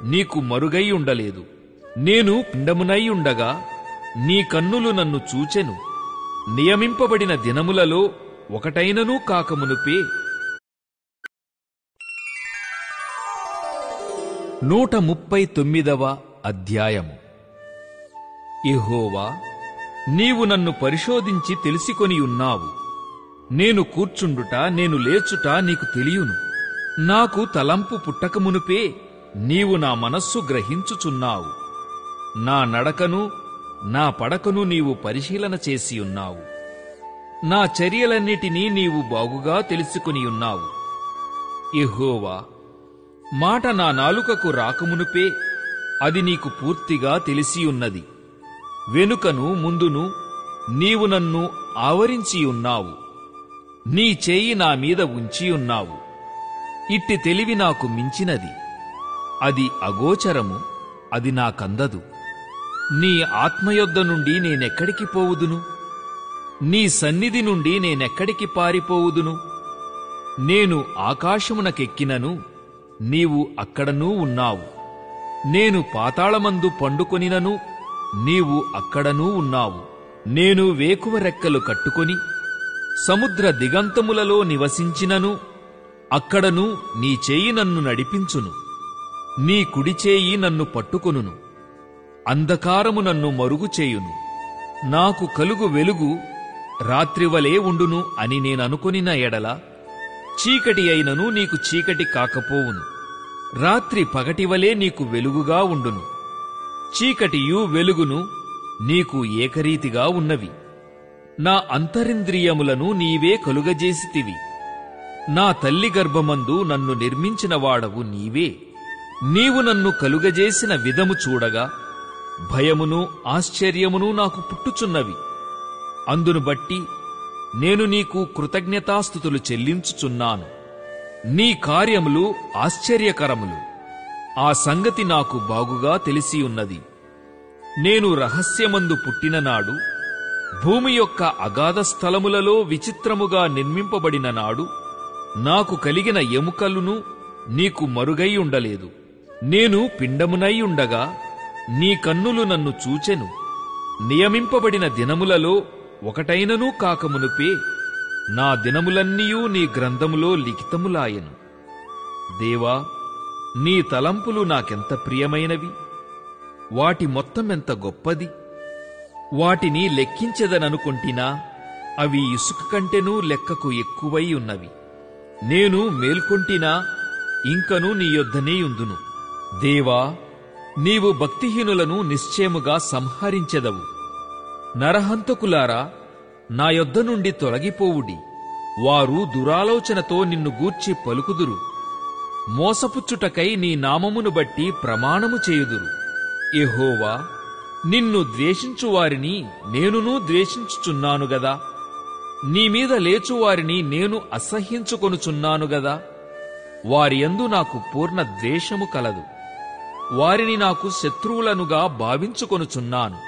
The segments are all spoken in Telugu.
నీకు మరుగై ఉండలేదు. నేను పిండమునై ఉండగా నీ కన్నులు నన్ను చూచెను. నియమింపబడిన దినములలో ఒకటైననూ కాకమునుపే 139వ అధ్యాయము. యెహోవా, నీవు నన్ను పరిశోధించి తెలిసికొనియున్నావు. నేను కూర్చుండుట నేను లేచుట నీకు తెలియును. నాకు తలంపు పుట్టకమునుపే నీవు నా మనస్సు గ్రహించుచున్నావు. నా నడకను నా పడకను నీవు పరిశీలన చేసియున్నావు. నా చర్యలన్నిటినీ నీవు బాగుగా తెలుసుకొనియున్నావు. యెహోవా, మాట నా నాలుకకు రాకమునుపే అది నీకు పూర్తిగా తెలిసియున్నది. వెనుకను ముందును నీవు నన్ను ఆవరించియున్నావు. నీ చేయి నా మీద ఉంచియున్నావు. ఇట్టి తెలివి నాకు మించినది. అది అగోచరము, అది నాకందదు. నీ ఆత్మయొద్ద నుండి నేనెక్కడికి పోవుదును? నీ సన్నిధి నుండి నేనెక్కడికి పారిపోవుదును? నేను ఆకాశమునకెక్కినను నీవు అక్కడనూ ఉన్నావు. నేను పాతాళమందు పండుకొనినను నీవు అక్కడనూ ఉన్నావు. నేను వేకువ రెక్కలు కట్టుకొని సముద్ర దిగంతములలో నివసించినను అక్కడను నీ చేయి నన్ను నడిపించును. నీ కుడిచేయి నన్ను పట్టుకొనును. అంధకారము నన్ను మరుగుచేయును. నాకు కలుగు వెలుగు రాత్రివలే ఉండును అని నేననుకొనిన ఎడల చీకటి అయినను నీకు చీకటి కాకపోవును. రాత్రి పగటివలే నీకు వెలుగుగా ఉండును. చీకటియు వెలుగును నీకు ఏకరీతిగా ఉన్నవి. నా అంతరింద్రియములను నీవే కలుగజేసితివి. నా తల్లి గర్భమందు నన్ను నిర్మించిన వాడవు నీవే. నీవు నన్ను కలుగజేసిన విధము చూడగా భయమును ఆశ్చర్యమును నాకు పుట్టుచున్నవి. అందును బట్టి నేను నీకు కృతజ్ఞతాస్తుతులు చెల్లించుచున్నాను. నీ కార్యములు ఆశ్చర్యకరములు. ఆ సంగతి నాకు బాగుగా తెలిసియున్నది. నేను రహస్యమందు పుట్టిననాడు, భూమి యొక్క అగాధ స్థలములలో విచిత్రముగా నిర్మింపబడిన నాడు నాకు కలిగిన ఎముకలును నీకు మరుగై ఉండలేదు. నేను పిండమునై ఉండగా నీ కన్నులు నన్ను చూచెను. నియమింపబడిన దినములలో ఒకటైననూ కాకమునుపే నా దినములన్నీయూ నీ గ్రంథములో లిఖితములాయెను. దేవా, నీ తలంపులు నాకెంత ప్రియమైనవి! వాటి మొత్తమెంత గొప్పది! వాటిని లెక్కించెదననుకొంటినా అవి ఇసుక కంటెనూ లెక్కకు ఎక్కువై ఉన్నవి. నేను మేల్కొంటినా ఇంకను నీ యొద్దనే యుందును. దేవా, నీవు భక్తిహీనులను నిశ్చయముగా సంహరించెదవు. నరహంతకులారా, నా యొద్ద నుండి తొలగిపోవుడి. వారు దురాలోచనతో నిన్ను గూర్చి పలుకుదురు. మోసపుచ్చుటకై నీ నామమును బట్టి ప్రమాణము చేయుదురు. యెహోవా, నిన్ను ద్వేషించువారిని నేనునూ ద్వేషించుచున్నాను గదా. నీమీద లేచువారిని నేను అసహ్యించుకొనుచున్నాను గదా. వారియందు నాకు పూర్ణ ద్వేషము కలదు. వారిని నాకు శత్రువులనుగా భావించుకొనుచున్నాను.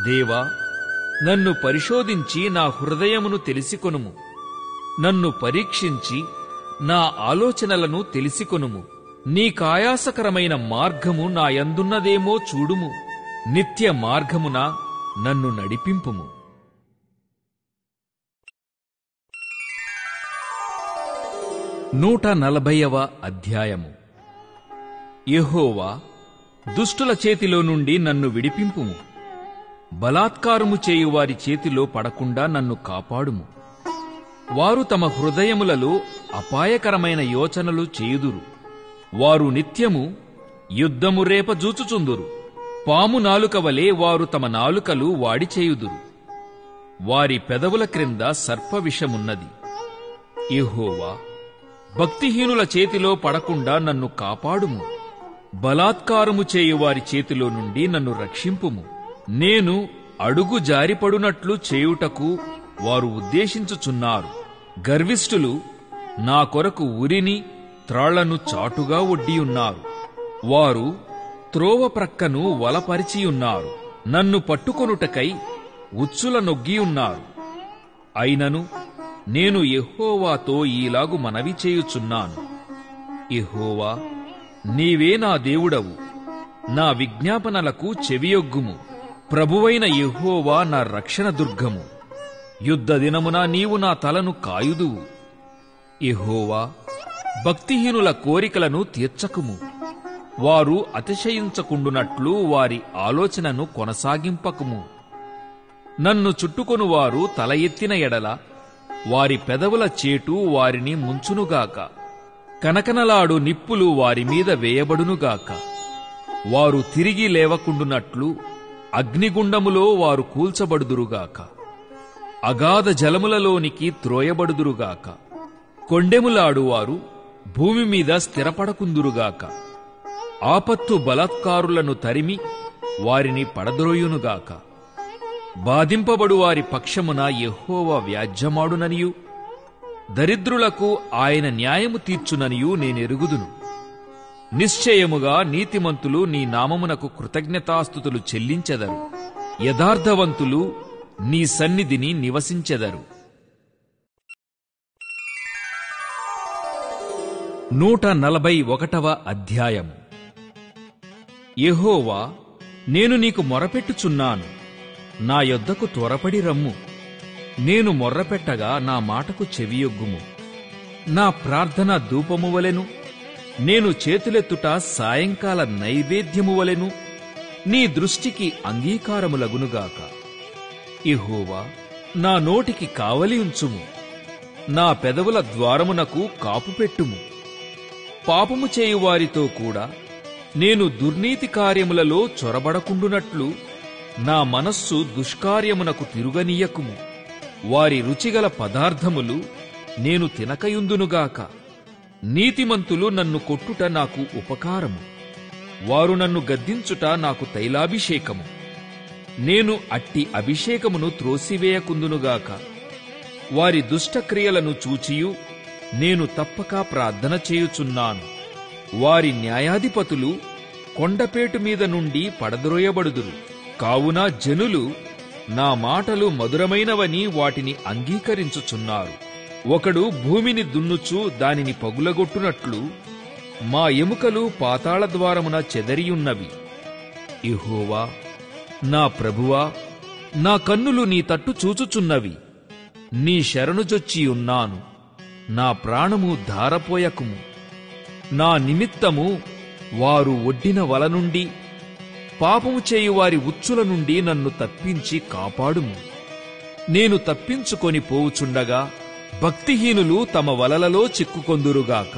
దేవా, నన్ను పరిశోధించి నా హృదయమును తెలిసికొనుము. నన్ను పరీక్షించి నా ఆలోచనలను తెలిసికొనుము. నీకాయాసకరమైన మార్గము నా యందున్నదేమో చూడుము. నిత్య మార్గమున నన్ను నడిపింపుము. నూట 40వ అధ్యాయము. యెహోవా, దుష్టుల చేతిలో నుండి నన్ను విడిపింపుము. బలాత్కారము చేయువారి చేతిలో పడకుండా నన్ను కాపాడుము. వారు తమ హృదయములలో అపాయకరమైన యోచనలు చేయుదురు. వారు నిత్యము యుద్ధము రేపజూచుచుందురు. పాము నాలుక వలె వారు తమ నాలుకలు వాడి చేయుదురు. వారి పెదవుల క్రింద సర్పవిషమున్నది. యెహోవా, భక్తిహీనుల చేతిలో పడకుండా నన్ను కాపాడుము. బలాత్కారము చేయువారి చేతిలో నుండి నన్ను రక్షింపుము. నేను అడుగు జారిపడునట్లు చేయుటకు వారు ఉద్దేశించుచున్నారు. గర్విష్ఠులు నా కొరకు ఉరిని త్రాళ్లను చాటుగా ఒడ్డియున్నారు. వారు త్రోవ ప్రక్కను వలపరిచియున్నారు. నన్ను పట్టుకొనుటకై ఉచ్చుల నొగ్గియున్నారు. అయినను నేను యెహోవాతో ఈలాగు మనవి చేయుచున్నాను. యెహోవా, నీవే నా దేవుడవు. నా విజ్ఞాపనలకు చెవియొగ్గుము. ప్రభువైన యెహోవా నా రక్షణ దుర్గము. యుద్ధ దినమున నీవు నా తలను కాయుదువు. యెహోవా, భక్తిహీనుల కోరికలను తీర్చకుము. వారు అతిశయించకుండునట్లు వారి ఆలోచనను కొనసాగింపకుము. నన్ను చుట్టుకొనువారు తల ఎత్తిన ఎడల వారి పెదవుల చేటు వారిని ముంచునుగాక. కనకనలాడు నిప్పులు వారి మీద వేయబడునుగాక. వారు తిరిగి లేవకుండునట్లు అగ్నిగుండములో వారు కూల్చబడుదురుగాక. అగాధ జలములలోనికి త్రోయబడుదురుగాక. కొండెములాడువారు భూమి మీద స్థిరపడకుందురుగాక. ఆపత్తు బలాత్కారులను తరిమి వారిని పడద్రోయునుగాక. బాధింపబడువారి పక్షమున యెహోవా వ్యాజ్యమాడుననియు దరిద్రులకు ఆయన న్యాయము తీర్చుననియు నేనెరుగుదును. నిశ్చయముగా నీతిమంతులు నీ నామమునకు కృతజ్ఞతాస్తుతులు చెల్లించెదరు. యథార్థవంతులు నీ సన్నిధిని నివసించెదరు. 141వ అధ్యాయము. యెహోవా, నేను నీకు మొరపెట్టుచున్నాను, నా యొద్దకు త్వరపడి రమ్ము. నేను మొర్రపెట్టగా నా మాటకు చెవియొగ్గుము. నా ప్రార్థన ధూపము వలెను, నేను చేతులెత్తుట సాయంకాల నైవేద్యము వలెను నీ దృష్టికి అంగీకారములగునుగాక. యెహోవా, నా నోటికి కావలి ఉంచుము. నా పెదవుల ద్వారమునకు కాపుపెట్టుము. పాపము చేయువారితో కూడా నేను దుర్నీతి కార్యములలో చొరబడకుండునట్లు నా మనస్సు దుష్కార్యమునకు తిరుగనీయకుము. వారి రుచిగల పదార్థములు నేను తినకయుందునుగాక. నీతిమంతులు నన్ను కొట్టుట నాకు ఉపకారము. వారు నన్ను గద్దించుట నాకు తైలాభిషేకము. నేను అట్టి అభిషేకమును త్రోసివేయకుందునుగాక. వారి దుష్టక్రియలను చూచియు నేను తప్పక ప్రార్థన చేయుచున్నాను. వారి న్యాయాధిపతులు కొండపేటు మీద నుండి పడద్రోయబడుదురు. కావున జనులు నా మాటలు మధురమైనవని వాటిని అంగీకరించుచున్నారు. ఒకడు భూమిని దున్నుచు దానిని పగులగొట్టునట్లు మా ఎముకలు పాతాళ ద్వారమున చెదరియున్నవి. యెహోవా, నా ప్రభువా, నా కన్నులు నీ తట్టు చూచుచున్నవి. నీ శరణుజొచ్చియున్నాను. నా ప్రాణము ధారపోయకుము. నా నిమిత్తము వారు ఒడ్డిన వల నుండి, పాపము చేయువారి ఉచ్చుల నుండి నన్ను తప్పించి కాపాడుము. నేను తప్పించుకొని పోవుచుండగా భక్తిహీనులు తమ వలలలో చిక్కుకొందురుగాక.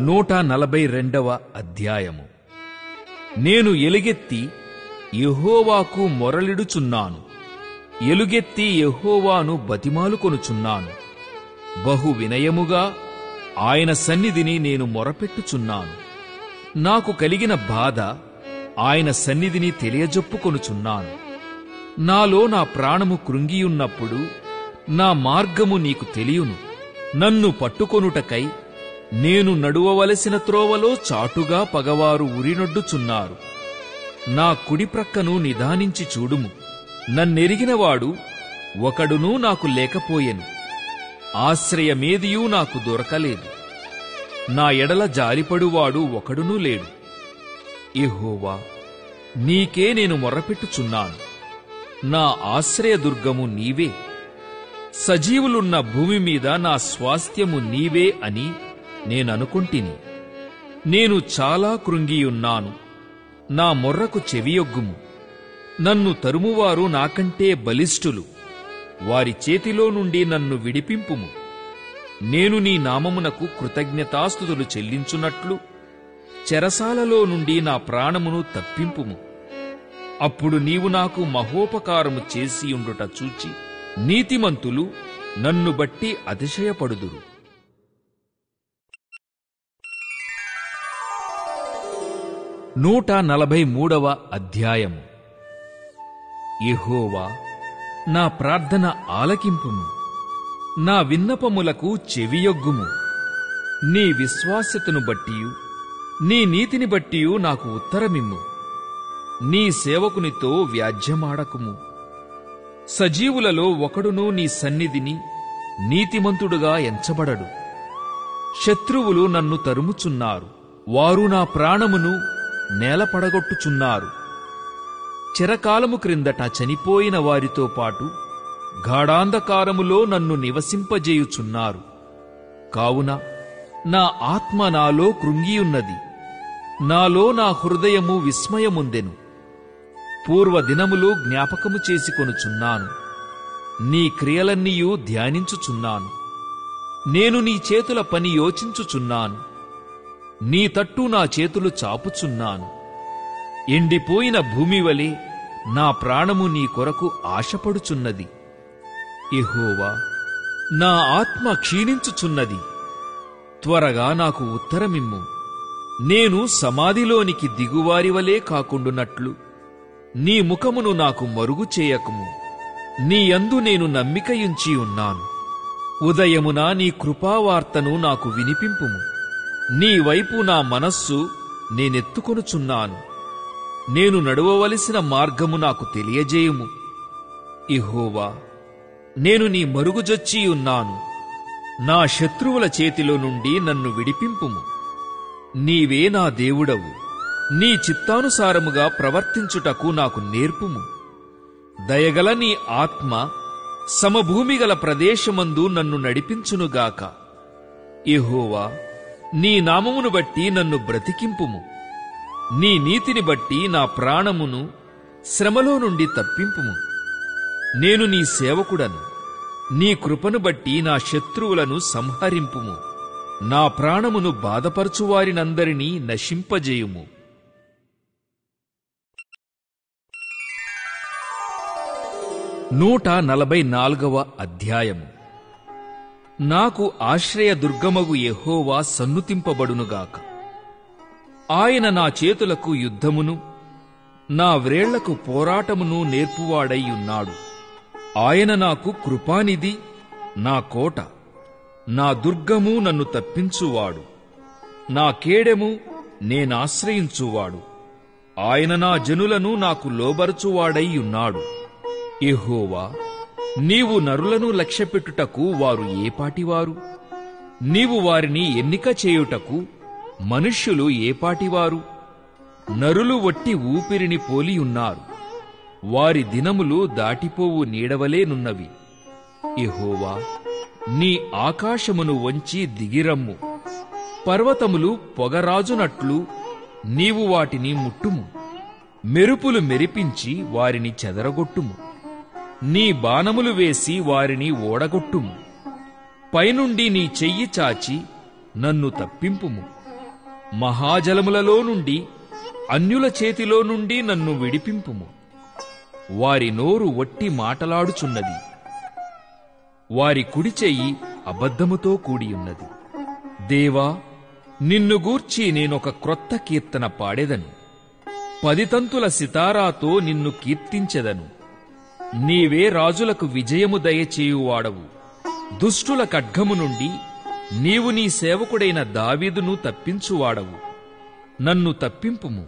142వ అధ్యాయము. నేను ఎలుగెత్తి యెహోవాకు మొరలిడుచున్నాను. ఎలుగెత్తి యెహోవాను బతిమాలుకొనుచున్నాను. బహు వినయముగా ఆయన సన్నిధిని నేను మొరపెట్టుచున్నాను. నాకు కలిగిన బాధ ఆయన సన్నిధిని తెలియజొప్పుకొనుచున్నాను. నాలో నా ప్రాణము కృంగియున్నప్పుడు నా మార్గము నీకు తెలియును. నన్ను పట్టుకొనుటకై నేను నడువవలసిన త్రోవలో చాటుగా పగవారు ఉరినొడ్డుచున్నారు. నా కుడిప్రక్కను నిదానించి చూడుము. నన్నెరిగినవాడు ఒకడునూ నాకు లేకపోయెను. ఆశ్రయమేదియూ నాకు దొరకలేదు. నా ఎడల జాలిపడువాడు ఒకడునూ లేడు. యెహోవా, నీకే నేను మొర్రపెట్టుచున్నాను. నా ఆశ్రయదుర్గము నీవే. సజీవులున్న భూమి మీద నా స్వాస్థ్యము నీవే అని నేననుకొంటిని. నేను చాలా కృంగియున్నాను. నా మొర్రకు చెవియొగ్గుము. నన్ను తరుమువారు నాకంటే బలిష్ఠులు. వారి చేతిలో నుండి నన్ను విడిపింపుము. నేను నీ నామమునకు కృతజ్ఞతాస్తుతులు చెల్లించున్నట్లు చెరసాలలో నుండి నా ప్రాణమును తప్పింపుము. అప్పుడు నీవు నాకు మహోపకారము చేసియుండుట చూచి నీతిమంతులు నన్ను బట్టి అతిశయపడుదురు. 143వ అధ్యాయము. యెహోవా, నా ప్రార్థన ఆలకింపుము. నా విన్నపములకు చెవియొగ్గుము. నీ విశ్వాస్యతను బట్టియు నీ నీతిని బట్టియు నాకు ఉత్తరమిమ్ము. నీ సేవకునితో వ్యాజ్యమాడకుము. సజీవులలో ఒకడునూ నీ సన్నిధిని నీతిమంతుడుగా ఎంచబడడు. శత్రువులు నన్ను తరుముచున్నారు, వారు నా ప్రాణమును నేలపడగొట్టుచున్నారు. చిరకాలము క్రిందట చనిపోయిన వారితో పాటు గాఢాంధకారములో నన్ను నివసింపజేయుచున్నారు. కావున నా ఆత్మ నాలో కృంగియున్నది, నాలో నా హృదయము విస్మయముందెను. పూర్వదినములు జ్ఞాపకము చేసుకొనుచున్నాను, నీ క్రియలన్నీయూ ధ్యానించుచున్నాను. నేను నీ చేతుల పని యోచించుచున్నాను, నీ తట్టు నా చేతులు చాపుచున్నాను. ఎండిపోయిన భూమివలె నా ప్రాణము నీ కొరకు ఆశపడుచున్నది. యెహోవా, నా ఆత్మ క్షీణించుచున్నది, త్వరగా నాకు ఉత్తరమిమ్ము. నేను సమాధిలోనికి దిగువారివలే కాకుండునట్లు నీ ముఖమును నాకు మరుగు చేయకుము. నీ యందు నేను నమ్మికయుంచి ఉన్నాను. ఉదయమున నీ కృపావార్తను నాకు వినిపింపుము. నీ వైపు నా మనస్సు నేనెత్తుకొనుచున్నాను. నేను నడువవలసిన మార్గము నాకు తెలియజేయుము. యెహోవా, నేను నీ మరుగుజొచ్చి ఉన్నాను. నా శత్రువుల చేతిలో నుండి నన్ను విడిపింపుము. నీవే నా దేవుడవు, నీ చిత్తానుసారముగా ప్రవర్తించుటకు నాకు నేర్పుము. దయగల నీ ఆత్మ సమభూమిగల ప్రదేశమందు నన్ను నడిపించునుగాక. యెహోవా, నీ నామమును బట్టి నన్ను బ్రతికింపుము. నీ నీతిని బట్టి నా ప్రాణమును శ్రమలో నుండి తప్పింపుము. నేను నీ సేవకుడను, నీ కృపను బట్టి నా శత్రువులను సంహరింపుము. నా ప్రాణమును బాధపరచువారినందరినీ నశింపజేయుము. 144వ అధ్యాయము. నాకు ఆశ్రయదుర్గమగు యెహోవా సన్నుతింపబడునుగాక. ఆయన నా చేతులకు యుద్ధమును, నా వ్రేళ్లకు పోరాటమును నేర్పువాడైయున్నాడు. ఆయన నాకు కృపానిధి, నా కోట, నా దుర్గము, నన్ను తప్పించువాడు, నా కేడెము, నేనాశ్రయించువాడు. ఆయన నా జనులను నాకు లోబరచువాడైయున్నాడు. యెహోవా, నీవు నరులను లక్ష్యపెట్టుటకు వారు ఏపాటివారు? నీవు వారిని ఎన్నిక చేయుటకు మనుష్యులు ఏపాటివారు? నరులు వట్టి ఊపిరిని పోలియున్నారు, వారి దినములు దాటిపోవు నీడవలేనున్నవి. యెహోవా, నీ ఆకాశమును వంచి దిగిరమ్ము. పర్వతములు పొగరాజునట్లు నీవు వాటిని ముట్టుము. మెరుపులు మెరిపించి వారిని చెదరగొట్టుము. నీ బాణములు వేసి వారిని ఓడగొట్టుము. పైనుండి నీ చెయ్యి చాచి నన్ను తప్పింపుము. మహాజలములలో నుండి, అన్యుల చేతిలో నుండి నన్ను విడిపింపుము. వారి నోరు వట్టి మాటలాడుచున్నది, వారి కుడి చెయ్యి అబద్ధముతో కూడియున్నది. దేవా, నిన్ను గూర్చి నేనొక క్రొత్త కీర్తన పాడెదను. 10 తంతుల సితారాతో నిన్ను కీర్తించెదను. నీవే రాజులకు విజయము దయచేయువాడవు. దుష్టుల ఖడ్గము నుండి నీవు నీ సేవకుడైన దావీదును తప్పించువాడవు. నన్ను తప్పింపుము,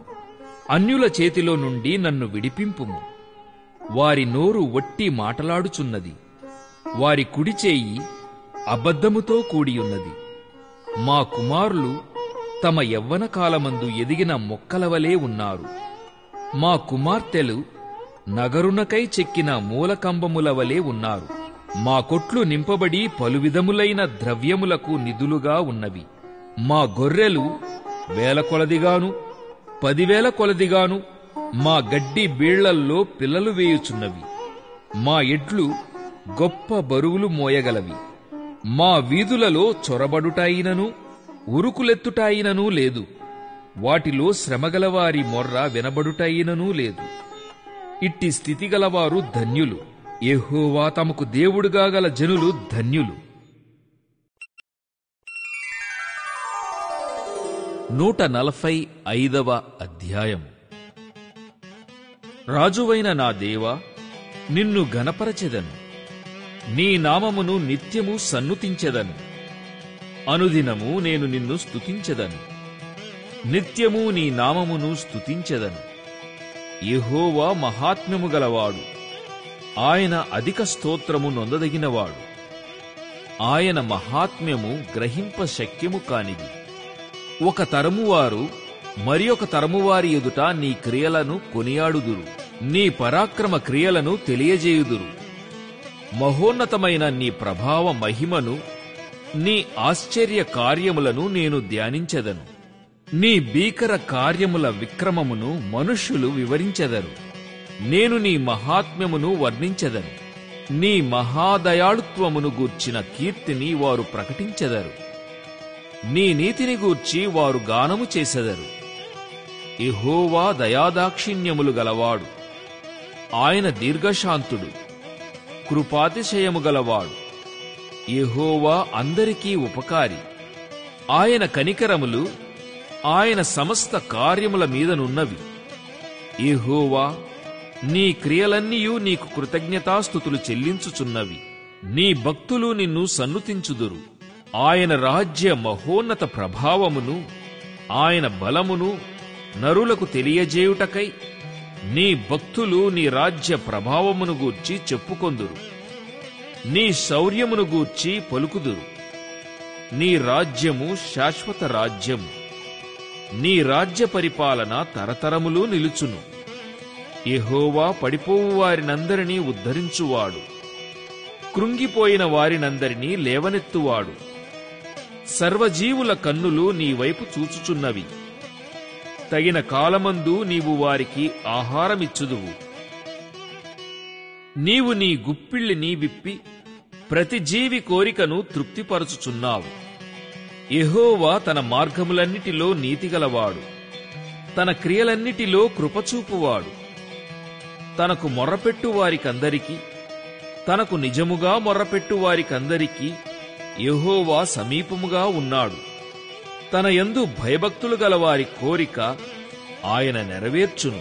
అన్యుల చేతిలో నుండి నన్ను విడిపింపుము. వారి నోరు వట్టి మాటలాడుచున్నది, వారి కుడిచేయి అబద్ధముతో కూడియున్నది. మా కుమారులు తమ యవ్వన కాలమందు ఎదిగిన మొక్కలవలే ఉన్నారు. మా కుమార్తెలు నగరునకై చెక్కిన మూలకంబముల వలె ఉన్నారు. మా కొట్లు నింపబడి పలువిధములైన ద్రవ్యములకు నిధులుగా ఉన్నవి. మా గొర్రెలు 1000 కొలదిగాను 10,000 కొలదిగాను మా గడ్డి బీళ్లల్లో పిల్లలు వేయుచున్నవి. మా ఎడ్లు గొప్ప బరువులు మోయగలవి. మా వీధులలో చొరబడుటాయినను ఉరుకులెత్తుటాయిననూ లేదు. వాటిలో శ్రమగలవారి మొర్ర వినబడుటాయిననూ లేదు. ఇట్టి స్థితిగలవారు ధన్యులు. యెహోవా తమకు దేవుడుగా గల జనులు ధన్యులు. 145వ అధ్యాయం. రాజువైన నా దేవా, నిన్ను ఘనపరచెదను. నీ నామమును నిత్యము సన్నుతించెదను. అనుదినము నేను నిన్ను స్తుతించెదను. నిత్యము నీ నామమును స్తుతించెదను. యెహోవా మహాత్మ్యము గలవాడు, ఆయన అధిక స్తోత్రము నొందదగినవాడు. ఆయన మహాత్మ్యము గ్రహింప శక్యము కానిది. ఒక తరమువారు మరి ఒక తరమువారి ఎదుట నీ క్రియలను కొనియాడుదురు, నీ పరాక్రమ క్రియలను తెలియజేయుదురు. మహోన్నతమైన నీ ప్రభావ మహిమను, నీ ఆశ్చర్య కార్యములను నేను ధ్యానించెదను. నీ భీకర కార్యముల విక్రమమును మనుష్యులు వివరించెదరు. నేను నీ మహాత్మ్యమును వర్ణించెదను. నీ మహాదయాళుత్వమును గూర్చిన కీర్తిని వారు ప్రకటించెదరు. నీ నీతిని గూర్చి వారు గానము చేసెదరు. యెహోవా దయాదాక్షిణ్యములు గలవాడు, ఆయన దీర్ఘశాంతుడు, కృపాతిశయము గలవాడు. యెహోవా అందరికీ ఉపకారి, ఆయన కనికరములు ఆయన సమస్త కార్యముల మీదనున్నవి. యెహోవా, నీ క్రియలన్నీయు నీకు కృతజ్ఞతాస్తుతులు చెల్లించుచున్నవి. నీ భక్తులు నిన్ను సన్నుతించుదురు. ఆయన రాజ్య మహోన్నత ప్రభావమును, ఆయన బలమును నరులకు తెలియజేయుటకై నీ భక్తులు నీ రాజ్య ప్రభావమును గూర్చి చెప్పుకొందురు. నీ శౌర్యమును గూర్చి పలుకుదురు. నీ రాజ్యము శాశ్వత రాజ్యము, నీ రాజ్య పరిపాలన తరతరములు నిలుచును. యెహోవా పడిపోవు వారినందరినీ ఉద్ధరించువాడు, కృంగిపోయిన వారినందరినీ లేవనెత్తువాడు. సర్వజీవుల కన్నులు నీ వైపు చూచుచున్నవి. తగిన కాలమందు నీవు వారికి ఆహారమిచ్చుదువు. నీవు నీ గుప్పిళ్ళిని విప్పి ప్రతి జీవి కోరికను తృప్తిపరచుచున్నావు. యెహోవా తన మార్గములన్నిటిలో నీతిగలవాడు, తన క్రియలన్నిటిలో కృపచూపువాడు. తనకు మొర్రపెట్టు వారికందరికీ, తనకు నిజముగా మొర్రపెట్టు వారికందరికీ యెహోవా సమీపముగా ఉన్నాడు. తన యందు భయభక్తులు గలవారి కోరిక ఆయన నెరవేర్చును.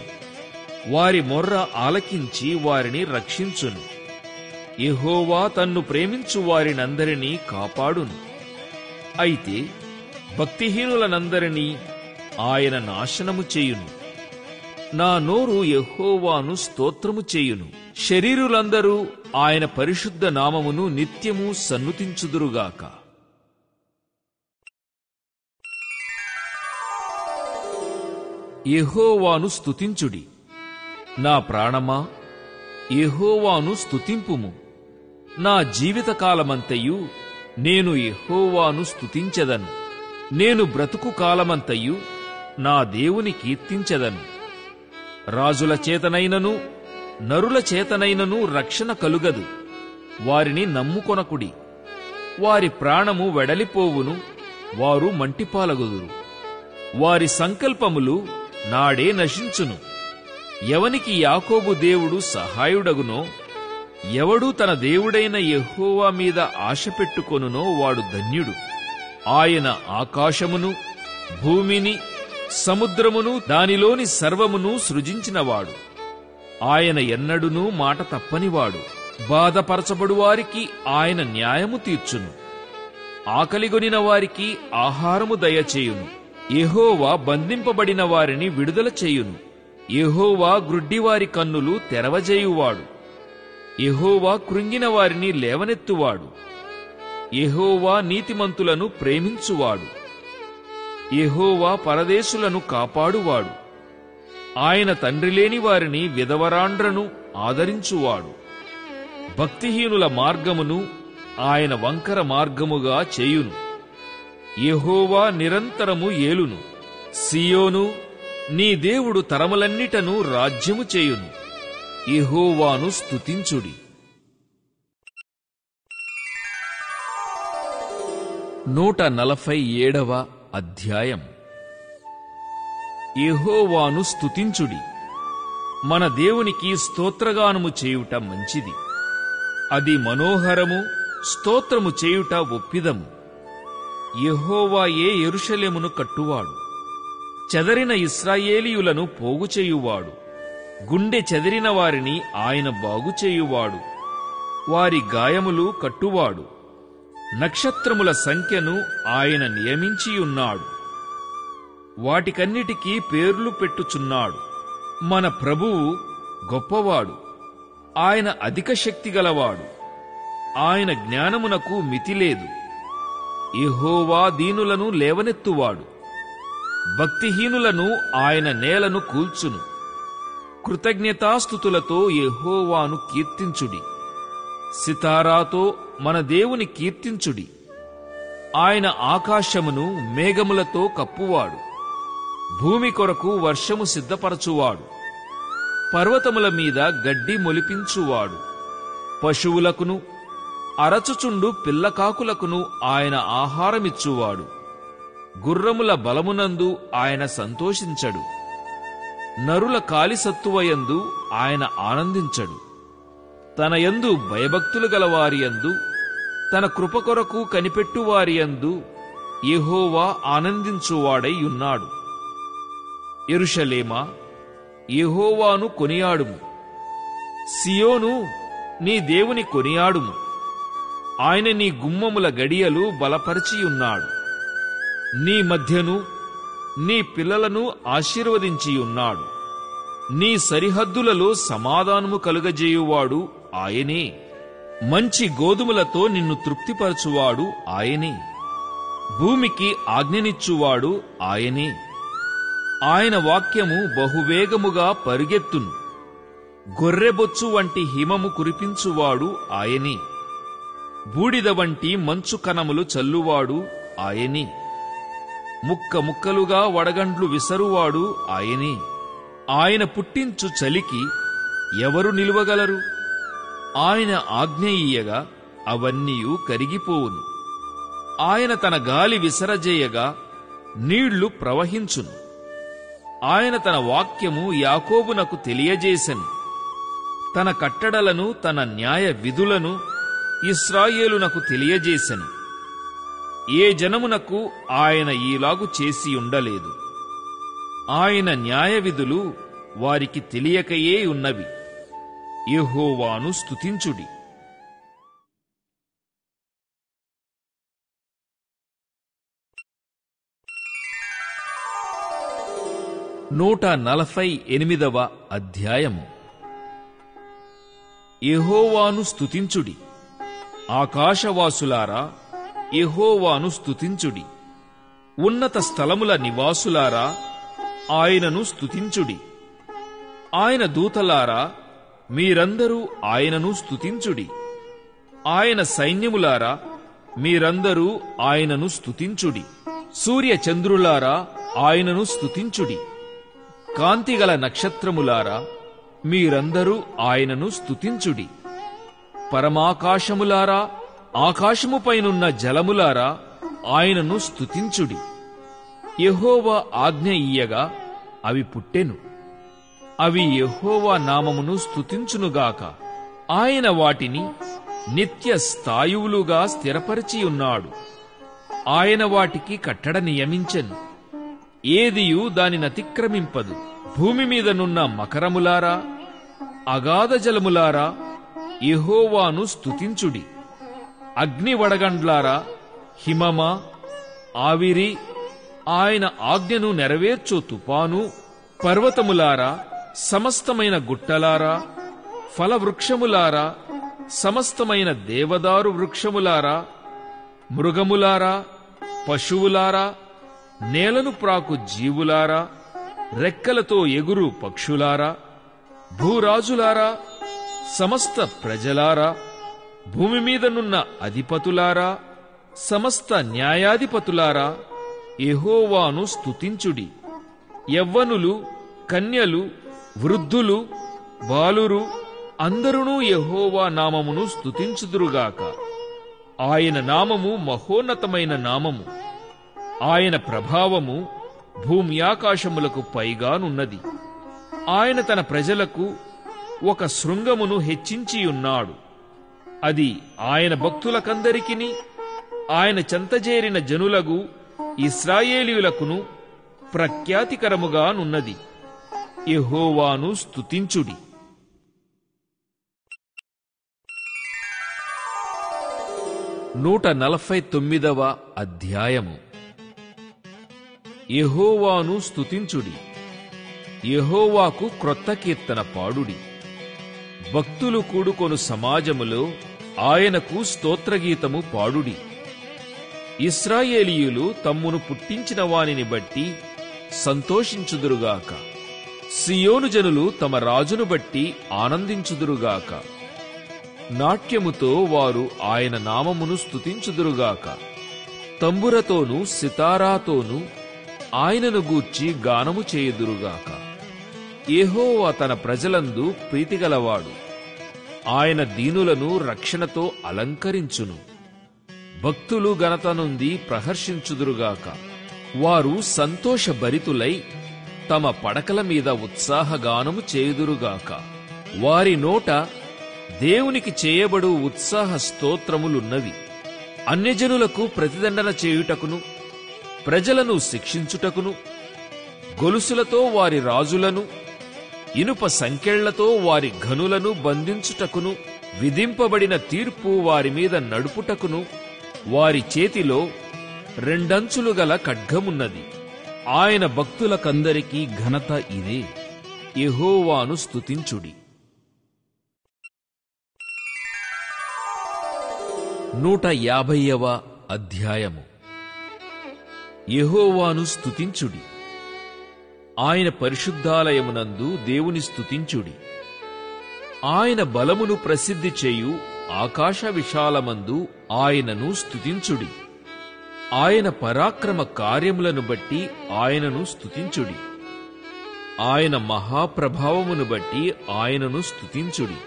వారి మొర్ర ఆలకించి వారిని రక్షించును. యెహోవా తన్ను ప్రేమించు వారినందరినీ కాపాడును. అయితే భక్తిహీనులనందరినీ ఆయన నాశనము చేయును. నా నోరు యెహోవాను స్తోత్రము చేయును. శరీరులందరూ ఆయన పరిశుద్ధ నామమును నిత్యము సన్నుతించుదురుగాక. యెహోవాను స్తుతించుడి. నా ప్రాణమా, యెహోవాను స్తుతింపుము. నా జీవితకాలమంతయు నేను యెహోవాను స్తుతించెదను. నేను బ్రతుకు కాలమంతయు నా దేవుని కీర్తించెదను. రాజుల చేతనైనను నరుల చేతనైనను రక్షణ కలుగదు. వారిని నమ్ముకొనకుడి. వారి ప్రాణము వెడలిపోవును, వారు మంటిపాలగుదురు. వారి సంకల్పములు నాడే నశించును. ఎవనికి యాకోబు దేవుడు సహాయుడగునో, ఎవడు తన దేవుడైన యెహోవా మీద ఆశ పెట్టుకొనునో వాడు ధన్యుడు. ఆయన ఆకాశమును, భూమిని, సముద్రమును దానిలోని సర్వమును సృజించినవాడు. ఆయన ఎన్నడునూ మాట తప్పనివాడు. బాధపరచబడు వారికి ఆయన న్యాయము తీర్చును. ఆకలిగొనిన వారికి ఆహారము దయచేయును. యెహోవా బంధింపబడిన వారిని విడుదల చేయును. యెహోవా గ్రుడ్డివారి కన్నులు తెరవజేయువాడు. యెహోవా కృంగిన వారిని లేవనెత్తువాడు. యెహోవా నీతిమంతులను ప్రేమించువాడు. యెహోవా పరదేశులను కాపాడువాడు. ఆయన తండ్రిలేని వారిని విధవరాండ్రను ఆదరించువాడు. భక్తిహీనుల మార్గమును ఆయన వంకర మార్గముగా చేయును. యెహోవా నిరంతరము ఏలును. సియోను, నీ దేవుడు తరములన్నిటను రాజ్యము చేయును. యెహోవాను స్తుతించుడి. 147వ అధ్యాయం. యెహోవాను స్తుతించుడి. మన దేవునికి స్తోత్రగానము చేయుట మంచిది. అది మనోహరము, స్తోత్రము చేయుట ఒప్పిదము. యెహోవాయే యెరూషలేమును కట్టువాడు. చెదరిన ఇశ్రాయేలీయులను పోగుచేయువాడు. గుండె చెదిరిన వారిని ఆయన బాగుచేయువాడు. వారి గాయములు కట్టువాడు. నక్షత్రముల సంఖ్యను ఆయన నియమించియున్నాడు. వాటికన్నిటికీ పేర్లు పెట్టుచున్నాడు. మన ప్రభువు గొప్పవాడు. ఆయన అధిక శక్తి గలవాడు. ఆయన జ్ఞానమునకు మితిలేదు. యెహోవా దీనులను లేవనెత్తువాడు, భక్తిహీనులను ఆయన నేలను కూల్చును. కృతజ్ఞతాస్తుతులతో యెహోవాను కీర్తించుడి, సితారాతో మన దేవుని కీర్తించుడి. ఆయన ఆకాశమును మేఘములతో కప్పువాడు, భూమి కొరకు వర్షము సిద్ధపరచువాడు, పర్వతముల మీద గడ్డి మొలిపించువాడు. పశువులకును అరచుచుండు పిల్లకాకులకును ఆయన ఆహారమిచ్చువాడు. గుర్రముల బలమునందు ఆయన సంతోషించడు, నరుల కాలిసత్తువయందు ఆయన ఆనందించడు. తన యందు భయభక్తులు గలవారియందు, తన కృప కొరకు కనిపెట్టువారియందు యెహోవా ఆనందించువాడై ఉన్నాడు. యెరూషలేమా, యెహోవాను కొనియాడుము. సియోను, నీ దేవుని కొనియాడుము. ఆయన నీ గుమ్మముల గడియలు బలపరిచియున్నాడు. నీ మధ్యను నీ పిల్లలను ఆశీర్వదించియున్నాడు. నీ సరిహద్దులలో సమాధానము కలుగజేయువాడు ఆయనే. మంచి గోధుమలతో నిన్ను తృప్తిపరచువాడు ఆయనే. భూమికి ఆజ్ఞనిచ్చువాడు ఆయనే. ఆయన వాక్యము బహువేగముగా పరుగెత్తును. గొర్రెబొచ్చు వంటి హిమము కురిపించువాడు ఆయనే. బూడిద వంటి మంచు కణములు చల్లువాడు ఆయనే. ముక్క ముక్కలుగా వడగండ్లు విసరువాడు ఆయనే. ఆయన పుట్టించు చలికి ఎవరు నిలువగలరు? ఆయన ఆజ్ఞ ఇయ్యగా అవన్నీయు కరిగిపోవును. ఆయన తన గాలి విసరజేయగా నీళ్లు ప్రవహించును. ఆయన తన వాక్యము యాకోబునకు తెలియజేసెను. తన కట్టడలను, తన న్యాయ విధులను ఇశ్రాయేలునకు తెలియజేసెను. ఏ జనమునకు ఆయన ఈలాగు చేసి ఉండలేదు. ఆయన న్యాయ విధులు వారికి తెలియకయే ఉన్నవి. యెహోవాను స్తుతించుడి. 148వ అధ్యాయము. యెహోవాను స్తుతించుడి. ఆకాశవాసులారా, యెహోవాను స్తుతించుడి. ఉన్నత స్థలముల నివాసులారా, ఆయనను స్తుతించుడి. ఆయన దూతలారా, మీరందరూ ఆయనను స్తుతించుడి. ఆయన సైన్యములారా, మీరందరూ ఆయనను స్తుతించుడి. సూర్య చంద్రులారా, ఆయనను స్తుతించుడి. కాంతిగల నక్షత్రములారా, మీరందరూ ఆయనను స్తుతించుడి. పరమాకాశములారా, ఆకాశముపైనున్న జలములారా, ఆయనను స్తుతించుడి. యెహోవా ఆజ్ఞ ఇయ్యగా అవి పుట్టెను. అవి యెహోవా నామమును స్తుతించునుగాక. ఆయన వాటిని నిత్య స్థాయువులుగా స్థిరపరిచియున్నాడు. ఆయన వాటికి కట్టడ నియమించెను. ఏదియు దానినతిక్రమింపదు. భూమి మీదనున్న మకరములారా, అగాధ జలములారా, యెహోవాను స్తుతించుడి. అగ్ని వడగండ్లారా, హిమమా, ఆవిరి, ఆయన ఆజ్ఞను నెరవేర్చు తుపాను, పర్వతములారా, సమస్తమైన గుట్టలారా, ఫలవృక్షములారా, సమస్తమైన దేవదారు వృక్షములారా, మృగములారా, పశువులారా, నేలను ప్రాకు జీవులారా, రెక్కలతో ఎగురు పక్షులారా, భూరాజులారా, సమస్త ప్రజలారా, భూమి మీదనున్న అధిపతులారా, సమస్త న్యాయాధిపతులారా, యెహోవాను స్తుతించుడి. యవ్వనులు, కన్యలు, వృద్ధులు, బాలురు అందరునూ యెహోవా నామమును స్తుతించుదురుగాక. ఆయన నామము మహోన్నతమైన నామము. ఆయన ప్రభావము భూమ్యాకాశములకు పైగానున్నది. ఆయన తన ప్రజలకు ఒక శృంగమును హెచ్చించియున్నాడు. అది ఆయన భక్తులకందరికిని, ఆయన చెంతజేరిన జనులగు ఇశ్రాయేలీయులకును ప్రఖ్యాతికరముగానున్నది. యెహోవాను స్తుతించుడి. 149వ అధ్యాయము. యెహోవాను స్తుతించుడి. యెహోవాకు క్రొత్త కీర్తన పాడుడి. భక్తులు కూడుకొను సమాజములో ఆయనకు స్తోత్రగీతము పాడుడి. ఇశ్రాయేలీయులు తమ్మును పుట్టించిన వానిని బట్టి సంతోషించుదురుగాక. సియోను జనులు తమ రాజును బట్టి ఆనందించుదురుగాక. నాట్యముతో వారు ఆయన నామమును స్తుతించుదురుగాక. తంబురతోనూ సితారాతోనూ ఆయనను గూర్చి గానము చేయుదురుగాక. యెహోవా తన ప్రజలందు ప్రీతిగలవాడు. ఆయన దీనులను రక్షణతో అలంకరించును. భక్తులు ఘనత నుండి ప్రహర్షించుదురుగాక. వారు సంతోషభరితులై తమ పడకల మీద ఉత్సాహగానము చేయుదురుగాక. వారి నోట దేవునికి చేయబడు ఉత్సాహ స్తోత్రములున్నవి. అన్యజనులకు ప్రతిదండన చేయుటకును, ప్రజలను శిక్షించుటకును, గొలుసులతో వారి రాజులను, ఇనుప సంకెళ్లతో వారి ఘనులను బంధించుటకును, విధింపబడిన తీర్పు వారి మీద నడుపుటకును వారి చేతిలో రెండంచులు గల ఖడ్గమున్నది. ఆయన భక్తులకందరికీ ఘనత ఇదే. యెహోవాను స్తుతించుడి. 150వ అధ్యాయము. యెహోవాను స్తుతించుడి. ఆయన పరిశుద్ధాలయమునందు దేవుని స్తుతించుడి. ఆయన బలమును ప్రసిద్ధి చేయు ఆకాశ విశాలమందు ఆయనను స్తుతించుడి. ఆయన పరాక్రమ కార్యములను బట్టి ఆయనను స్తుతించుడి. ఆయన మహాప్రభావమును బట్టి ఆయనను స్తుతించుడి.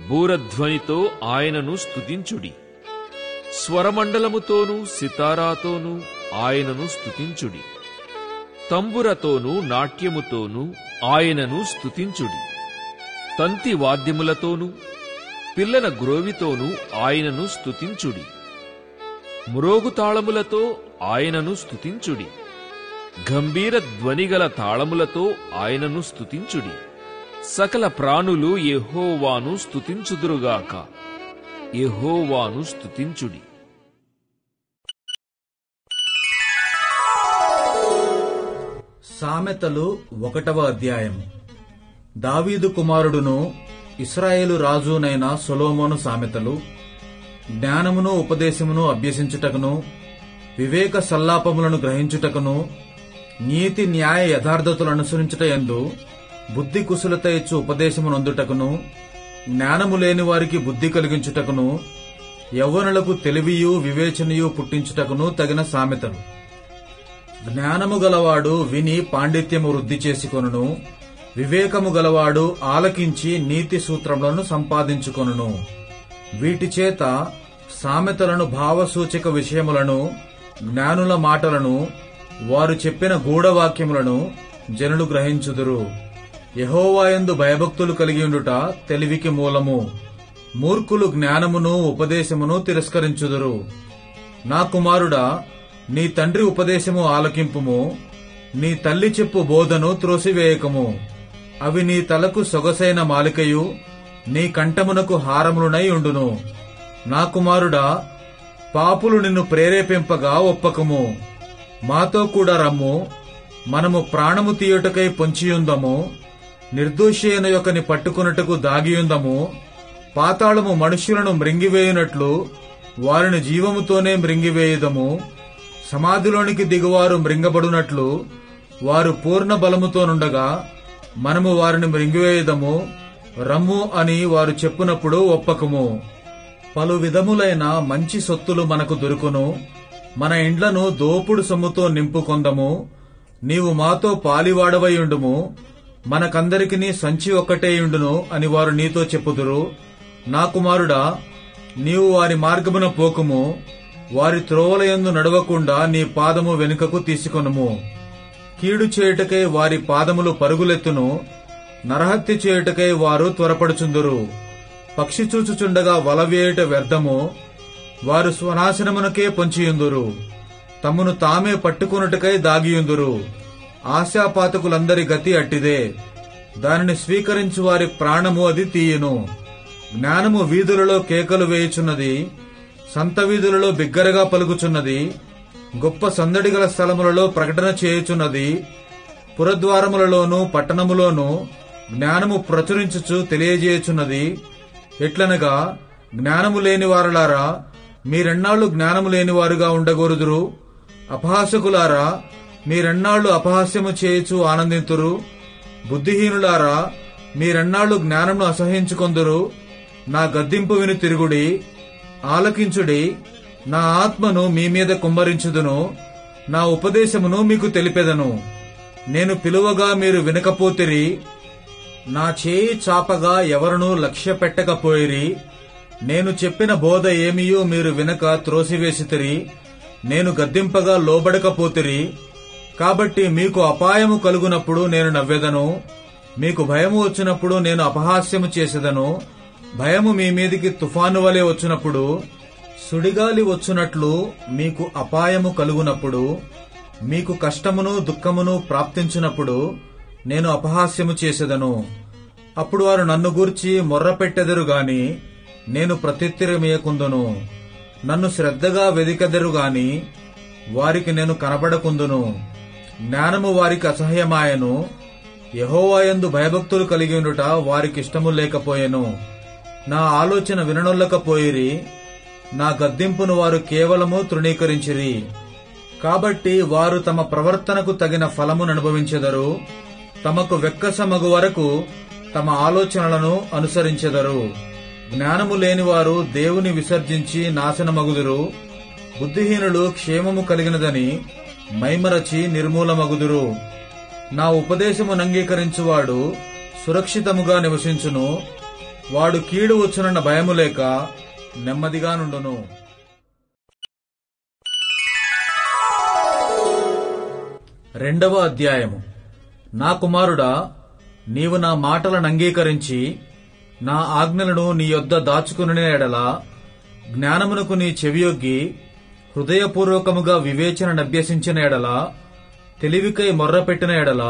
బూరధ్వనితో ఆయనను స్తుతించుడి. స్వరమండలముతోనూ సితారాతోనూ ఆయనను స్తుతించుడి. తంబురతోనూ నాట్యముతోనూ ఆయనను స్తుతించుడి. తంతి వాద్యములతోనూ పిల్లన గ్రోవితోనూ ఆయనను స్తుతించుడి. మ్రోగుతాళములతో ఆయనను స్తుతించుడి. గంభీర ధ్వనిగల తాళములతో ఆయనను స్తుతించుడి. సకల ప్రాణులు యెహోవాను స్తుతించుదురుగాక. యెహోవాను స్తుతించుడి. సామెతలు 1వ అధ్యాయము. దావీదు కుమారుడును ఇశ్రాయేలు రాజునైన సొలొమోను సామెతలు. జ్ఞానమును ఉపదేశమును అభ్యసించుటకును, వివేక సల్లాపములను గ్రహించుటకును, నీతి న్యాయ యథార్థతలు అనుసరించుట యందు బుద్ధి కుశలత ఇచ్చు ఉపదేశమునందుటకును, జ్ఞానము లేని వారికి బుద్ధి కలిగించుటకును, యవ్వనులకు తెలివియు వివేచనయు పుట్టించుటకును తగిన సామెతలు. జ్ఞానము గలవాడు విని పాండిత్యము వృద్ధి చేసుకొనును, వివేకము గలవాడు ఆలకించి నీతి సూత్రములను సంపాదించుకొనును. వీటి చేత సామెతలను, భావసూచక విషయములను, జ్ఞానుల మాటలను, వారు చెప్పిన గూఢవాక్యములను జనులు గ్రహించుదురు. యెహోవాయందు భయభక్తులు కలిగియుండుట తెలివికి మూలము. మూర్ఖులు జ్ఞానమును ఉపదేశమును తిరస్కరించుదురు. నా కుమారుడా, నీ తండ్రి ఉపదేశము ఆలకింపుము, నీ తల్లి చెప్పు బోధను త్రోసివేయకము. అవి నీ తలకు సొగసైన మాలికయు, నీ కంఠమునకు హారములునై ఉండును. నా కుమారుడా, పాపులు నిన్ను ప్రేరేపింపగా ఒప్పకము. మాతో కూడా రమ్ము, మనము ప్రాణము తీయుటకై పొంచియుందము. నిర్దోషి అయిన యొక్కని పట్టుకొనుటకు దాగియుందము. పాతాళము మనుష్యులను మృంగివేయునట్లు వారిని జీవముతోనే మృంగివేయుదము. సమాధిలోనికి దిగువారు మృంగబడునట్లు వారు పూర్ణ బలముతోనుండగా మనము వారిని మృంగివేయుదము. రమ్ము అని వారు చెప్పునప్పుడు ఒప్పకము. పలు విధములైన మంచి సొత్తులు మనకు దొరుకును. మన ఇండ్లను దోపుడు సొమ్ముతో నింపుకొందము. నీవు మాతో పాలివాడవైయుండుము, మనకందరికినీ సంచి ఒక్కటేయుండును అని వారు నీతో చెప్పుదురు. నా కుమారుడా, నీవు వారి మార్గమున పోకుము. వారి త్రోవలయందు నడవకుండా నీ పాదము వెనుకకు తీసుకొనుము. కీడు చేయుటకై వారి పాదములు పరుగులెత్తును, నరహత్య చేయుటకై వారు త్వరపడుచుందురు. పక్షి చూచుచుండగా వలవేయుట వ్యర్థము, వారు స్వనాశనమునకే పొంచియుందురు. తమను తామే పట్టుకొనుటకై దాగియుందురు. ఆశాపాతకులందరి గతి అట్టిదే, దానిని స్వీకరించు వారి ప్రాణము అది తీయును. జ్ఞానము వీధులలో కేకలు వేయుచున్నది, సంత వీధులలో బిగ్గరగా పలుకుచున్నది. గొప్ప సందడిగల స్థలములలో ప్రకటన చేయుచున్నది. పురద్వారములలోనూ పట్టణములోనూ జ్ఞానము ప్రచురించుచు తెలియజేయుచున్నది. ఎట్లనగా, జ్ఞానము లేని వారలారా, మీరెన్నాళ్లు జ్ఞానము లేనివారుగా ఉండగోరుదురు? అపహాసకులారా, మీరెన్నాళ్లు అపహాస్యము చేయుచు ఆనందింతురు? బుద్ధిహీనులారా, మీరెన్నాళ్లు జ్ఞానమును అసహించుకొందురు? నా గద్దింపు విని తిరుగుడి, ఆలకించుడి. నా ఆత్మను మీ మీద కుమ్మరించుదును, నా ఉపదేశమును మీకు తెలిపెదను. నేను పిలువగా మీరు వినకపోతిరి, నా చేయి చాపగా ఎవరునూ లక్ష్య పెట్టకపోయిరి. నేను చెప్పిన బోధ ఏమియూ మీరు వినక త్రోసివేసితిరి. నేను గద్దింపగా లోబడకపోతిరి. కాబట్టి మీకు అపాయము కలుగునప్పుడు నేను నవ్వెదను, మీకు భయము వచ్చినప్పుడు నేను అపహాస్యము చేసేదను. భయము మీ మీదికి తుఫాను వలె వచ్చినప్పుడు, సుడిగాలి వచ్చునట్లు మీకు అపాయము కలుగునప్పుడు, మీకు కష్టమును దుఃఖమును ప్రాప్తించినప్పుడు నేను అపహాస్యము చేసేదను. అప్పుడు వారు నన్ను గూర్చి మొర్రపెట్టెదరు గాని నేను ప్రత్యుత్తరమియకుందును. నన్ను శ్రద్ధగా వెదికెదరు గాని వారికి నేను కనబడకుందును. జ్ఞానము వారికి అసహ్యమాయెను, యెహోవాయందు భయభక్తులు కలిగి ఉండుట వారికిష్టము లేకపోయెను. నా ఆలోచన విననొల్లకపోయిరి, నా గద్దింపును వారు కేవలము తృణీకరించిరి. కాబట్టి వారు తమ ప్రవర్తనకు తగిన ఫలమును అనుభవించెదరు. తమకు వెక్కసమగు వరకు తమ ఆలోచనలను అనుసరించెదరు. జ్ఞానము లేనివారు దేవుని విసర్జించి నాశనమగుదురు. బుద్ధిహీనులు క్షేమము కలిగినదని మైమరచి నిర్మూలమగుదురు. నా ఉపదేశమునంగీకరించువాడు సురక్షితముగా నివసించును. వాడు కీడు వచ్చునన్న భయము లేక నెమ్మదిగా నుండును. రెండవ అధ్యాయము. నా కుమారుడా, నీవు నా మాటలను అంగీకరించి నా ఆజ్ఞలను నీ యొద్ద దాచుకుని ఎడల, జ్ఞానమునకు నీ చెవియొగ్గి హృదయపూర్వకముగా వివేచననభ్యసించిన ఎడల, తెలివికై మొర్రపెట్టిన ఎడల,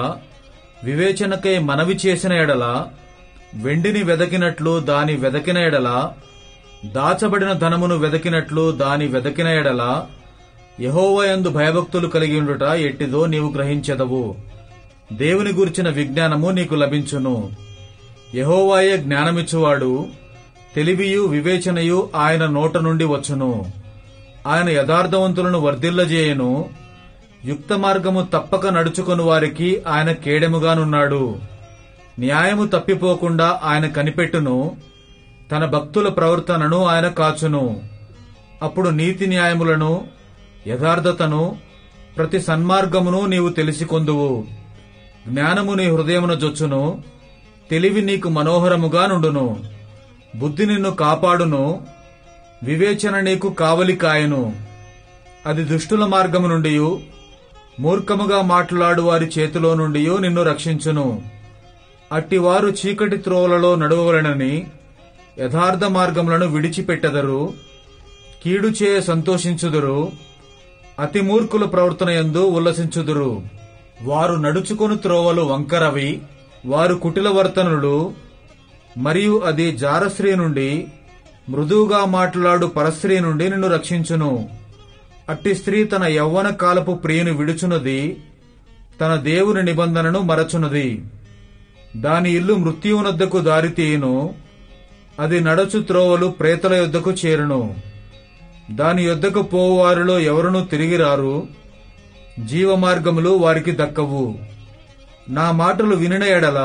వివేచనకై మనవి చేసిన ఎడల, వెండిని వెదకినట్లు దాని వెదకిన ఎడల, దాచబడిన ధనమును వెదకినట్లు దాని వెదకిన ఎడల, యెహోవాయందు భయభక్తులు కలిగి ఉండుట ఎట్టిదో నీవు గ్రహించెదవు. దేవుని గూర్చిన విజ్ఞానము నీకు లభించును. యెహోవాయే జ్ఞానమిచ్చువాడు, తెలివియు వివేచనయు ఆయన నోట నుండి వచ్చును. ఆయన యథార్థవంతులను వర్ధిల్లజేయను. యుక్త మార్గము తప్పక నడుచుకొను వారికి ఆయన కేడెముగానున్నాడు. న్యాయము తప్పిపోకుండా ఆయన కనిపెట్టును. తన భక్తుల ప్రవర్తనను ఆయన కాచును. అప్పుడు నీతి న్యాయములను, యథార్థతను, ప్రతి సన్మార్గమును నీవు తెలిసికొందువు. జ్ఞానము నీ హృదయమున జొచ్చును, తెలివి నీకు మనోహరముగా నుండును. బుద్ధి నిన్ను కాపాడును, వివేచన నీకు కావలి కాయను. అది దుష్టుల మార్గము నుండి, మూర్ఖముగా మాట్లాడు వారి చేతిలో నుండి నిన్ను రక్షించును. అట్టివారు చీకటి త్రోవలలో నడవవలెనని యథార్థ మార్గములను విడిచిపెట్టెదరు. కీడు చేయ సంతోషించుదురు, అతి మూర్ఖుల ప్రవర్తనయందు ఉల్లసించుదురు. వారు నడుచుకొను త్రోవలు వంకరవి, వారు కుటిల వర్తనులు. మరియు అది జారస్త్రీ నుండి, మృదువుగా మాట్లాడు పరస్త్రీ నుండి నిన్ను రక్షించును. అట్టి స్త్రీ తన యవ్వన కాలపు ప్రియుని విడుచున్నది, తన దేవుని నిబంధనను మరచున్నది. దాని ఇల్లు మృత్యువునొద్దకు దారితీయును, అది నడచు త్రోవలు ప్రేతల యొద్దకు చేరును. దాని యొద్దకు పోవారిలో ఎవరునూ తిరిగిరారు, జీవమార్గములు వారికి దక్కవు. నా మాటలు వినిన ఎడల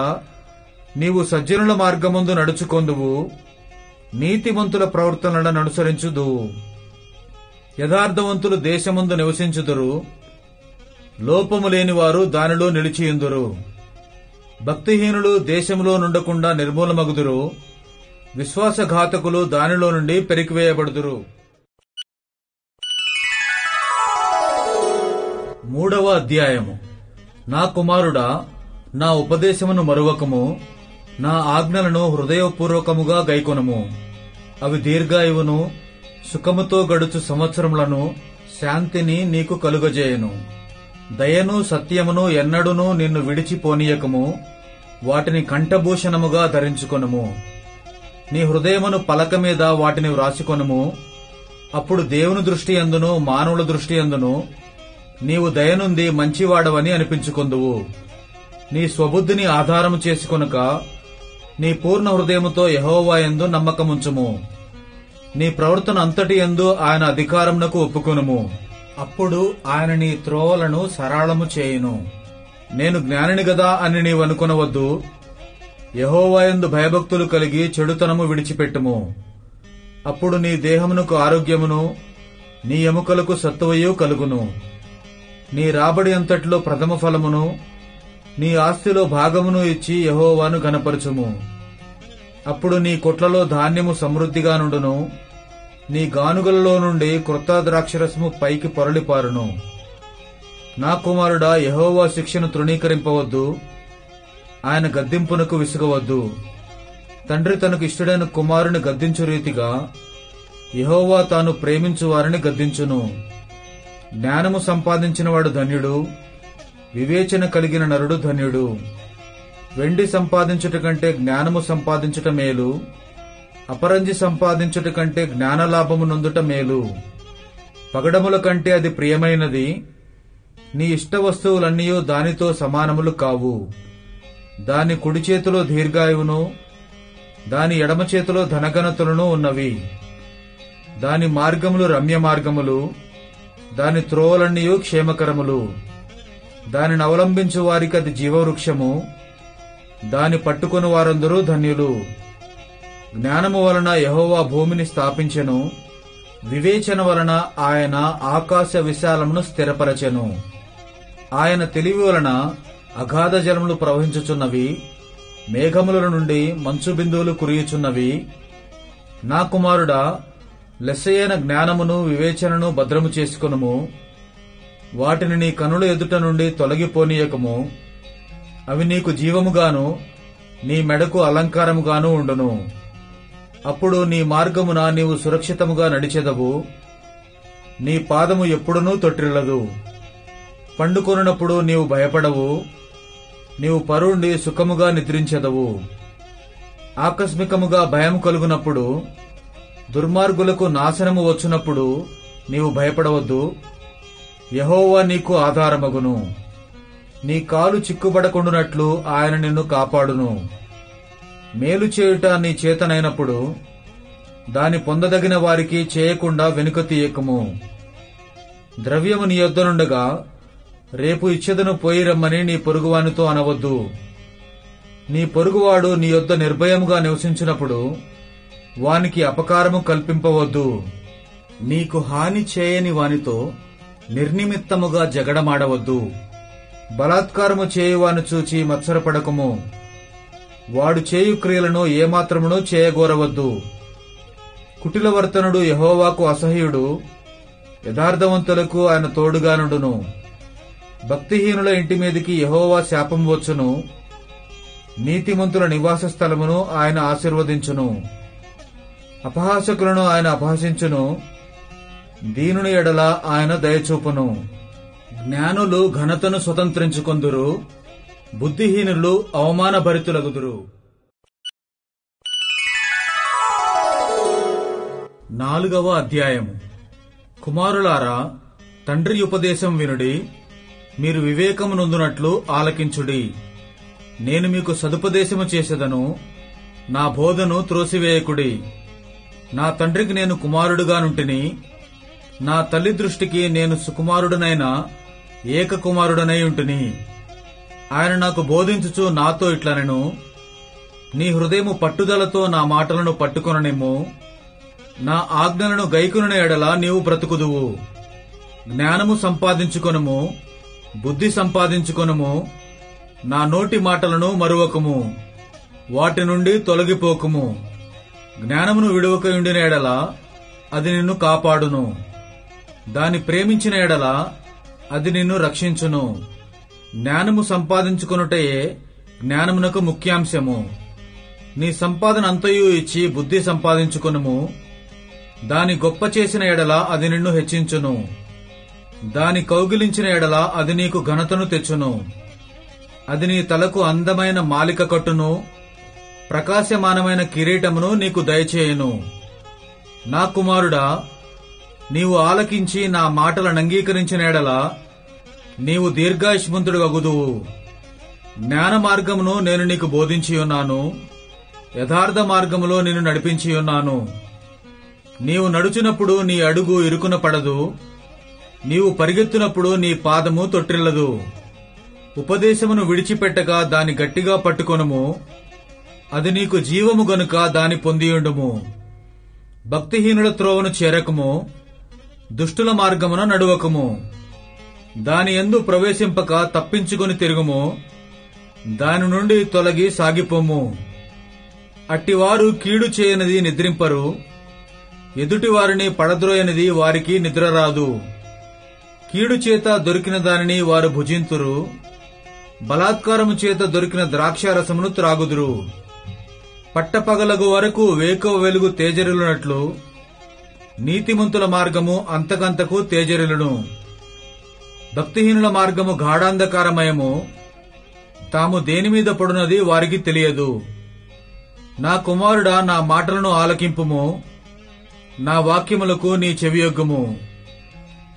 నీవు సజ్జనుల మార్గమందు నడుచుకొందువు, నీతిమంతుల ప్రవర్తనలను అనుసరించుదువు. యథార్థవంతులు దేశమందు నివసించుదురు, లోపము లేనివారు దానిలో నిలిచియుందురు. భక్తిహీనులు దేశములో నుండకుండా నిర్మూలమగుదురు, విశ్వాసఘాతకులు దానిలో నుండి పెరికివేయబడుదురు. మూడవ అధ్యాయము. నా కుమారుడా, నా ఉపదేశమును మరువకము, నా ఆజ్ఞలను హృదయపూర్వకముగా గైకొనుము. అవి దీర్ఘాయువును, సుఖముతో గడుచు సంవత్సరములను, శాంతిని నీకు కలుగజేయును. దయను సత్యమును ఎన్నడునూ నిన్ను విడిచిపోనీయకము. వాటిని కంఠభూషణముగా ధరించుకొనుము. నీ హృదయమును పలక మీద వాటిని వ్రాసికొనుము. అప్పుడు దేవుని దృష్టి యందును మానవుల దృష్టి యందును నీవు దయనుంది మంచివాడవని అనిపించుకొందువు. నీ స్వబుద్ధిని ఆధారము చేసుకొనుక నీ పూర్ణ హృదయముతో యెహోవా యందు నమ్మకముంచుము. నీ ప్రవర్తన అంతటి యందు ఆయన అధికారమునకు ఒప్పుకొనుము. అప్పుడు ఆయన నీ త్రోవలను సరళము చేయును. నేను జ్ఞానిని గదా అని నీవనుకొనవద్దు. యెహోవా యందు భయభక్తులు కలిగి చెడుతనము విడిచిపెట్టుము. అప్పుడు నీ దేహమునకు ఆరోగ్యమును, నీ ఎముకలకు సత్తువయు కలుగును. నీ రాబడి అంతటిలో ప్రథమ ఫలమును, నీ ఆస్తిలో భాగమును ఇచ్చి యెహోవాను ఘనపరచుము. అప్పుడు నీ కొట్లలో ధాన్యము సమృద్ధిగా నుండును. నీ గానుగలలో నుండి క్రొత్త ద్రాక్షరసము పైకి పొరలిపారును. నా కుమారుడా, యెహోవా శిక్షను తృణీకరింపవద్దు. ఆయన గద్దింపునకు విసుగవద్దు. తండ్రి తనకు ఇష్టడైన కుమారుని గద్దించు రీతిగా యెహోవా తాను ప్రేమించు వారిని గద్దించును. జ్ఞానము సంపాదించినవాడు ధన్యుడు, వివేచన కలిగిన నరుడు ధన్యుడు. వెండి సంపాదించుట కంటే జ్ఞానము సంపాదించుట మేలు, అపరంజి సంపాదించుట కంటే జ్ఞానలాభము నొందుట మేలు. పగడముల కంటే అది ప్రియమైనది. నీ ఇష్ట వస్తువులన్నీ దానితో సమానములు కావు. దాని కుడి చేతిలో దీర్ఘాయువును, దాని ఎడమ చేతిలో ధనఘనతలను ఉన్నవి. దాని మార్గములు రమ్య మార్గములు, దాని త్రోవలన్నీ క్షేమకరములు. దానిని అవలంబించు వారికి అది జీవవృక్షము, దాని పట్టుకొని వారందరూ ధన్యులు. జ్ఞానము వలన యెహోవా భూమిని స్థాపించెను, వివేచన వలన ఆయన ఆకాశ విశాలమును స్థిరపరచెను. ఆయన తెలివి వలన అగాధ జలములు ప్రవహించుచున్నవి, మేఘముల నుండి మంచు బిందువులు కురియుచున్నవి. నా కుమారుడా, లెస్సయైన జ్ఞానమును వివేచనను భద్రము చేసుకొనుము. వాటిని నీ కనుల ఎదుట నుండి తొలగిపోనీయకము. అవి నీకు జీవముగాను, నీ మెడకు అలంకారముగాను ఉండును. అప్పుడు నీ మార్గమున నీవు సురక్షితముగా నడిచెదవు. నీ పాదము ఎప్పుడునూ తొట్టిల్లదు. పండుకొనున్నప్పుడు నీవు భయపడవు. నీవు పరుండి సుఖముగా నిద్రించెదవు. ఆకస్మికముగా భయం కలుగునప్పుడు, దుర్మార్గులకు నాశనము వచ్చినప్పుడు నీవు భయపడవద్దు. యెహోవా నీకు ఆధారమగును. నీ కాలు చిక్కుబడకుండునట్లు ఆయన నిన్ను కాపాడును. మేలు చేయుట నీ చేతనైనప్పుడు దాని పొందదగిన వారికి చేయకుండా వెనుక తీయకము. ద్రవ్యము నీ యొద్దనుండగా రేపు ఇచ్చెదను పోయి రమ్మని నీ పొరుగువానితో అనవద్దు. నీ పొరుగువాడు నీ యొద్ద నిర్భయముగా నివసించినప్పుడు వానికి అపకారము కల్పింపవద్దు. నీకు హాని చేయని వానితో నిర్నిమిత్తముగా జగడమాడవద్దు. బలాత్కారము చేయువాని చూచి మత్సరపడకము. వాడు చేయు క్రియలను ఏమాత్రమును చేయగోరవద్దు. కుటిలవర్తనుడు యెహోవాకు అసహ్యుడు, యథార్థవంతులకు ఆయన తోడుగానుండును. భక్తిహీనుల ఇంటి మీదికి యెహోవా శాపం వచ్చును. నీతిమంతుల నివాస స్థలమును ఆయన ఆశీర్వదించును. అపహాసకులను ఆయన అపహసించును. దీనుని ఎడల ఆయన దయచూపును. జ్ఞానులు ఘనతను స్వతంత్రించుకొందురు, బుద్ధిహీనులు అవమానభరితులగుదురు. 4వ అధ్యాయము. కుమారులారా, తండ్రి ఉపదేశం వినుడి, మీరు వివేకము నొందునట్లు ఆలకించుడి. నేను మీకు సదుపదేశము చేసేదను, నా బోధను త్రోసివేయకుడి. నా తండ్రికి నేను కుమారుడుగానుంటిని, నా తల్లి దృష్టికి నేను సుకుమారుడనైన ఏక కుమారుడనై ఉంటిని. ఆయన నాకు బోధించుచు నాతో ఇట్లనెను, నీ హృదయము పట్టుదలతో నా మాటలను పట్టుకొననిమ్ము. నా ఆజ్ఞలను గైకొనిన ఎడల నీవు బ్రతుకుదువు. జ్ఞానము సంపాదించుకొనుము, బుద్ధి సంపాదించుకొనుము. నా నోటి మాటలను మరువకము, వాటి నుండి తొలగిపోకుము. జ్ఞానమును విడువకయుండిన ఎడల అది నిన్ను కాపాడును. దాని ప్రేమించిన ఎడల అది నిన్ను రక్షించును. జ్ఞానము సంపాదించుకొనుటయే జ్ఞానమునకు ముఖ్యాంశము. నీ సంపాదన అంతయు ఇచ్చి బుద్ధి సంపాదించుకొనుము. దాని గొప్ప చేసిన ఎడల అది నిన్ను హెచ్చించును. దాని కౌగిలించిన ఎడల అది నీకు ఘనతను తెచ్చును. అది నీ తలకు అందమైన మాలిక కట్టును, ప్రకాశమానమైన కిరీటమును నీకు దయచేయును. నా కుమారుడా, నీవు ఆలకించి నా మాటలను అంగీకరించిన ఎడల నీవు దీర్ఘాయుష్మంతుడగుదువు. జ్ఞాన మార్గమును నేను నీకు బోధించియున్నాను, యథార్థ మార్గములో నిన్ను నడిపించియున్నాను. నీవు నడుచునప్పుడు నీ అడుగు ఇరుకున పడదు, నీవు పరిగెత్తునప్పుడు నీ పాదము తొట్టిల్లదు. ఉపదేశమును విడిచిపెట్టక దాని గట్టిగా పట్టుకొనుము, అది నీకు జీవము గనుక దాని పొందియుండుము. భక్తిహీనుల త్రోవను చేరకము, దుష్టుల మార్గమున నడువకము. దాని యందు ప్రవేశింపక తప్పించుకొని తిరుగుము, దాని నుండి తొలగి సాగిపోము. అట్టివారు కీడు చేయనిది నిద్రింపరు, ఎదుటివారిని పడద్రోయనిది వారికి నిద్రరాదు. కీడు చేత దొరికిన దానిని వారు భుజింతురు, బలాత్కారము చేత దొరికిన ద్రాక్షారసమును త్రాగుదురు. పట్టపగలగు వరకు వేకువ వెలుగు తేజరిల్లునట్లు నీతిమంతుల మార్గము అంతకంతకు తేజరిల్లును. భక్తిహీనుల మార్గము గాఢాంధకారమయము, తాము దేనిమీద పడునది వారికి తెలియదు. నా కుమారుడా, నా మాటలను ఆలకింపుము, నా వాక్యములకు నీ చెవియొగ్గుము.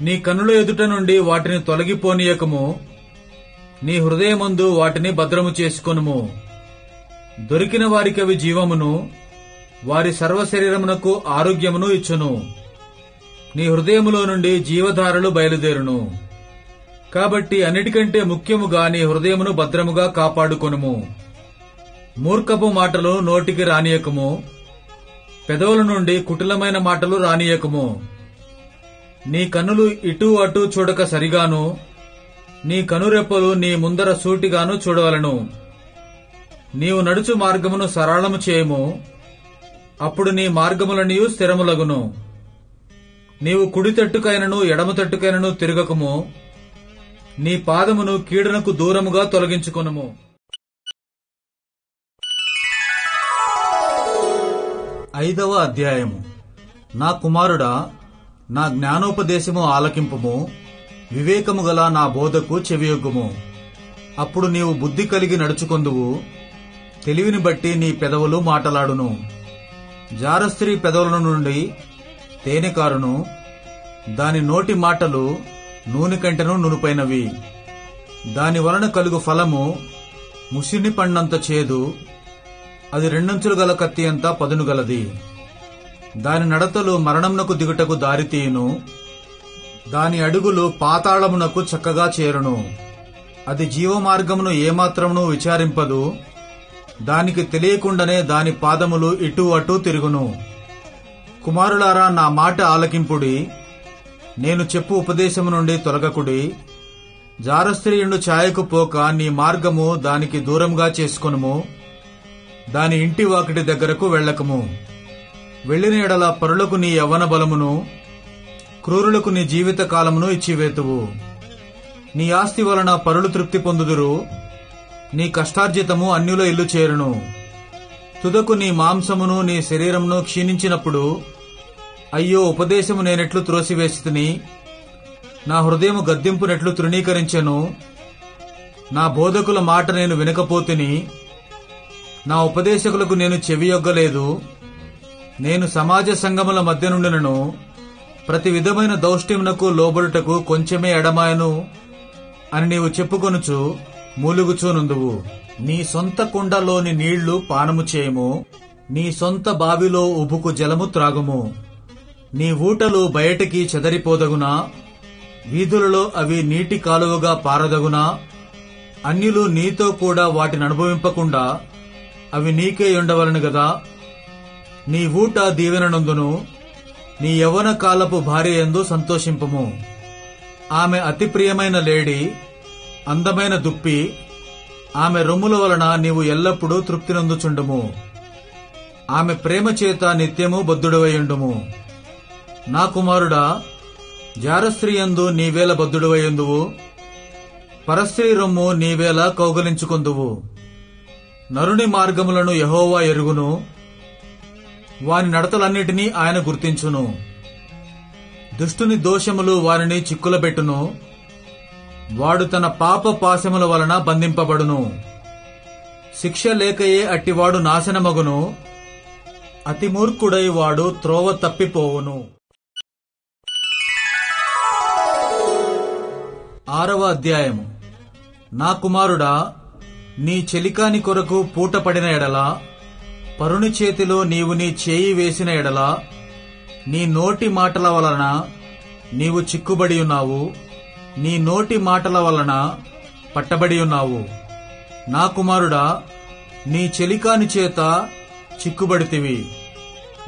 నీ కన్నుల ఎదుట నుండి వాటిని తొలగిపోనీయకము, నీ హృదయమందు వాటిని భద్రము చేసుకొనుము. దొరికిన వారికవి జీవమును, వారి సర్వశరీరమునకు ఆరోగ్యమును ఇచ్చును. నీ హృదయములో నుండి జీవధారలు బయలుదేరును. కాబట్టి అన్నిటికంటే ముఖ్యముగా నీ హృదయమును భద్రముగా కాపాడుకొనుము. మూర్ఖపు మాటలు నోటికి రానియకము, పెదవుల నుండి కుటిలమైన మాటలు రానియకము. నీ కన్నులు ఇటూ అటూ చూడక సరిగాను, నీ కనురెప్పలు నీ ముందర సూటిగాను చూడవలను. నీవు నడుచు మార్గమును సరళము చేయము, అప్పుడు నీ మార్గములనియు స్థిరములగును. నీవు కుడి తట్టుకైనను ఎడమ తట్టుకైనను తిరగకము, నీ పాదమును కీడునకు దూరముగా తొలగించుకొనుము. 5వ అధ్యాయము. నా కుమారుడా, నా జ్ఞానోపదేశము ఆలకింపుము, వివేకము గల నా బోధకు చెవియొగ్గుము. అప్పుడు నీవు బుద్ధి కలిగి నడుచుకొందువు, తెలివిని బట్టి నీ పెదవులు మాటలాడును. జారస్త్రీ పెదవుల నుండి తేనె కారును, దాని నోటి మాటలు నూనె కంటెను నునుపైనవి. దాని వలన కలుగు ఫలము ముసిని పండంత చేదు, అది 2 అంచులు గల కత్తి అంతా పదును గలది. దాని నడతలు మరణమునకు దిగుటకు దారితీయును, దాని అడుగులు పాతాళమునకు చక్కగా చేరును. అది జీవమార్గమును ఏమాత్రమును విచారింపదు, దానికి తెలియకుండానే దాని పాదములు ఇటూ అటూ తిరుగును. కుమారులారా, నా మాట ఆలకింపుడి, నేను చెప్పు ఉపదేశము నుండి తొలగకుడి. జారస్త్రీయుండు ఛాయకు పోక నీ మార్గము దానికి దూరంగా చేసుకొనుము, దాని ఇంటి వాకిటి దగ్గరకు వెళ్ళకము. వెళ్లిన ఎడల పరులకు నీ యవ్వన బలమును, క్రూరులకు నీ జీవిత కాలమును ఇచ్చివేతువు. నీ ఆస్తి వలన పరులు తృప్తి పొందుదురు, నీ కష్టార్జితము అన్యుల ఇల్లు చేరును. తుదకు నీ మాంసమును నీ శరీరమును క్షీణించినప్పుడు, అయ్యో, ఉపదేశము నేనెట్లు త్రోసివేసితిని, నా హృదయము గద్దింపునెట్లు తృణీకరించెను. నా బోధకుల మాట నేను వినకపోతిని, నా ఉపదేశకులకు నేను చెవియొగ్గలేదు. నేను సమాజ సంగముల మధ్య నుండినను ప్రతి విధమైన దౌష్ట్యమునకు లోబడుటకు కొంచెమే ఎడమాయను అని నీవు చెప్పుకొనుచు మూలుగుచూనుందువు. నీ సొంత కుండలోని నీళ్లు పానము చేయము, నీ సొంత బావిలో ఉబుకు జలము త్రాగుము. నీ ఊటలు బయటికి చెదరిపోదగునా, వీధులలో అవి నీటి కాలువగా పారదగునా? అన్యులు నీతో కూడా వాటిని అనుభవింపకుండా అవి నీకే ఉండవలను గదా. నీ ఊట దీవెననందును, నీ యవ్వన కాలపు భార్య యందు సంతోషింపము. ఆమె అతి ప్రియమైన లేడి, అందమైన దుప్పి, ఆమె రొమ్ముల వలన నీవు ఎల్లప్పుడూ తృప్తి నొందుచుండుము. ఆమె ప్రేమ చేత నిత్యము బద్ధుడవయుండుము. నా కుమారుడా, జారస్త్రీయందు నీవేళ బద్ధుడవయుందువు, పరస్త్రీ రొమ్ము నీవేళ కౌగలించుకొందువు. నరుని మార్గములను యెహోవా ఎరుగును, వాని నడతలన్నిటినీ ఆయన గుర్తించును. దుష్టుని దోషములు వారిని చిక్కులబెట్టును, వాడు తన పాప పాశముల వలన బంధింపబడును. శిక్ష లేకయే అట్టివాడు నాశనమగును, అతి మూర్ఖుడై వాడు త్రోవ తప్పిపోవును. 6వ అధ్యాయము. నా కుమారుడా, నీ చెలికాని కొరకు పూట పడిన ఎడల, పరుని చేతిలో నీవు నీ చేయి వేసిన ఎడల, నీ నోటి మాటల వలన నీవు చిక్కుబడి ఉన్నావు, నీ నోటి మాటల వలన పట్టబడి ఉన్నావు. నా కుమారుడా, నీ చెలికాని చేత చిక్కుబడితివి.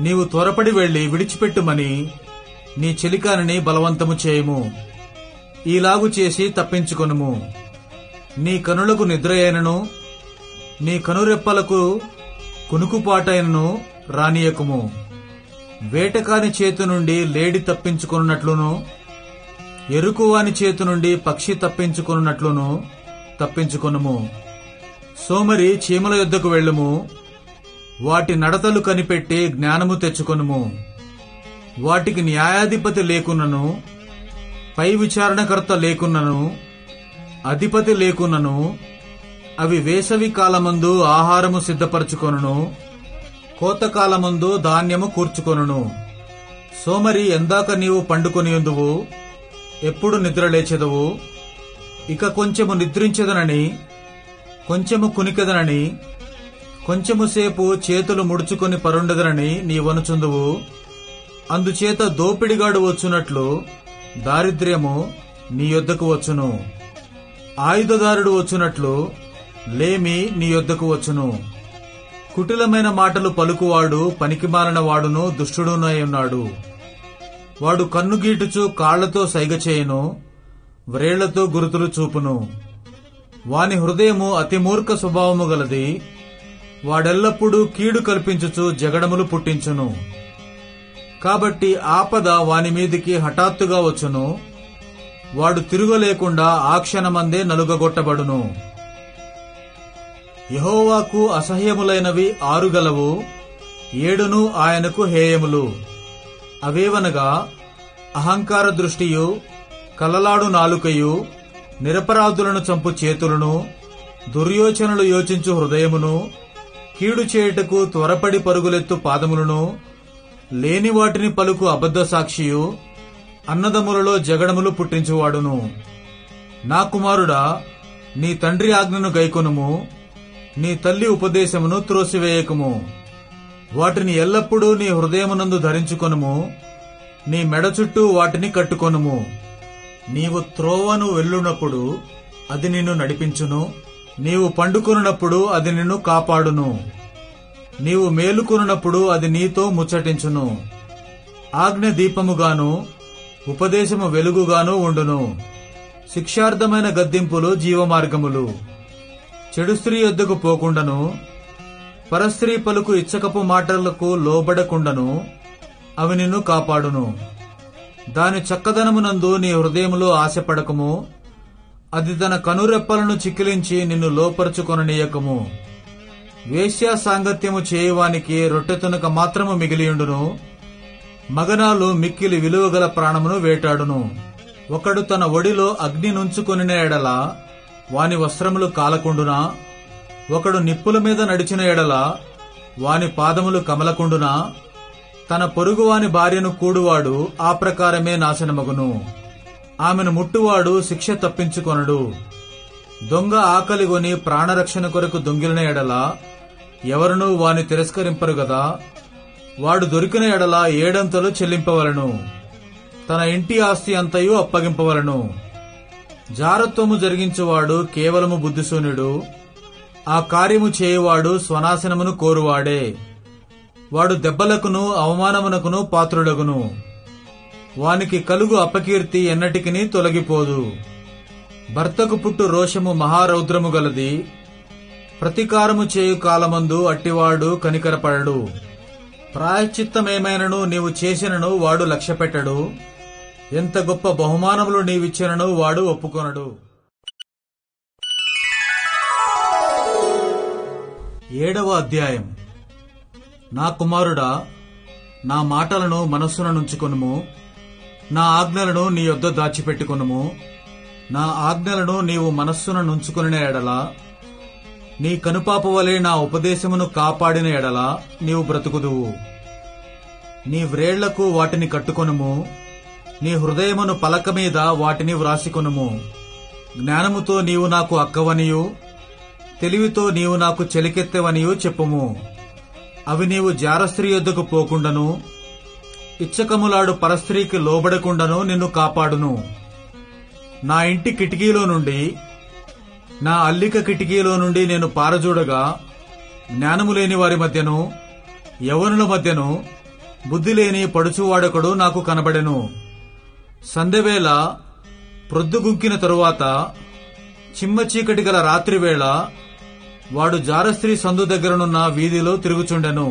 నీవు త్వరపడి వెళ్లి విడిచిపెట్టుమని నీ చెలికానిని బలవంతము చేయము. ఈలాగు చేసి తప్పించుకొనుము. నీ కనులకు నిద్రయైనను నీ కనురెప్పలకు కునుకుపాటైనను రానియకుము. వేటకాని చేతి నుండి లేడి తప్పించుకొనున్నట్లును, ఎరుకువాని చేతి నుండి పక్షి తప్పించుకొనున్నట్లును తప్పించుకొనుము. సోమరి చీమల యొద్దకు వెళ్ళుము, వాటి నడతలు కనిపెట్టి జ్ఞానము తెచ్చుకొనుము. వాటికి న్యాయాధిపతి లేకున్నను, పై విచారణకర్త లేకున్నను, అధిపతి లేకున్నను, అవి వేసవి కాలమందు ఆహారము సిద్ధపరచుకొనును, కోతకాలమందు ధాన్యము కూర్చుకొనును. సోమరి, ఎందాక నీవు పండుకొనియుందువు, ఎప్పుడు నిద్రలేచెదవు? ఇక కొంచెము నిద్రించెదనని, కొంచెము కునికెదనని, కొంచెము సేపు చేతులు ముడుచుకొని పరుండెదనని నీవనుచుందువు. అందుచేత దోపిడిగాడు వచ్చునట్లు దారిద్ర్యము నీ యొద్దకు వచ్చును, ఆయుధదారుడు వచ్చునట్లు లేమి నీ యొద్దకు వచ్చును. కుటిలమైన మాటలు పలుకువాడు పనికిమాలిన వాడును దుష్టుడునై ఉన్నాడు. వాడు కన్నుగీటుచు కాళ్లతో సైగ చేయును, వ్రేళ్లతో గురుతులు చూపును. వాని హృదయము అతి మూర్ఖ స్వభావము గలది. వాడెల్లప్పుడూ కీడు కల్పించుచు జగడములు పుట్టించును. కాబట్టి ఆపద వాని మీదికి హఠాత్తుగా వచ్చును. వాడు తిరుగలేకుండా ఆ క్షణమందే నలుగగొట్టబడును. యెహోవాకు అసహ్యములైనవి 6 గలవు, 7 ఆయనకు హేయములు. అవేవనగా అహంకార దృష్టియు, కలలాడు నాలుకయు, నిరపరాధులను చంపు చేతులను, దుర్యోచనలు యోచించు హృదయమును, కీడు చేయుటకు త్వరపడి పరుగులెత్తు పాదములను, లేని వాటిని పలుకు అబద్ధ సాక్షియు, అన్నదమ్ములలో జగడములు పుట్టించువాడును. నా కుమారుడా, నీ తండ్రి ఆజ్ఞను గైకొనుము, నీ తల్లి ఉపదేశమును త్రోసివేయకుము. వాటిని ఎల్లప్పుడూ నీ హృదయమునందు ధరించుకొనుము, నీ మెడ చుట్టూ వాటిని కట్టుకొనుము. నీవు త్రోవను వెళ్ళునప్పుడు అది నిన్ను నడిపించును, నీవు పండుకొనున్నప్పుడు అది నిన్ను కాపాడును. నీవు మేలుకొనున్నప్పుడు అది నీతో ముచ్చటించును. ఆజ్ఞ దీపముగాను ఉపదేశము వెలుగుగాను ఉండును. శిక్షార్థమైన గద్దింపులు జీవమార్గములు. చెడు స్త్రీ యొద్దకు పోకుండాను, పరస్త్రీ పలుకు ఇచ్చకపు మాటలకు లోబడకుండాను అవి నిన్ను కాపాడును. దాని చక్కదనమునందు నీ హృదయములో ఆశపడకము. అది తన కనురెప్పలను చిక్కిలించి నిన్ను లోపరుచుకొననీయకము. వేశ్యా సాంగత్యము చేయువానికి రొట్టె తునక మాత్రము మిగిలియుండును. మగనాలు మిక్కిలి విలువగల ప్రాణమును వేటాడును. ఒకడు తన ఒడిలో అగ్ని నుంచుకొనిన ఎడల వాని వస్త్రములు కాలకుండునా? ఒకడు నిప్పుల మీద నడిచిన ఎడల వాని పాదములు కమలకుండునా? తన పొరుగువాని భార్యను కూడువాడు ఆ ప్రకారమే నాశనమగును. ఆమెను ముట్టువాడు శిక్ష తప్పించుకొనడు. దొంగ ఆకలిగొని ప్రాణరక్షణ కొరకు దొంగిలిన ఎడల ఎవరునూ వాని తిరస్కరింపరు గదా. వాడు దొరికిన ఎడల 7 చెల్లింపవలను, తన ఇంటి ఆస్తి అంతయు అప్పగింపవలను. జారత్వము జరిగించువాడు కేవలము బుద్ధిశూన్యుడు, ఆ కార్యము చేయువాడు స్వనాశనమును కోరువాడే. వాడు దెబ్బలకును అవమానమునకును పాత్రుడగును. వానికి కలుగు అపకీర్తి ఎన్నటికినీ తొలగిపోదు. భర్తకు పుట్టు రోషము మహారౌద్రము గలది. ప్రతీకారము చేయు కాలమందు అట్టివాడు కనికరపడడు. ప్రాయశ్చిత్తమేమైనను నీవు చేసినను వాడు లక్ష్యపెట్టడు. ఎంత గొప్ప బహుమానములు నీవిచ్చినను వాడు ఒప్పుకొనడు. 7వ అధ్యాయం. నా కుమారుడా, నా మాటలను మనస్సున నుంచుకొనుము, నా ఆజ్ఞలను నీ యొద్ద దాచిపెట్టుకొనుము. నా ఆజ్ఞలను నీవు మనస్సున నుంచుకొనిన ఎడల, నీ కనుపాప వలె నా ఉపదేశమును కాపాడిన ఎడల నీవు బ్రతుకుదువు. నీ వ్రేళ్లకు వాటిని కట్టుకొనుము, నీ హృదయమును పలక మీద వాటిని వ్రాసికొనుము. జ్ఞానముతో నీవు నాకు అక్కవనియు, తెలివితో నీవు నాకు చెలికెత్తెవనియు చెప్పుము. అవి నీవు జారస్త్రీ యొద్దకు పోకుండాను, ఇచ్చకములాడు పరస్త్రీకి లోబడకుండాను నిన్ను కాపాడును. నా ఇంటి కిటికీలో నుండి, నా అల్లిక కిటికీలో నుండి నేను పారజూడగా జ్ఞానము లేని వారి మధ్యను యవ్వనుల మధ్యను బుద్ధి లేని పడుచువాడొకడు నాకు కనబడెను. సంధ్యవేళ ప్రొద్దుగుంకిన తరువాత చిమ్మ చీకటి గల రాత్రివేళ వాడు జారస్త్రీ సందు దగ్గరనున్న వీధిలో తిరుగుచుండెను.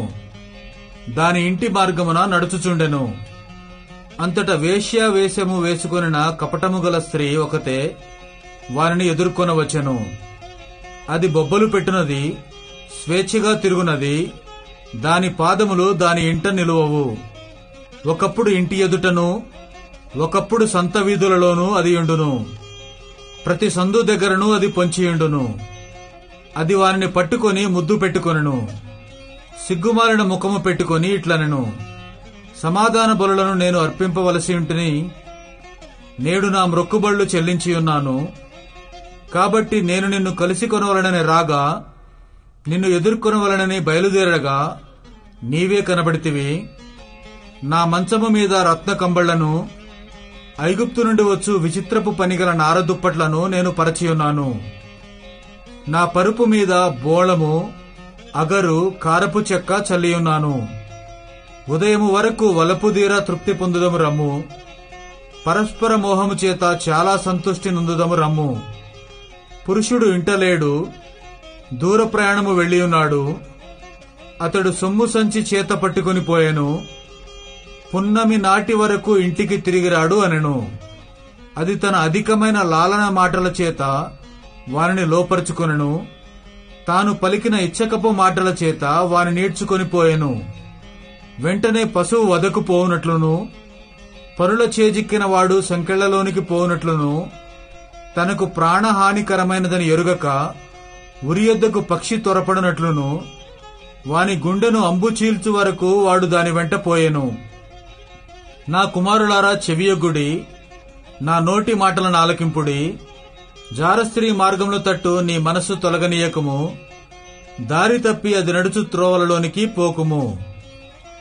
దాని ఇంటి మార్గమున నడుచుచుండెను. అంతటా వేశ్యావేషము వేసుకొనిన కపటము గల స్త్రీ ఒకతే వారిని ఎదుర్కొనవచ్చెను. అది బొబ్బలు పెట్టునది, స్వేచ్ఛగా తిరుగునది, దాని పాదములు దాని ఇంట నిలువవు. ఒకప్పుడు ఇంటి ఎదుటను, ఒకప్పుడు సంత వీధులలోనూ అది ఉండును. ప్రతి సందు దగ్గరను అది పొంచియుండును. అది వారిని పట్టుకొని ముద్దు పెట్టుకొనెను. సిగ్గుమాలిన ముఖము పెట్టుకొని ఇట్లనెను, సమాధాన బలులను నేను అర్పింపవలసి ఉంటిని, నేడు నా మ్రొక్కుబళ్లు చెల్లించియున్నాను. కాబట్టి నేను నిన్ను కలిసి కొనవలనని రాగా, నిన్ను ఎదుర్కొనవలనని బయలుదేరగా నీవే కనబడితివి. నా మంచము మీద రత్న కంబళ్లను, ఐగుప్తు నుండి వచ్చు విచిత్రపు పనిగల నారదుప్పట్లను నేను పరచియున్నాను. నా పరుపు మీద బోళము, అగరు, కారపు చెక్క చల్లియున్నాను. ఉదయము వరకు వలపుదీర తృప్తి పొందుదము రమ్ము. పరస్పర మోహము చేత చాలా సంతుష్టి నొందుదము రమ్ము. పురుషుడు ఇంటలేడు, దూర ప్రయాణము వెళ్లియున్నాడు. అతడు సొమ్ము సంచి చేత పట్టుకుని పోయెను. పున్నమి నాటి వరకు ఇంటికి తిరిగిరాడు అనెను. అది తన అధికమైన లాలన మాటల చేత వారిని లోపరుచుకొనెను. తాను పలికిన ఇచ్చకపు మాటల చేత వారిని నీడ్చుకొని పోయెను. వెంటనే పశువు వదకు పోవునట్లును, పరుల చేజిక్కిన వాడు సంకెళ్లలోనికి పోవునట్లును, తనకు ప్రాణహానికరమైనదని ఎరుగక ఉరియొద్దకు పక్షి త్వరపడినట్లును, వాని గుండెను అంబు చీల్చు వరకు వాడు దాని వెంట పోయెను. నా కుమారులారా చెవియొగ్గుడి, నా నోటి మాటలను ఆలకింపుడి. జారస్త్రీ మార్గముల తట్టు నీ మనస్సు తొలగనీయకము. దారి తప్పి అది నడుచు త్రోవలలోనికి పోకుము.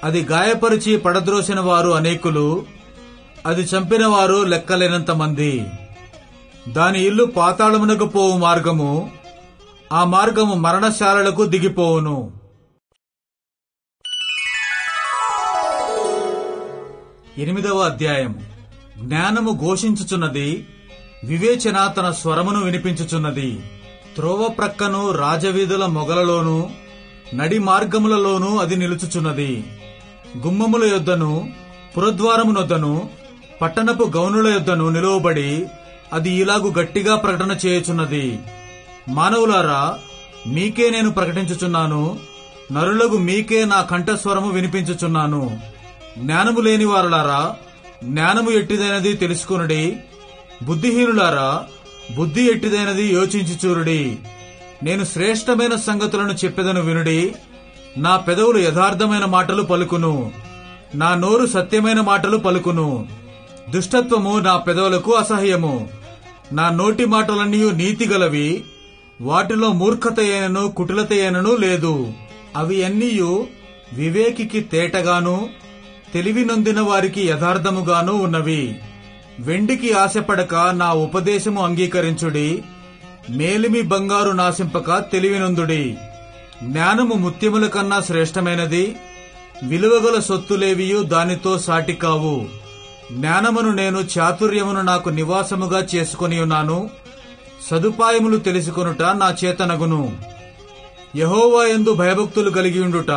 అది గాయపరిచి పడద్రోసిన వారు అనేకులు, అది చంపిన వారు లెక్కలేనంత మంది. దాని ఇల్లు పాతాళమునకు పోవు మార్గము, ఆ మార్గము మరణశాలలకు దిగిపోవును. 8వ అధ్యాయము. జ్ఞానము ఘోషించుచున్నది, వివేచన తన స్వరమును వినిపించుచున్నది. త్రోవ ప్రక్కను రాజవీధుల మొగలలోనూ నడి మార్గములలోనూ అది నిలుచుచున్నది. గుమ్మముల యొద్దను, పురద్వారమునొద్దను, పట్టణపు గౌనుల యొద్దను నిలువబడి అది ఇలాగు గట్టిగా ప్రకటన చేయుచున్నది. మానవులారా, మీకే నేను ప్రకటించుచున్నాను, నరులకు మీకే నా కంఠస్వరము వినిపించుచున్నాను. జ్ఞానము లేని వారులారా, జ్ఞానము ఎట్టిదైనది తెలుసుకొనుడి. బుద్ధిహీనులారా, బుద్ధి ఎట్టిదైనది యోచించి చూరుడి. నేను శ్రేష్టమైన సంగతులను చెప్పెదను వినుడి. నా పెదవులు యథార్థమైన మాటలు పలుకును, నా నోరు సత్యమైన మాటలు పలుకును. దుష్టత్వము నా పెదవులకు అసహ్యము. నా నోటి మాటలన్నీ నీతిగలవి, వాటిలో మూర్ఖత అయినను కుటిలత అయినను లేదు. అవి అన్నీయు వివేకికి తేటగాను, తెలివి నొందిన వారికి యథార్థముగాను ఉన్నవి. వెండికి ఆశపడక నా ఉపదేశము అంగీకరించుడి. మేలిమి బంగారు నాశింపక తెలివినొందుడి. జ్ఞానము ముత్యముల కన్నా శ్రేష్టమైనది, విలువగల సొత్తులేవియు దానితో సాటి కావు. జ్ఞానమును నేను చాతుర్యమును నాకు నివాసముగా చేసుకొని ఉన్నాను. సదుపాయములు తెలుసుకొనుట నా చేతనగును. యెహోవా యందు భయభక్తులు కలిగియుండుట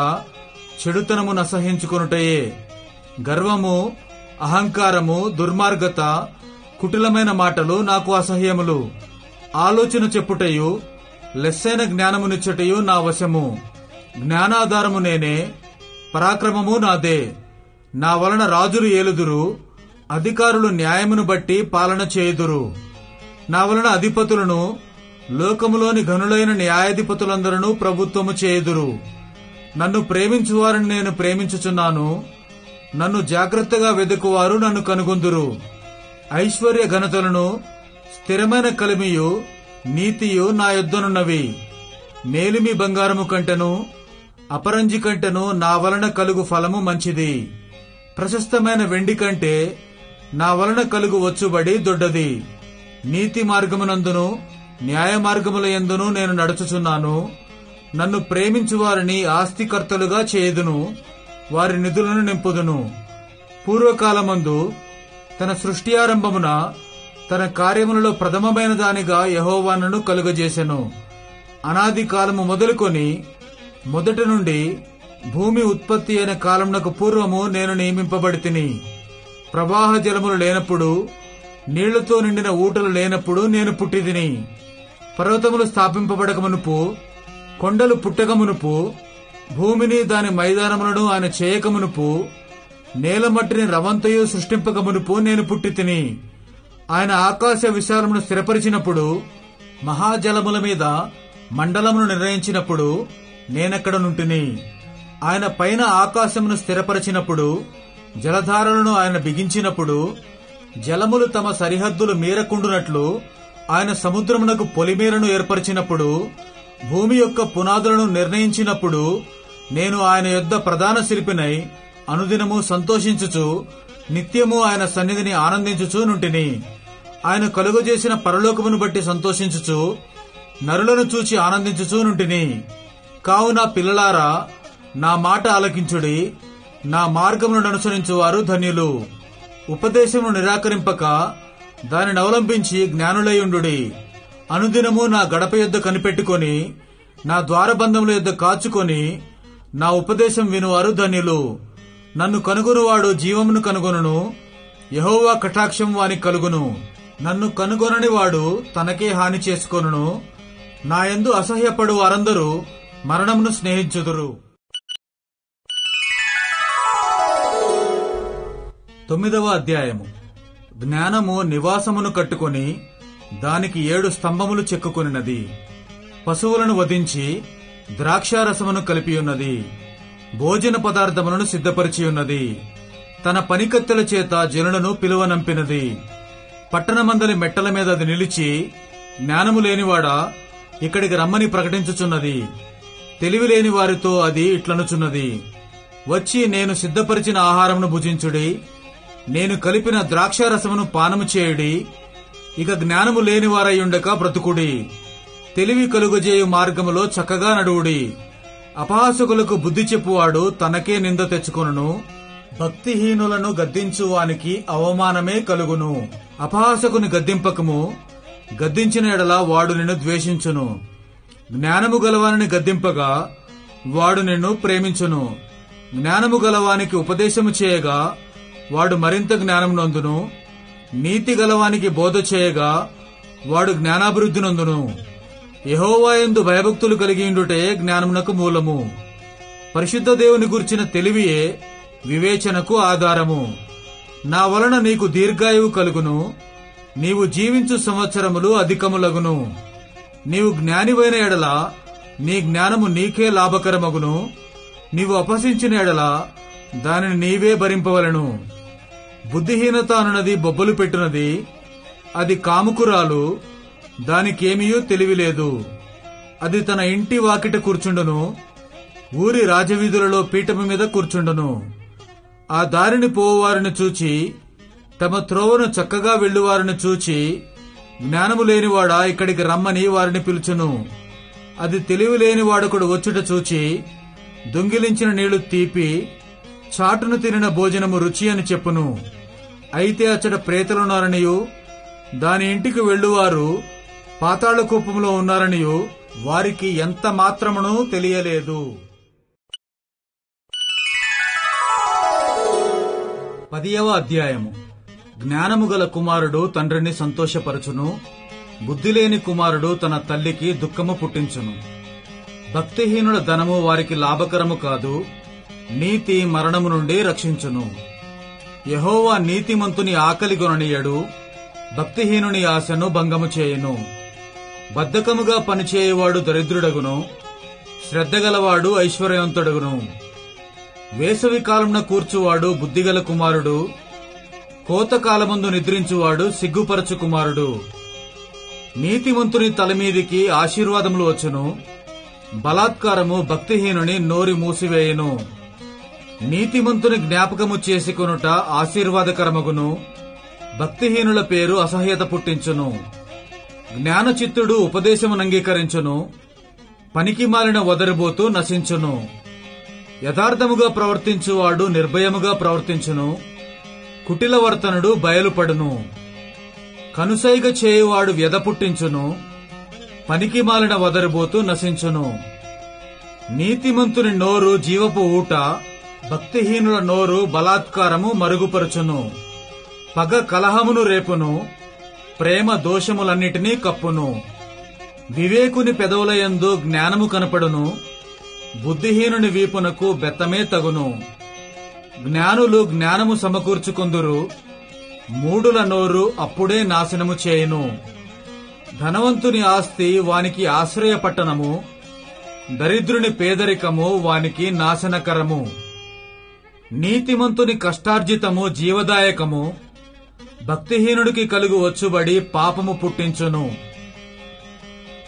చెడుతనము నసహించుకొనుటయే. గర్వము, అహంకారము, దుర్మార్గత, కుటిలమైన మాటలు నాకు అసహ్యములు. ఆలోచన చెప్పుటయు లెస్సైన జ్ఞానమునిచ్చుటయు నా వశము. జ్ఞానాధారము నేనే, పరాక్రమము నాదే. నా వలన రాజులు ఏలుదురు, అధికారులు న్యాయమును బట్టి పాలన చేయుదురు. నా వలన అధిపతులను, లోకములోని ఘనులైన న్యాయాధిపతులందరూ ప్రభుత్వము చేయుదురు. నన్ను ప్రేమించువారిని నేను ప్రేమించుచున్నాను. నన్ను జాగ్రత్తగా వెదుకువారు నన్ను కనుగొందురు. ఐశ్వర్య ఘనతలను, స్థిరమైన కలిమియు, నీతియు నా యొద్దనున్నవి. మేలిమి బంగారము కంటెను, అపరంజి కంటెను నా వలన కలుగు ఫలము మంచిది. ప్రశస్తమైన వెండి కంటే నా వలన కలుగు వచ్చుబడి దొడ్డది. నీతి మార్గమునందును న్యాయ మార్గముల యందును నేను నడుచుచున్నాను. నన్ను ప్రేమించు వారిని ఆస్తికర్తలుగా చేయుదును, వారి నిధులను నింపుదును. పూర్వకాలమందు తన సృష్టి ఆరంభమున తన కార్యములలో ప్రథమమైన దానిగా యెహోవా నన్ను కలుగజేసెను. అనాది కాలము మొదలుకొని మొదటి నుండి భూమి ఉత్పత్తి అయిన కాలమునకు పూర్వము నేను నియమింపబడితిని. ప్రవాహ జలములు లేనప్పుడు, నీళ్లతో నిండిన ఊటలు లేనప్పుడు నేను పుట్టితిని. పర్వతములు స్థాపింపబడకమునుపు, కొండలు పుట్టకమునుపు, భూమిని దాని మైదానములను ఆయన చేయకమునుపు, నేలమట్టిని రవంతయు సృష్టింపకమునుపు నేను పుట్టితిని. ఆయన ఆకాశ విశాలమును స్థిరపరిచినప్పుడు, మహాజలముల మీద మండలమును నిర్ణయించినప్పుడు నేనెక్కడ నుంటిని. ఆయన పైన ఆకాశమును స్థిరపరిచినప్పుడు, జలధారలను ఆయన బిగించినప్పుడు, జలములు తమ సరిహద్దులు మీరకుండునట్లు ఆయన సముద్రమునకు పొలిమేరను ఏర్పరిచినప్పుడు, భూమి యొక్క పునాదులను నిర్ణయించినప్పుడు, నేను ఆయన యొద్ద ప్రధాన శిల్పినై అనుదినము సంతోషించుచు నిత్యము ఆయన సన్నిధిని ఆనందించుచు నుంటిని. ఆయన కలుగజేసిన పరలోకమును బట్టి సంతోషించుచు నరులను చూచి ఆనందించుచు నుంటిని. కావున పిల్లలారా, నా మాట ఆలకించుడి, నా మార్గములను అనుసరించువారు ధన్యులు. ఉపదేశమును నిరాకరింపక దానిని అవలంబించి జ్ఞానులైయుండుడి. అనుదినము నా గడప యొద్ద కనిపెట్టుకొని, నా ద్వారబంధముల యొద్ద కాచుకొని నా ఉపదేశం వినువారు ధన్యులు. నన్ను కనుగొనువాడు జీవమును కనుగొనును, యెహోవా కటాక్షం వానికి కలుగును. నన్ను కనుగొనని వాడు తనకే హాని చేసుకొనును. నా యందు అసహ్యపడు వారందరూ మరణమును స్నేహించుదురు. 9వ అధ్యాయము. జ్ఞానము నివాసమును కట్టుకొని దానికి 7 స్తంభములు చెక్కుకొనినది. పశువులను వధించి ద్రాక్షారసమును కలిపియున్నది. భోజన పదార్థములను సిద్ధపరిచియున్నది. తన పనికత్తెల చేత జనులను పిలువనంపినది. పట్టణమందలి మెట్టల మీద అది నిలిచి, జ్ఞానము లేనివాడా, ఇక్కడికి రమ్మని ప్రకటించుచున్నది. తెలివి లేని వారితో అది ఇట్లనుచున్నది, వచ్చి నేను సిద్ధపరిచిన ఆహారమును భుజించుడి, నేను కలిపిన ద్రాక్షారసమును పానము చేయుడి. ఇక జ్ఞానము లేనివారయ్యుండక బ్రతుకుడి. తెలివి కలుగజేయు మార్గములో చక్కగా నడువుడి. అపహాసకులకు బుద్ధి చెప్పువాడు తనకే నింద తెచ్చుకొనును. భక్తిహీనులను గద్దించువానికి అవమానమే కలుగును. అపహాసకుని గద్దింపకము, గద్దించిన ఎడల వాడు నిన్ను ద్వేషించును. జ్ఞానము గలవానిని గద్దింపగా వాడు నిన్ను ప్రేమించును. జ్ఞానము గలవానికి ఉపదేశము చేయగా వాడు మరింత జ్ఞానం నొందును. నీతి గలవానికి బోధ చేయగా వాడు జ్ఞానాభివృద్ధి నొందును. యెహోవా యందు భయభక్తులు కలిగియుండుటే జ్ఞానమునకు మూలము. పరిశుద్ధ దేవుని గూర్చిన తెలివియే వివేచనకు ఆధారము. నా వలన నీకు దీర్ఘాయువు కలుగును, నీవు జీవించు సంవత్సరములు అధికములగును. నీవు జ్ఞానివైన ఎడల నీ జ్ఞానము నీకే లాభకరమగును. నీవు అపహసించిన ఎడల దానిని నీవే భరింపవలెను. బుద్ధిహీనత అనునది బొబ్బలు పెట్టునది, అది కాముకురాలు, దానికేమీయూ తెలివిలేదు. అది తన ఇంటి వాకిట కూర్చుండును, ఊరి రాజవీధులలో పీఠము మీద కూర్చుండును. ఆ దారిని పోవారిని చూచి, తమ త్రోవను చక్కగా వెళ్లువారిని చూచి, జ్ఞానము లేనివాడా ఇక్కడికి రమ్మని వారిని పిలుచును. అది తెలివి లేని వాడొకడు వచ్చుట చూచి, దొంగిలించిన నీళ్లు తీపి, చాటును తినిన భోజనము రుచి అని చెప్పును. అయితే అచ్చట ప్రేతలున్నారనియు, దాని ఇంటికి వెళ్లువారు పాతాళ కూపంలో ఉన్నారనియు వారికి ఎంత మాత్రమునూ తెలియలేదు. 10వ అధ్యాయము. జ్ఞానము గల కుమారుడు తండ్రిని సంతోషపరచును, బుద్ధిలేని కుమారుడు తన తల్లికి దుఃఖము పుట్టించును. భక్తిహీనుల ధనము వారికి లాభకరము కాదు, నీతి మరణము నుండి రక్షించును. యెహోవా నీతిమంతుని ఆకలి గొననీయడు, భక్తిహీనుని ఆశను భంగము చేయును. బద్ధకముగా పనిచేయువాడు దరిద్రుడగును, శ్రద్ధగలవాడు ఐశ్వర్యవంతుడగును. వేసవి కాలమున కూర్చువాడు బుద్ధిగల కుమారుడు, కోతకాలమందు నిద్రించువాడు సిగ్గుపరచు కుమారుడు. నీతిమంతుని తలమీదికి ఆశీర్వాదములు వచ్చును, బలాత్కారము భక్తిహీనుని నోరి మూసివేయును. నీతిమంతుని జ్ఞాపకము చేసుకొనుట ఆశీర్వాదకరమగును, భక్తిహీనుల పేరు అసహ్యత పుట్టించును. జ్ఞానచిత్తుడు ఉపదేశమునంగీకరించును, పనికిమాలిన వదరుబోతు నశించును. యథార్థముగా ప్రవర్తించువాడు నిర్భయముగా ప్రవర్తించును, కుటిలవర్తనుడు బయలుపడును. కనుసైగ చేయువాడు వ్యధ పుట్టించును, పనికిమాలిన వదరుబోతు నశించును. నీతిమంతుని నోరు జీవపు ఊట, భక్తిహీనుల నోరు బలాత్కారము మరుగుపరుచును. పగ కలహమును రేపును, ప్రేమ దోషములన్నిటినీ కప్పును. వివేకుని పెదవులయందు జ్ఞానము కనపడును, బుద్ధిహీనుని వీపునకు బెత్తమే తగును. జ్ఞానులు జ్ఞానము సమకూర్చుకొందురు, మూడుల నోరు అప్పుడే నాశనము చేయును. ధనవంతుని ఆస్తి వానికి ఆశ్రయపట్టణము, దరిద్రుని పేదరికము వానికి నాశనకరము. నీతిమంతుని కష్టార్జితము జీవదాయకము, భక్తిహీనుడికి కలుగు వచ్చుబడి పాపము పుట్టించును.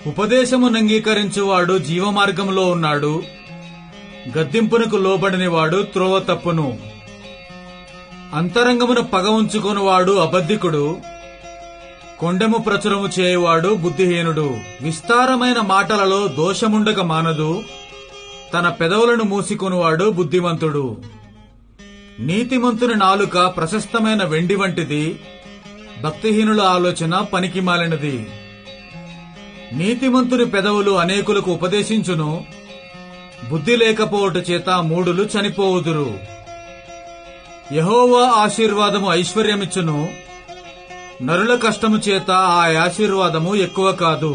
ఉపదేశమునంగీకరించువాడు జీవమార్గములో ఉన్నాడు, గద్దింపునకు లోబడినవాడు త్రోవ తప్పును. అంతరంగమును పగ ఉంచుకొనువాడు అబద్ధికుడు, కొండెము ప్రచురము చేయువాడు బుద్ధిహీనుడు. విస్తారమైన మాటలలో దోషముండక మానదు, తన పెదవులను మూసికొనువాడు బుద్ధిమంతుడు. నీతిమంతుని నాలుక ప్రశస్తమైన వెండి వంటిది, భక్తిహీనుల ఆలోచన పనికిమాలినది. నీతిమంతుని పెదవులు అనేకులకు ఉపదేశించును, బుద్ధి లేకపోవట చేత మూఢులు చనిపోవుదురు. యెహోవా ఆశీర్వాదము ఐశ్వర్యమిచ్చును, నరుల కష్టము చేత ఆ ఆశీర్వాదము ఎక్కువ కాదు.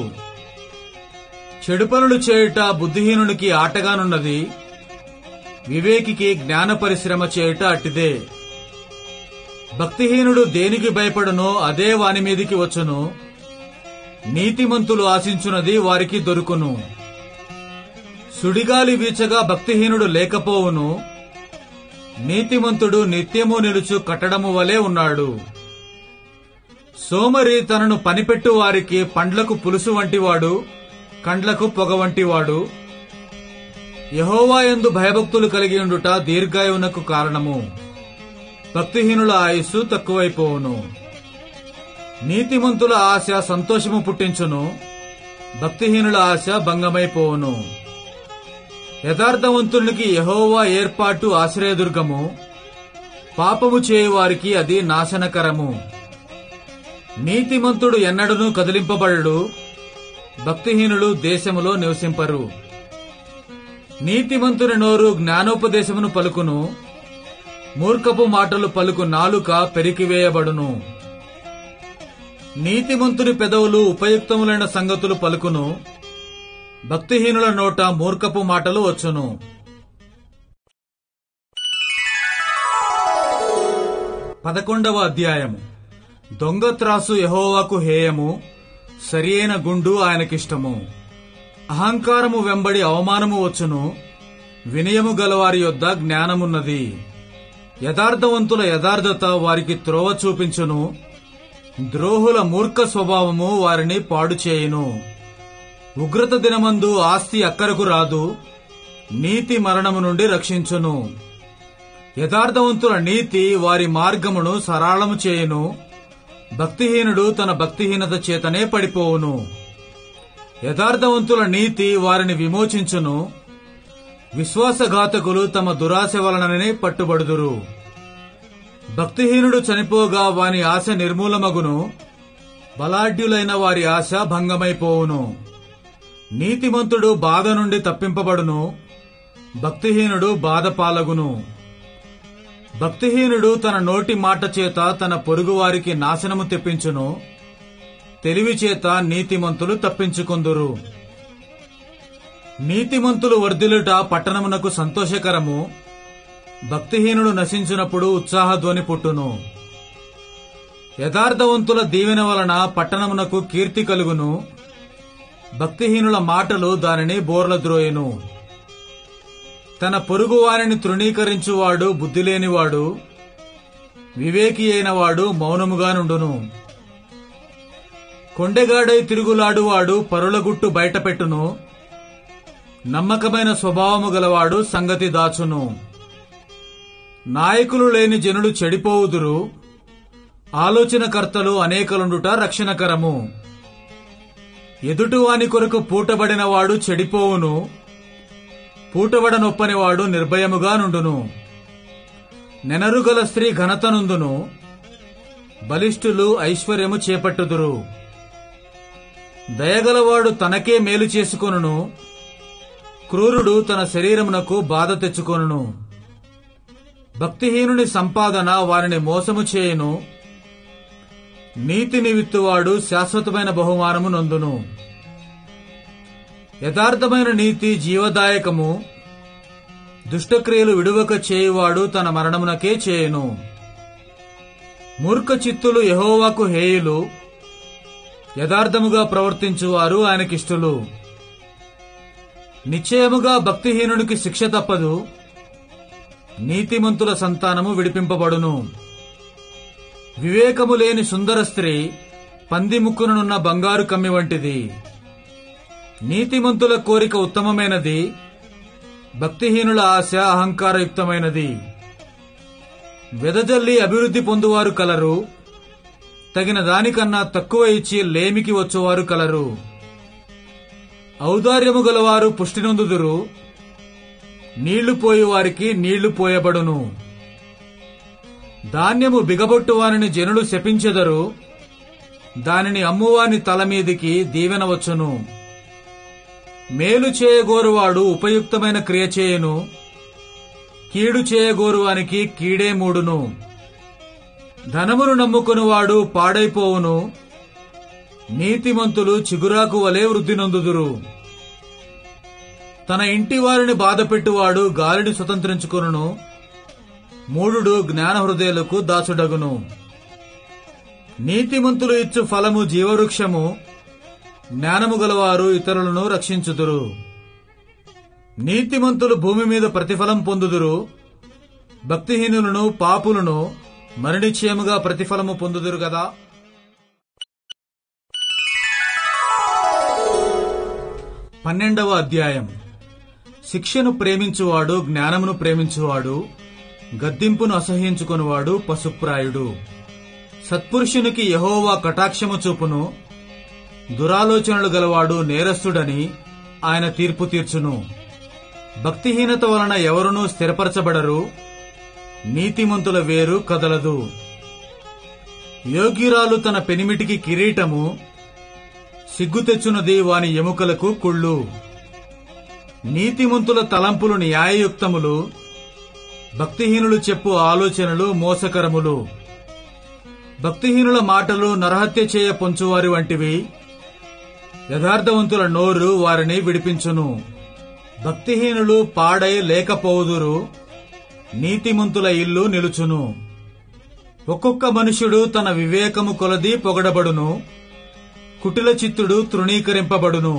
చెడు పనులు చేయుట బుద్ధిహీనునికి ఆటగానున్నది, వివేకికి జ్ఞాన పరిశ్రమ చేయుట అట్టిదే. భక్తిహీనుడు దేనికి భయపడునో అదే వాని మీదికి వచ్చును, నీతిమంతులు ఆశించున్నది వారికి దొరుకును. సుడిగాలి వీచగా భక్తిహీనుడు లేకపోవును, నీతిమంతుడు నిత్యము నిలుచు కట్టడము వలె ఉన్నాడు. సోమరి తనను పనిపెట్టు వారికి పండ్లకు పులుసు వంటివాడు, కండ్లకు పొగ వంటివాడు. యెహోవా యందు భయభక్తులు కలిగి ఉండుట దీర్ఘాయువునకు కారణము, భక్తిహీనుల ఆయుస్సు తక్కువైపోవును. నీతిమంతుల ఆశ సంతోషము పుట్టించును, భక్తిహీనుల ఆశ భంగమైపోవును. యథార్థవంతునికి యెహోవా ఏర్పాటు ఆశ్రయదుర్గము, పాపము చేయువారికి అది నాశనకరము. నీతిమంతుడు ఎన్నడూనూ కదిలింపబడడు, భక్తిహీనులు దేశములో నివసింపరు. నీతిమంతుని నోరు జ్ఞానోపదేశమును పలుకును, మూర్ఖపు మాటలు పలుకు నాలుక పెరికివేయబడును. నీతిమంతుని పెదవులు ఉపయుక్తములైన సంగతులు పలుకును, భక్తిహీనుల నోట మూర్ఖపు మాటలు వచ్చును. 11వ అధ్యాయము. దొంగ త్రాసు యెహోవాకు హేయము, సరియైన గుండు ఆయనకిష్టము. అహంకారము వెంబడి అవమానము వచ్చును, వినయము గలవారి యొద్ద జ్ఞానమున్నది. యథార్థవంతుల యథార్థత వారికి త్రోవ చూపించును, ద్రోహుల మూర్ఖ స్వభావము వారిని పాడు చేయును. ఉగ్రత దినమందు ఆస్తి అక్కరకు రాదు, నీతి మరణము నుండి రక్షించును. యథార్థవంతుల నీతి వారి మార్గమును సరళము చేయును, భక్తిహీనుడు తన భక్తిహీనత చేతనే పడిపోవును. యథార్థవంతుల నీతి వారిని విమోచించును, విశ్వాసఘాతకులు తమ దురాశ వలననే పట్టుబడుదురు. భక్తిహీనుడు చనిపోగా వాని ఆశ నిర్మూలమగును, బలాఢ్యులైన వారి ఆశ భంగమైపోవును. నీతిమంతుడు బాధ నుండి తప్పింపబడును, భక్తిహీనుడు బాధ పాలగును. భక్తిహీనుడు తన నోటి మాట చేత తన పొరుగువారికి నాశనము తెప్పించును, తెలివి చేత నీతిమంతులు తప్పించుకొందురు. నీతిమంతులు వర్ధిల్లుట పట్టణమునకు సంతోషకరము, భక్తిహీనుడు నశించినప్పుడు ఉత్సాహధ్వని పుట్టును. యథార్థవంతుల దీవెన వలన పట్టణమునకు కీర్తి కలుగును, భక్తిహీనుల మాటలు దానిని బోర్లద్రోయును. తన పొరుగువారిని తృణీకరించువాడు బుద్ధిలేనివాడు, వివేకి అయినవాడు మౌనముగా నుండును. కొండెగాడై తిరుగులాడువాడు పరుల గుట్టు బయటపెట్టును, నమ్మకమైన స్వభావము గలవాడు సంగతి దాచును. నాయకులు లేని జనులు చెడిపోవుదురు, ఆలోచనకర్తలు అనేకలుండుట రక్షణకరము. ఎదుటివాని కొరకు పూటబడినవాడు చెడిపోవును, పూటబడనొప్పనివాడు నిర్భయముగా నుండును. నెనరుగల స్త్రీ ఘనతనుందును, బలిష్ఠులు ఐశ్వర్యము చేపట్టుదురు. దయగలవాడు తనకే మేలు చేసుకొనును, క్రూరుడు తన శరీరమునకు బాధ తెచ్చుకొనును. భక్తిహీనుని సంపాదన వారిని మోసము చేయును, నీతిని విత్తువాడు శాశ్వతమైన బహుమానము నొందును. యథార్థమైన నీతి జీవదాయకము, దుష్టక్రియలు విడువక చేయువాడు తన మరణమునకే చేయును. మూర్ఖ చిత్తులు యెహోవాకు హేయులు, యథార్థముగా ప్రవర్తించువారు ఆయనకిష్టులు. నిశ్చయముగా భక్తిహీనునికి శిక్ష తప్పదు, నీతిమంతుల సంతానము విడిపింపబడును. వివేకము లేని సుందర స్త్రీ పంది ముక్కునున్న బంగారు కమ్మి వంటిది. నీతిమంతుల కోరిక ఉత్తమమైనది, భక్తిహీనుల ఆశ అహంకారయుక్తమైనది. వెదజల్లి అభివృద్ధి పొందువారు కలరు, తగిన దానికన్నా తక్కువ ఇచ్చి లేమికి వచ్చువారు కలరు. ఔదార్యము గలవారు పుష్టి నొందుదురు, నీళ్లు పోయి వారికి నీళ్లు పోయబడును. ధాన్యము బిగబొట్టువానిని జనులు శపించెదరు, దానిని అమ్మువాని తల మీదికి దీవెన వచ్చును. మేలు చేయగోరువాడు ఉపయుక్తమైన క్రియ చేయును, కీడు చేయగోరువానికి కీడే మూడును. ధనమును నమ్ముకొనువాడు పాడైపోవును, నీతిమంతులు చిగురాకు వలె వృద్ధి నొందుదురు. తన ఇంటి వారిని బాధపెట్టువాడు గాలిని స్వతంత్రించుకొనును, మూఢుడు జ్ఞాన హృదయులకు దాసుడగును. నీతిమంతులు ఇచ్చు ఫలము జీవవృక్షము, జ్ఞానము గలవారు ఇతరులను రక్షించుదురు. నీతిమంతులు భూమి మీద ప్రతిఫలం పొందుదురు, భక్తిహీనులను పాపులను మరణిశ్చయముగా ప్రతిఫలము పొందుదురు గదా. 12వ అధ్యాయం. శిక్షను ప్రేమించువాడు జ్ఞానమును ప్రేమించువాడు, గద్దింపును అసహ్యించుకొనువాడు పశుప్రాయుడు. సత్పురుషునికి యెహోవా కటాక్షము చూపును, దురాలోచనలు గలవాడు నేరస్తుడని ఆయన తీర్పు తీర్చును. భక్తిహీనత వలన ఎవరునూ స్థిరపరచబడరు, నీతిమంతుల వేరు కదలదు. యోగ్యురాలు తన పెనిమిటికి కిరీటము, సిగ్గు తెచ్చున్నది వాని ఎముకలకు కుళ్ళు. నీతిమంతుల తలంపులు న్యాయయుక్తములు, భక్తిహీనులు చెప్పు ఆలోచనలు మోసకరములు. భక్తిహీనుల మాటలు నరహత్య చేయ పొంచువారి వంటివి, యథార్థవంతుల నోరు వారిని విడిపించును. భక్తిహీనులు పాడై లేకపోవుదురు, నీతిమంతుల ఇల్లు నిలుచును. ఒక్కొక్క మనుష్యుడు తన వివేకము కొలది పొగడబడును, కుటిల చిత్తుడు తృణీకరింపబడును.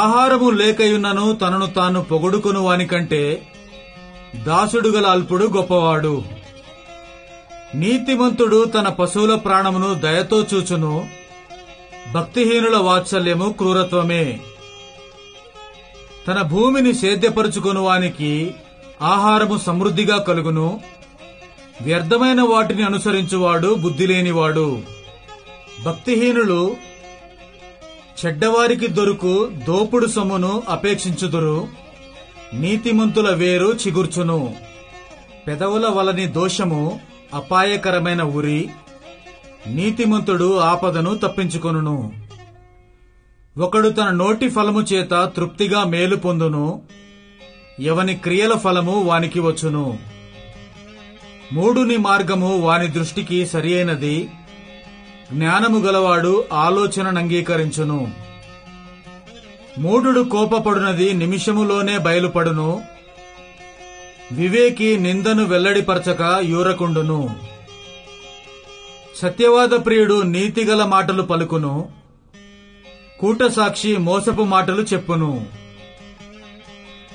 ఆహారము లేకయున్నను తనను తాను పొగడుకొను వానికంటే దాసుడు గల అల్పుడు గొప్పవాడు. నీతిమంతుడు తన పశువుల ప్రాణమును దయతో చూచును, భక్తిహీనుల వాత్సల్యము క్రూరత్వమే. తన భూమిని సేద్యపరుచుకొను వానికి ఆహారము సమృద్ధిగా కలుగును, వ్యర్థమైన వాటిని అనుసరించువాడు బుద్ధిలేనివాడు. భక్తిహీనులు చెడ్డవారికి దొరుకు దోపుడు సొమ్మును అపేక్షించుదురు, నీతిమంతుల వేరు చిగుర్చును. పెదవుల వలని దోషము అపాయకరమైన ఉరి, నీతిమంతుడు ఆపదను తప్పించుకొనును. ఒకడు తన నోటి ఫలము చేత తృప్తిగా మేలు పొందును, ఎవని క్రియల ఫలము వానికి వచ్చును. మూఢుని మార్గము వాని దృష్టికి సరియైనది, జ్ఞానము గలవాడు ఆలోచననంగీకరించును. మూఢుడు కోపపడునది నిమిషములోనే బయలుపడును, వివేకి నిందను వెల్లడిపరచక యూరకుండును. సత్యవాద ప్రియుడు నీతిగల మాటలు పలుకును, కూటసాక్షి మోసపు మాటలు చెప్పును.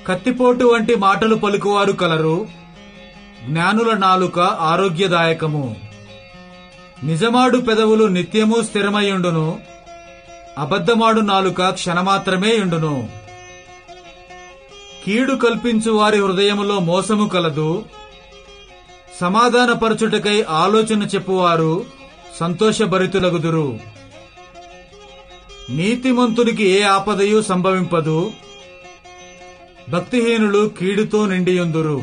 కత్తిపోటు వంటి మాటలు పలుకువారు కలరు, జ్ఞానుల నాలుక ఆరోగ్యదాయకము. నిజమాడు పెదవులు నిత్యము స్థిరమయ్యుండును, అబద్ధమాడు నాలుక క్షణమాత్రమే యుండును. కీడు కల్పించు వారి హృదయములో మోసము కలదు. సమాధానపరచుటకై ఆలోచన చెప్పువారు సంతోషభరితులగుదురు. నీతిమంతునికి ఏ ఆపదయు సంభవింపదు. భక్తిహీనులు కీడుతో నిండియుందురు.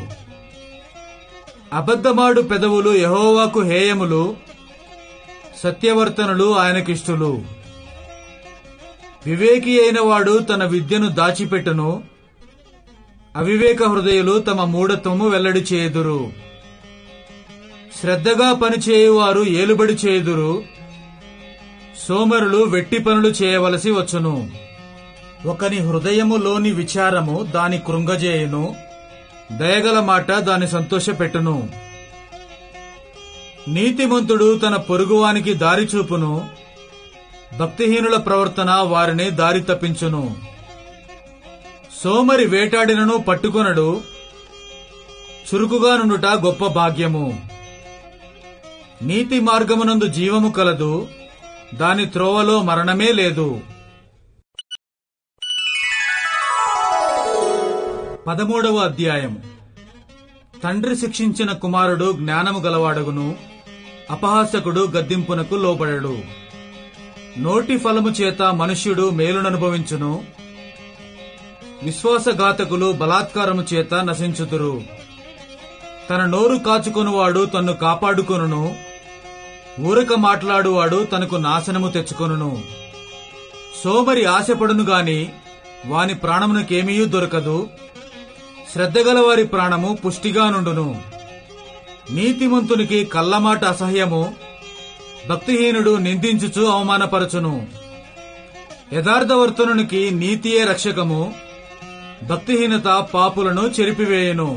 అబద్ధమాడు పెదవులు యెహోవాకు హేయములు, సత్యవర్తనులు ఆయనకిష్టులు. వివేకి అయిన వాడు తన విద్యను దాచిపెట్టును, అవివేక హృదయులు తమ మూఢత్వము వెల్లడి చేయుదురు. శ్రద్ధగా పనిచేయువారు ఏలుబడి చేయుదురు, సోమరులు వెట్టి పనులు చేయవలసి వచ్చును. ఒకని హృదయములోని విచారము దాని కృంగజేయును, దయగల మాట దాని సంతోషపెట్టును. నీతిమంతుడు తన పొరుగువానికి దారి చూపును, భక్తిహీనుల ప్రవర్తన వారిని దారి తప్పించును. సోమరి వేటాడినను పట్టుకొనడు, చురుకుగా నుండుట గొప్ప భాగ్యము. నీతి మార్గమునందు జీవము కలదు, దాని త్రోవలో మరణమే లేదు. 13వ అధ్యాయం. తండ్రి శిక్షించిన కుమారుడు జ్ఞానము గలవాడగును, అపహాసకుడు గద్దింపునకు లోబడడు. నోటి ఫలము చేత మనుష్యుడు మేలుననుభవించును, విశ్వాసఘాతకులు బలాత్కారము చేత నశించుతురు. తన నోరు కాచుకొనువాడు తన్ను కాపాడుకొనును, ఊరక మాట్లాడువాడు తనకు నాశనము తెచ్చుకొనును. సోమరి ఆశపడును గాని వాని ప్రాణమునకేమీయూ దొరకదు, శ్రద్ధగలవారి ప్రాణము పుష్టిగా నుండును. నీతిమంతునికి కల్లమాట అసహ్యము, భక్తిహీనుడు నిందించుచు అవమానపరచును. యథార్థవర్తనునికి నీతియే రక్షకము, భక్తిహీనత పాపులను చెరిపివేయును.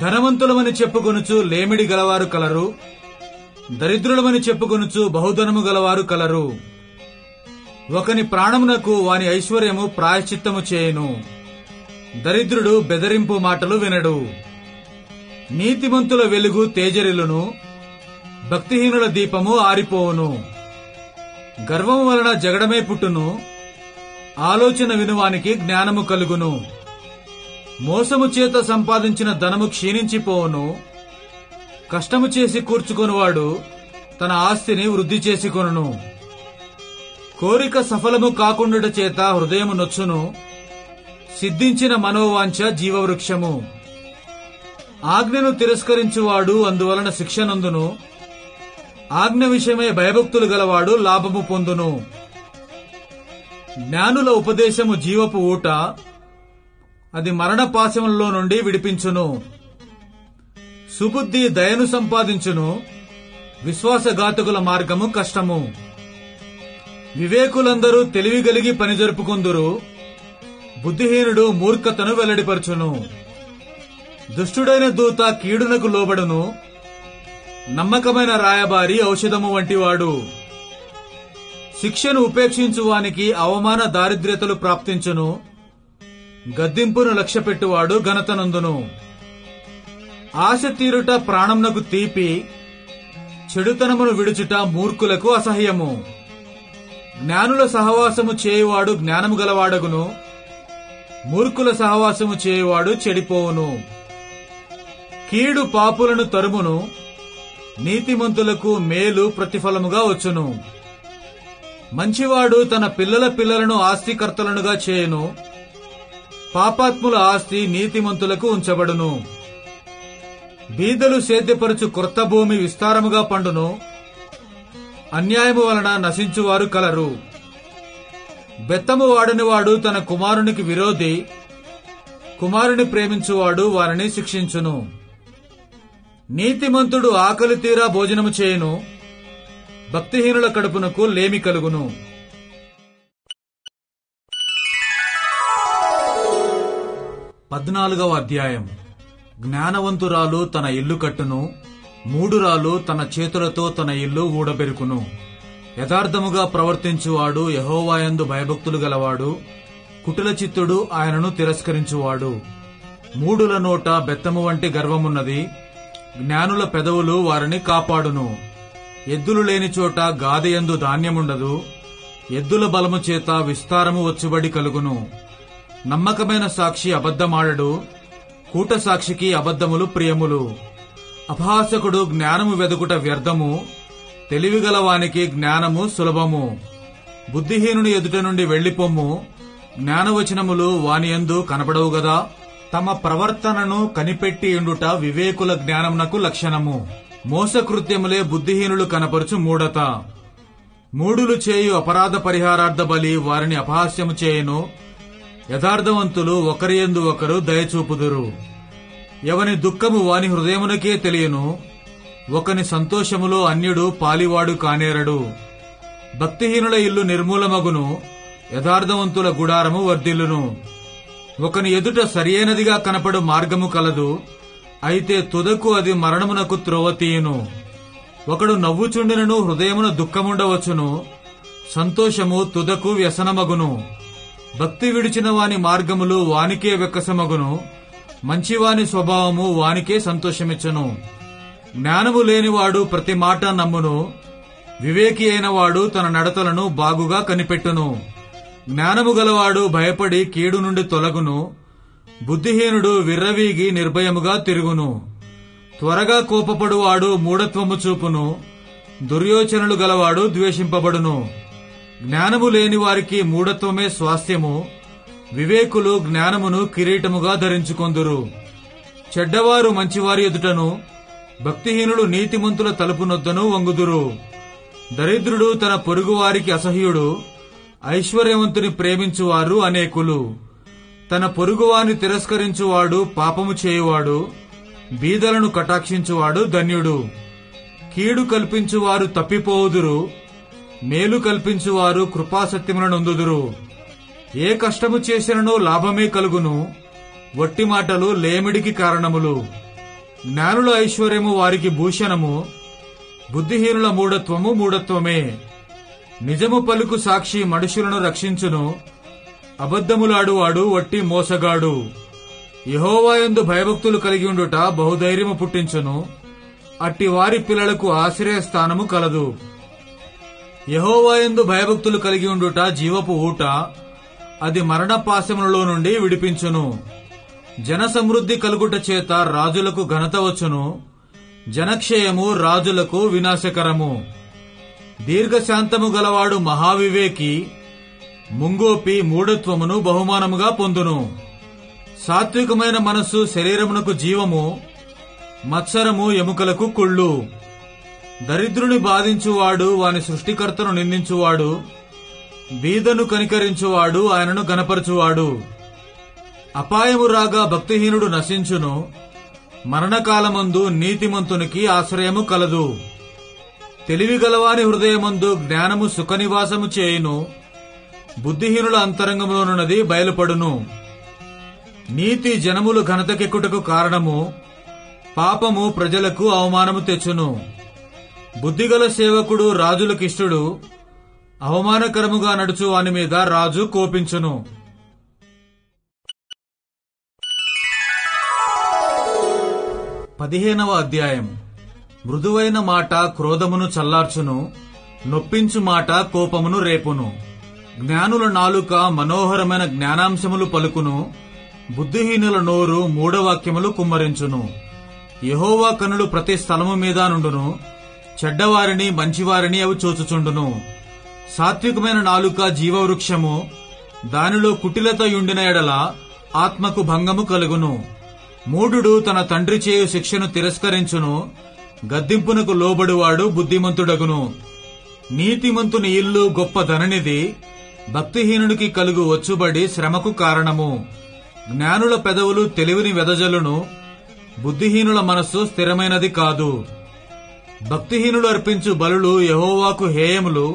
ధనవంతులమని చెప్పుకొనుచు లేమిడి గలవారు కలరు, దరిద్రులమని చెప్పుకొనుచు బహుధనము గలవారు కలరు. ఒకని ప్రాణమునకు వాని ఐశ్వర్యము ప్రాయశ్చిత్తము చేయును, దరిద్రుడు బెదరింపు మాటలు వినడు. నీతిమంతుల వెలుగు తేజరిల్లును, భక్తిహీనుల దీపము ఆరిపోవును. గర్వము వలన జగడమే పుట్టును, ఆలోచన వినువానికి జ్ఞానము కలుగును. మోసము చేత సంపాదించిన ధనము క్షీణించిపోవును, కష్టము చేసి కూర్చుకొనువాడు తన ఆస్తిని వృద్ధి చేసుకొనును. కోరిక సఫలము కాకుండుట చేత హృదయము నొచ్చును, సిద్ధించిన మనోవాంఛ జీవవృక్షము. ఆజ్ఞను తిరస్కరించువాడు అందువలన శిక్షనందును, ఆజ్ఞ విషయమై భయభక్తులు గలవాడు లాభము పొందును. జ్ఞానుల ఉపదేశము జీవపు ఊట, అది మరణ పాశములలో నుండి విడిపించును. సుబుద్ధి దయను సంపాదించును, విశ్వాసఘాతకుల మార్గము కష్టము. వివేకులందరూ తెలివి కలిగి పని జరుపుకొందురు, బుద్ధిహీనుడు మూర్ఖతను వెల్లడిపరచును. దుష్టుడైన దూత కీడునకు లోబడును, నమ్మకమైన రాయబారి ఔషధము వంటివాడు. శిక్షను ఉపేక్షించువానికి అవమాన దారిద్ర్యతలు ప్రాప్తించును, గద్దింపును లక్ష్యపెట్టువాడు ఘనతనందును. ఆశ తీరుట ప్రాణమునకు తీపి, చెడుతనమును విడుచుట మూర్ఖులకు అసహ్యము. జ్ఞానుల సహవాసము చేయువాడు జ్ఞానము గలవాడగును, మూర్ఖుల సహవాసము చేయువాడు చెడిపోవును. కీడు పాపులను తరుమును, నీతిమంతులకు మేలు ప్రతిఫలముగా వచ్చును. మంచివాడు తన పిల్లల పిల్లలను ఆస్తికర్తలనుగా చేయును, పాపాత్ముల ఆస్తి నీతిమంతులకు ఉంచబడును. బీదలు సేద్యపరచు క్రొత్త భూమి విస్తారముగా పండును, అన్యాయము వలన నశించువారు కలరు. బెత్తము వాడనివాడు తన కుమారునికి విరోధి, కుమారుని ప్రేమించువాడు వారిని శిక్షించును. నీతిమంతుడు ఆకలి తీరా భోజనము చేయును, భక్తిహీనుల కడుపునకు లేమి కలుగును. 14వ అధ్యాయం. జ్ఞానవంతురాలు తన ఇల్లు కట్టును, మూఢురాలు తన చేతులతో తన ఇల్లు ఊడబెరుకును. యథార్థముగా ప్రవర్తించువాడు యెహోవాయందు భయభక్తులు గలవాడు, కుటిల చిత్తుడు ఆయనను తిరస్కరించువాడు. మూఢుల నోట బెత్తము వంటి గర్వమున్నది, జ్ఞానుల పెదవులు వారిని కాపాడును. ఎద్దులు లేని చోట గాదెయందు ధాన్యముండదు, ఎద్దుల బలము చేత విస్తారము వచ్చుబడి కలుగును. నమ్మకమైన సాక్షి అబద్ధమాడడు, కూట సాక్షికి అబద్ధములు ప్రియములు. అపహాసకుడు జ్ఞానము వెదుకుట వ్యర్థము, తెలివిగలవానికి జ్ఞానము సులభము. బుద్ధిహీనుని ఎదుట నుండి వెళ్లిపొమ్ము, జ్ఞానవచనములు వానియందు కనపడవు గదా. తమ ప్రవర్తనను కనిపెట్టి ఉండుట వివేకుల జ్ఞానమునకు లక్షణము. మోసకృత్యములే బుద్ధిహీనులు కనపరుచు మూఢత. మూఢులు చేయు అపరాధ పరిహారార్థ బలి వారిని అపహాస్యము చేయును. యథార్థవంతులు ఒకరియందు ఒకరు దయచూపుదురు. ఎవని దుఃఖము వాని హృదయమునకే తెలియను, ఒకని సంతోషములో అన్యుడు పాలివాడు కానేరడు. భక్తిహీనుల ఇల్లు నిర్మూలమగును, యథార్థవంతుల గుడారము వర్ధిల్లును. ఒకని ఎదుట సరియైనదిగా కనపడు మార్గము కలదు, అయితే తుదకు అది మరణమునకు త్రోవ తీయును. ఒకడు నవ్వుచుండినను హృదయమున దుఃఖముండవచ్చును, సంతోషము తుదకు వ్యసనమగును. భక్తి విడిచిన వాని మార్గములు వానికే వెక్కసమగును, మంచివాని స్వభావము వానికే సంతోషమిచ్చును. జ్ఞానము లేనివాడు ప్రతి మాట నమ్మును, వివేకి అయిన వాడు తన నడతలను బాగుగా కనిపెట్టును. జ్ఞానము గలవాడు భయపడి కీడు నుండి తొలగును, బుద్ధిహీనుడు విర్రవీగి నిర్భయముగా తిరుగును. త్వరగా కోపపడువాడు మూఢత్వము చూపును, దుర్యోచనలు గలవాడు ద్వేషింపబడును. జ్ఞానము లేని వారికి మూఢత్వమే స్వాస్థ్యము, వివేకులు జ్ఞానమును కిరీటముగా ధరించుకొందురు. చెడ్డవారు మంచివారి ఎదుటను, భక్తిహీనులు నీతిమంతుల తలుపునొద్దను వంగుదురు. దరిద్రుడు తన పొరుగువారికి అసహ్యుడు, ఐశ్వర్యవంతుని ప్రేమించువారు అనేకులు. తన పొరుగువాని తిరస్కరించువాడు పాపము చేయువాడు, బీదలను కటాక్షించువాడు ధన్యుడు. కీడు కల్పించువారు తప్పిపోవుదురు, మేలు కల్పించువారు కృపాసత్యములనొందుదురు. ఏ కష్టము చేసిననో లాభమే కలుగును, వట్టి మాటలు లేమిడికి కారణములు. జ్ఞానుల ఐశ్వర్యము వారికి భూషణము, బుద్ధిహీనుల మూఢత్వము మూఢత్వమే. నిజము పలుకు సాక్షి మనుషులను రక్షించును, అబద్ధములాడువాడు వట్టి మోసగాడు. యెహోవాయందు భయభక్తులు కలిగి ఉండుట బహుధైర్యము పుట్టించును, అట్టి వారి పిల్లలకు ఆశ్రయస్థానము కలదు. యెహోవాయందు భయభక్తులు కలిగి ఉండుట జీవపు ఊట, అది మరణ పాశములలో నుండి విడిపించును. జన సమృద్ధి కలుగుట చేత రాజులకు ఘనత వచ్చును, జనక్షయము రాజులకు వినాశకరము. దీర్ఘశాంతము గలవాడు మహావివేకి, ముంగోపి మూఢత్వమును బహుమానముగా పొందును. సాత్వికమైన మనస్సు శరీరమునకు జీవము, మత్సరము ఎముకలకు కుళ్ళు. దరిద్రుని బాధించువాడు వాని సృష్టికర్తను నిందించువాడు, బీదను కనికరించువాడు ఆయనను గనపరచువాడు. అపాయము రాగా భక్తిహీనుడు నశించును, మరణకాలమందు నీతిమంతునికి ఆశ్రయము కలదు. తెలివిగలవాని హృదయమందు జ్ఞానము సుఖనివాసము చేయును, బుద్ధిహీనుల అంతరంగంలోనున్నది బయలుపడును. నీతి జనములు ఘనతకెక్కుటకు కారణము, పాపము ప్రజలకు అవమానము తెచ్చును. బుద్ధిగల సేవకుడు రాజులకిష్టుడు, అవమానకరముగా నడుచు వాని మీద రాజు కోపించును. 15వ అధ్యాయం. మృదువైన మాట క్రోధమును చల్లార్చును, నొప్పించు మాట కోపమును రేపును. జ్ఞానుల నాలుక మనోహరమైన జ్ఞానాంశములు పలుకును, బుద్ధిహీనుల నోరు మూఢవాక్యములు కుమ్మరించును. యెహోవా కనులు ప్రతి స్థలము మీద నుండును, చెడ్డవారిని మంచివారిని అవి చూచుచుండును. సాత్వికమైన నాలుక జీవవృక్షము, దానిలో కుటిలత యుండిన ఎడల ఆత్మకు భంగము కలుగును. మూఢుడు తన తండ్రి చేయు శిక్షను తిరస్కరించును, గద్దింపునకు లోబడువాడు బుద్ధిమంతుడగును. నీతిమంతుని ఇల్లు గొప్ప ధననిధి, భక్తిహీనునికి కలుగు వచ్చుబడి శ్రమకు కారణము. జ్ఞానుల పెదవులు తెలివిని వెదజల్లును, బుద్ధిహీనుల మనస్సు స్థిరమైనది కాదు. భక్తిహీనులు అర్పించు బలులు యెహోవాకు హేయములు,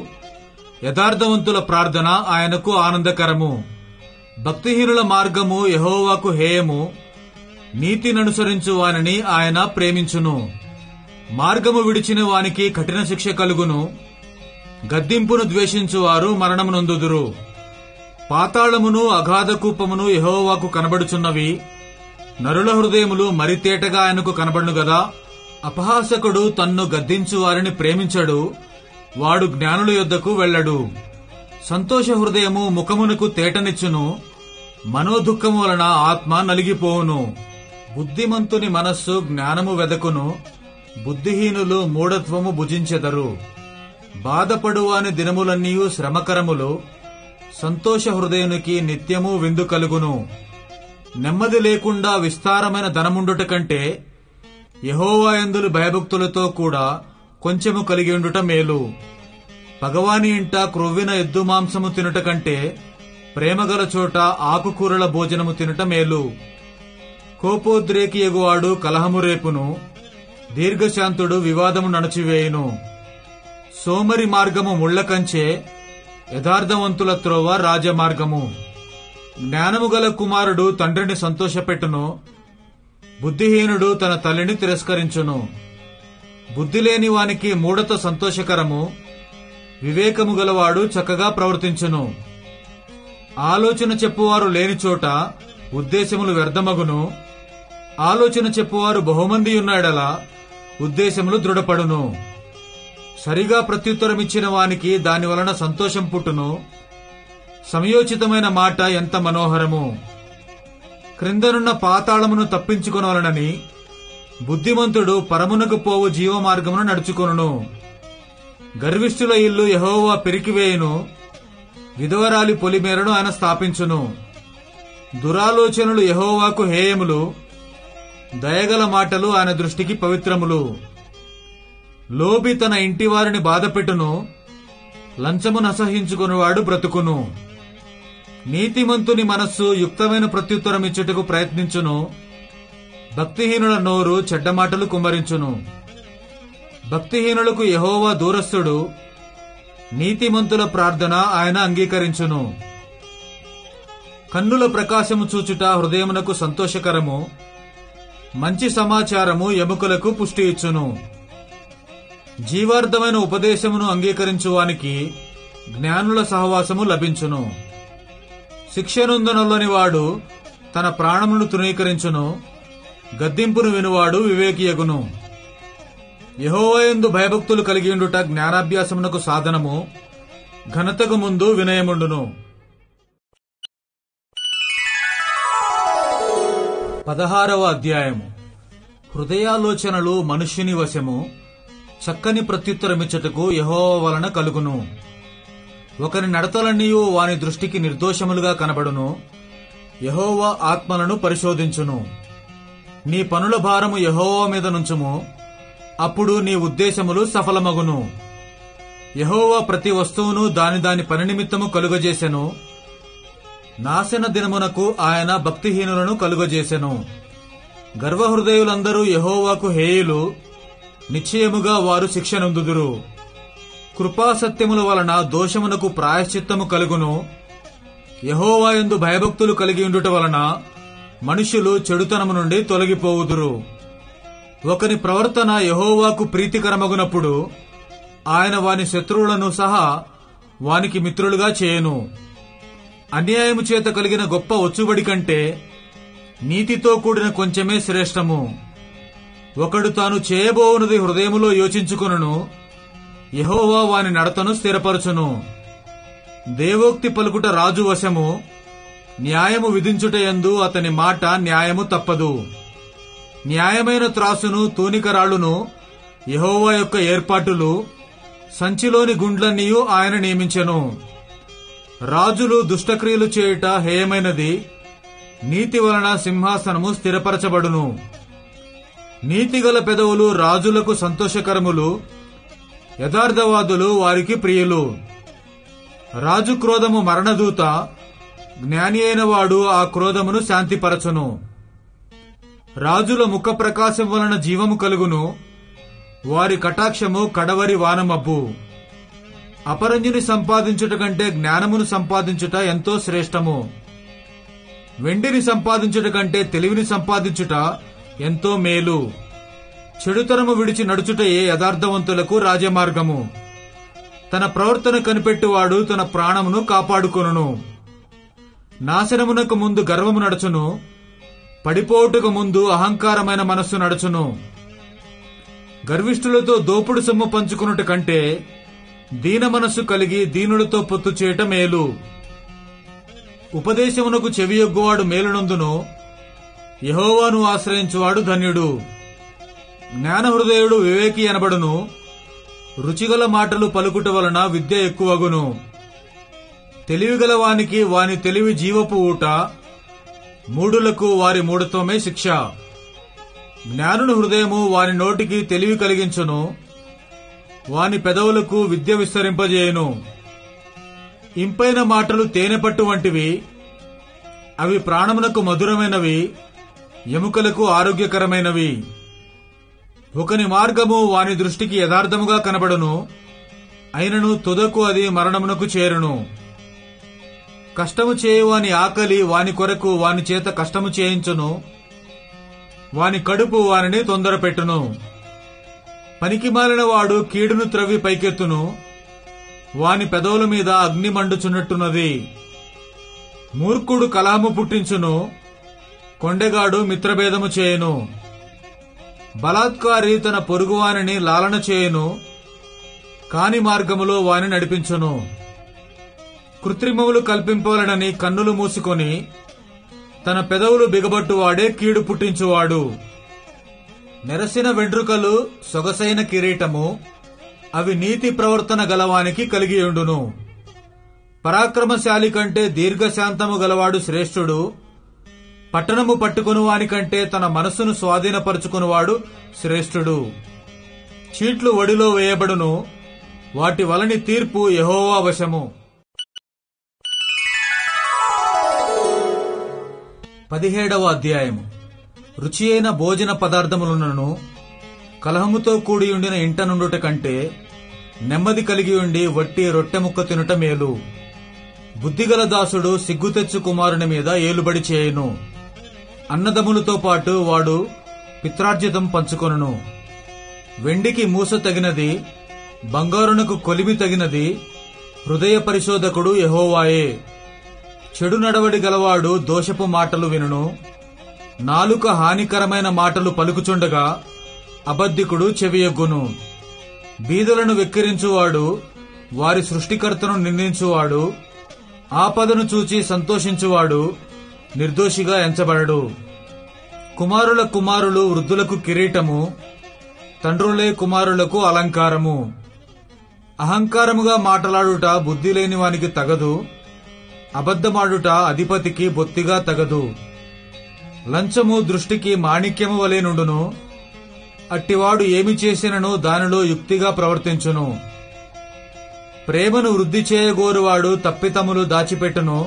యథార్థవంతుల ప్రార్థన ఆయనకు ఆనందకరము. భక్తిహీనుల మార్గము యెహోవాకు హేయము, నీతిననుసరించు వానిని ఆయన ప్రేమించును. మార్గము విడిచిన వానికి కఠిన శిక్ష కలుగును, గద్దింపును ద్వేషించువారు మరణమునొందుదురు. పాతాళమును అగాధ కూపమును యెహోవాకు కనబడుచున్నవి, నరుల హృదయములు మరితేటగా ఆయనకు కనబడును గదా. అపహాసకుడు తన్ను గద్దించు వారిని ప్రేమించడు, వాడు జ్ఞానుల యొద్దకు వెళ్ళడు. సంతోష హృదయము ముఖమునకు తేటనిచ్చును, మనోదుఃఖము వలన ఆత్మ నలిగిపోవును. బుద్ధిమంతుని మనస్సు జ్ఞానము వెదకును, బుద్ధిహీనులు మూఢత్వము భుజించెదరు. బాధపడువాని దినములన్నీయు శ్రమకరములు, సంతోష హృదయునికి నిత్యము విందు కలుగును. నెమ్మది లేకుండా విస్తారమైన ధనముండుట కంటే యెహోవా యందు భయభక్తులతో కూడా కొంచెము కలిగి ఉండుట మేలు. పగవాని ఇంట క్రొవ్విన ఎద్దు మాంసము తినుట కంటే ప్రేమగల చోట ఆకుకూరల భోజనము తినుట మేలు. కోపోద్రేకి ఎగువాడు కలహము రేపును, దీర్ఘశాంతుడు వివాదము నణచివేయును. సోమరి మార్గము ముళ్ల కంచే, యథార్థవంతుల త్రోవ రాజమార్గము. జ్ఞానము గల కుమారుడు తండ్రిని సంతోషపెట్టును, బుద్ధిహీనుడు తన తల్లిని తిరస్కరించును. బుద్ధి లేని వానికి మూఢత సంతోషకరము, వివేకము గలవాడు చక్కగా ప్రవర్తించును. ఆలోచన చెప్పువారు లేని చోట ఉద్దేశములు వ్యర్థమగును, ఆలోచన చెప్పువారు బహుమంది ఉన్నాడలా ఉద్దేశములు దృఢపడును. సరిగా ప్రత్యుత్తరమిచ్చిన వానికి దాని వలన సంతోషం పుట్టును. సమయోచితమైన మాట ఎంత మనోహరము. క్రిందనున్న పాతాళమును తప్పించుకొనవలనని బుద్ధిమంతుడు పరమునకు పోవు జీవమార్గమును నడుచుకొనును. గర్విష్ఠుల ఇల్లు యెహోవా పెరికివేయును, విధవరాలి పొలిమేరను ఆయన స్థాపించును. దురాలోచనలు యెహోవాకు హేయములు, దయగల మాటలు ఆయన దృష్టికి పవిత్రములు. లోబి తన ఇంటి వారిని బాధపెట్టును, లంచమును అసహించుకునివాడు బ్రతుకును. నీతిమంతుని మనస్సు యుక్తమైన ప్రత్యుత్తరమిచ్చుటకు ప్రయత్నించును, భక్తిహీనుల నోరు చెడ్డమాటలు కుమ్మరించును. భక్తిహీనులకు యెహోవా దూరస్థుడు, నీతిమంతుల ప్రార్థన ఆయన అంగీకరించును. కన్నుల ప్రకాశము చూచుట హృదయమునకు సంతోషకరము, మంచి సమాచారము ఎముకలకు పుష్టి ఇచ్చును. జీవార్థమైన ఉపదేశమును అంగీకరించువానికి జ్ఞానుల సహవాసము లభించును. శిక్షనుందనలోని వాడు తన ప్రాణమును తృణీకరించును, గద్దింపును వినువాడు వివేకియగును. యెహోవా యందు భయభక్తులు కలిగియుండుట జ్ఞానాభ్యాసమునకు సాధనము, ఘనతకు ముందు వినయముండును. 16వ అధ్యాయము. హృదయాలోచనలు మనుష్యుని వశము, చక్కని ప్రత్యుత్తరమిచ్చుటకు యెహోవా వలన కలుగును. ఒకరి నడతలన్నీయు వాని దృష్టికి నిర్దోషములుగా కనబడును. యెహోవా ఆత్మలను పరిశోధించును. నీ పనుల భారము యెహోవా మీద నుంచుము, అప్పుడు నీ ఉద్దేశములు సఫలమగును. యెహోవా ప్రతి వస్తువును దాని దాని పని నిమిత్తము కలుగజేసెను. నాశన దినమునకు ఆయన భక్తిహీనులను కలుగజేసెను. గర్వహృదయులందరూ యెహోవాకు హేయులు, నిశ్చయముగా వారు శిక్షనొందుదురు. కృపాసత్యముల వలన దోషమునకు ప్రాయశ్చిత్తము కలుగును. యెహోవా యందు భయభక్తులు కలిగి ఉండుట వలన మనుష్యులు చెడుతనము నుండి తొలగిపోవుదురు. ఒకని ప్రవర్తన యెహోవాకు ప్రీతికరమగునప్పుడు ఆయన వాని శత్రువులను సహా వానికి మిత్రులుగా చేయును. అన్యాయము చేత కలిగిన గొప్ప ఒచ్చుబడి కంటే నీతితో కూడిన కొంచెమే శ్రేష్టము. ఒకడు తాను చేయబోవునది హృదయములో యోచించుకొనును, యెహోవా వాని నడతను స్థిరపరచును. దేవోక్తి పలుకుట రాజు వశము, న్యాయము విధించుటయందు అతని మాట న్యాయము తప్పదు. న్యాయమైన త్రాసును తూనికరాళ్లును యెహోవా యొక్క ఏర్పాటులు, సంచిలోని గుండ్లన్నీయు ఆయన నియమించెను. రాజులు దుష్టక్రియలు చేయుట హేయమైనది, నీతి వలన సింహాసనము స్థిరపరచబడును. నీతిగల పెదవులు రాజులకు సంతోషకరములు, యథార్థవాదులు వారికి ప్రియులు. రాజు క్రోధము మరణదూత, జ్ఞాని అయిన వాడు ఆ క్రోధమును శాంతిపరచును. రాజుల ముఖ ప్రకాశం వలన జీవము కలుగును, వారి కటాక్షము కడవరి వానమబ్బు. అపరంజిని సంపాదించుట కంటే జ్ఞానమును సంపాదించుట ఎంతో శ్రేష్టము. వెండిని సంపాదించుట కంటే తెలివిని సంపాదించుట ఎంతో మేలు. చెడుతనము విడిచి నడుచుటయే యథార్థవంతులకు రాజమార్గము. తన ప్రవర్తన కనిపెట్టువాడు తన ప్రాణమును కాపాడుకొనును. నాశనమునకు ముందు గర్వము నడుచును, పడిపోవుటకు ముందు అహంకారమైన మనస్సు నడుచును. గర్విష్ఠులతో దోపుడు సొమ్ము పంచుకొనుట కంటే దీన మనస్సు కలిగి దీనులతో పొత్తు చేయట మేలు. ఉపదేశమునకు చెవియొగ్గువాడు మేలునందును, యెహోవాను ఆశ్రయించువాడు ధన్యుడు. జ్ఞానహృదయుడు వివేకి అనబడును, రుచిగల మాటలు పలుకుట వలన విద్య ఎక్కువగును. తెలివిగల వానికి వాని తెలివి జీవపు ఊట, మూఢులకు వారి మూఢత్వమే శిక్ష. జ్ఞానుని హృదయము వాని నోటికి తెలివి కలిగించును, వాని పెదవులకు విద్య విస్తరింపజేయును. ఇంపైన మాటలు తేనెపట్టు వంటివి, అవి ప్రాణమునకు మధురమైనవి, ఎముకలకు ఆరోగ్యకరమైనవి. ఒకని మార్గము వాని దృష్టికి యథార్థముగా కనబడును, అయినను తుదకు అది మరణమునకు చేరును. కష్టము చేయువాని ఆకలి వాని కొరకు వాని చేత కష్టము చేయించును, వాని కడుపు వానిని తొందరపెట్టును. పనికిమాలిన వాడు కీడును త్రవ్వి పైకెత్తును, వాని పెదవుల మీద అగ్ని మండుచున్నట్టున్నది. మూర్ఖుడు కలహము పుట్టించును, కొండెగాడు మిత్రభేదము చేయును. బలాత్కారి తన పొరుగువానిని లాలన చేయును, కాని మార్గములో వాని నడిపించును. కృత్రిమములు కల్పింపవలనని కన్నులు మూసుకొని తన పెదవులు బిగబట్టువాడే కీడు పుట్టించువాడు. నెరసిన వెంట్రుకలు సొగసైన కిరీటము, అవి నీతి ప్రవర్తన గలవానికి కలిగియుండును. పరాక్రమశాలి కంటే దీర్ఘశాంతము గలవాడు శ్రేష్ఠుడు, పట్టణము పట్టుకుని వానికంటే తన మనస్సును స్వాధీనపరుచుకునివాడు శ్రేష్ఠుడు. చీట్లు ఒడిలో వేయబడును, వాటి వలని తీర్పు యెహోవా వశము. 17వ అధ్యాయము. రుచి అయిన భోజన పదార్థములను కలహముతో కూడియుండిన ఇంట నుండుట కంటే నెమ్మది కలిగి ఉండి వట్టి రొట్టె ముక్క తినుట మేలు. బుద్ధిగల దాసుడు సిగ్గు తెచ్చు కుమారుని మీద ఏలుబడి చేయును, అన్నదమ్ములతో పాటు వాడు పిత్రార్జితం పంచుకొనును. వెండికి మూస తగినది, బంగారునకు కొలిమి తగినది హృదయ పరిశోధకుడు యెహోవాయే. చెడు నడవడి గలవాడు దోషపు మాటలు వినును, నాలుక హానికరమైన మాటలు పలుకుచుండగా అబద్ధికుడు చెవియొగ్గును. బీదలను వెక్కిరించువాడు వారి సృష్టికర్తను నిందించువాడు, ఆపదను చూచి సంతోషించువాడు నిర్దోషిగా ఎంచబడడు. కుమారుల కుమారులు వృద్ధులకు కిరీటము, తండ్రులే కుమారులకు అలంకారము. అహంకారముగా మాటలాడుట బుద్ధి లేని వానికి తగదు, అబద్ధమాడుట అధిపతికి బొత్తిగా తగదు. లంచము దృష్టికి మాణిక్యము వలె నుండును, అట్టివాడు ఏమి చేసినను దానిలో యుక్తిగా ప్రవర్తించును. ప్రేమను వృద్ధి చేయగోరువాడు తప్పితములు దాచిపెట్టును,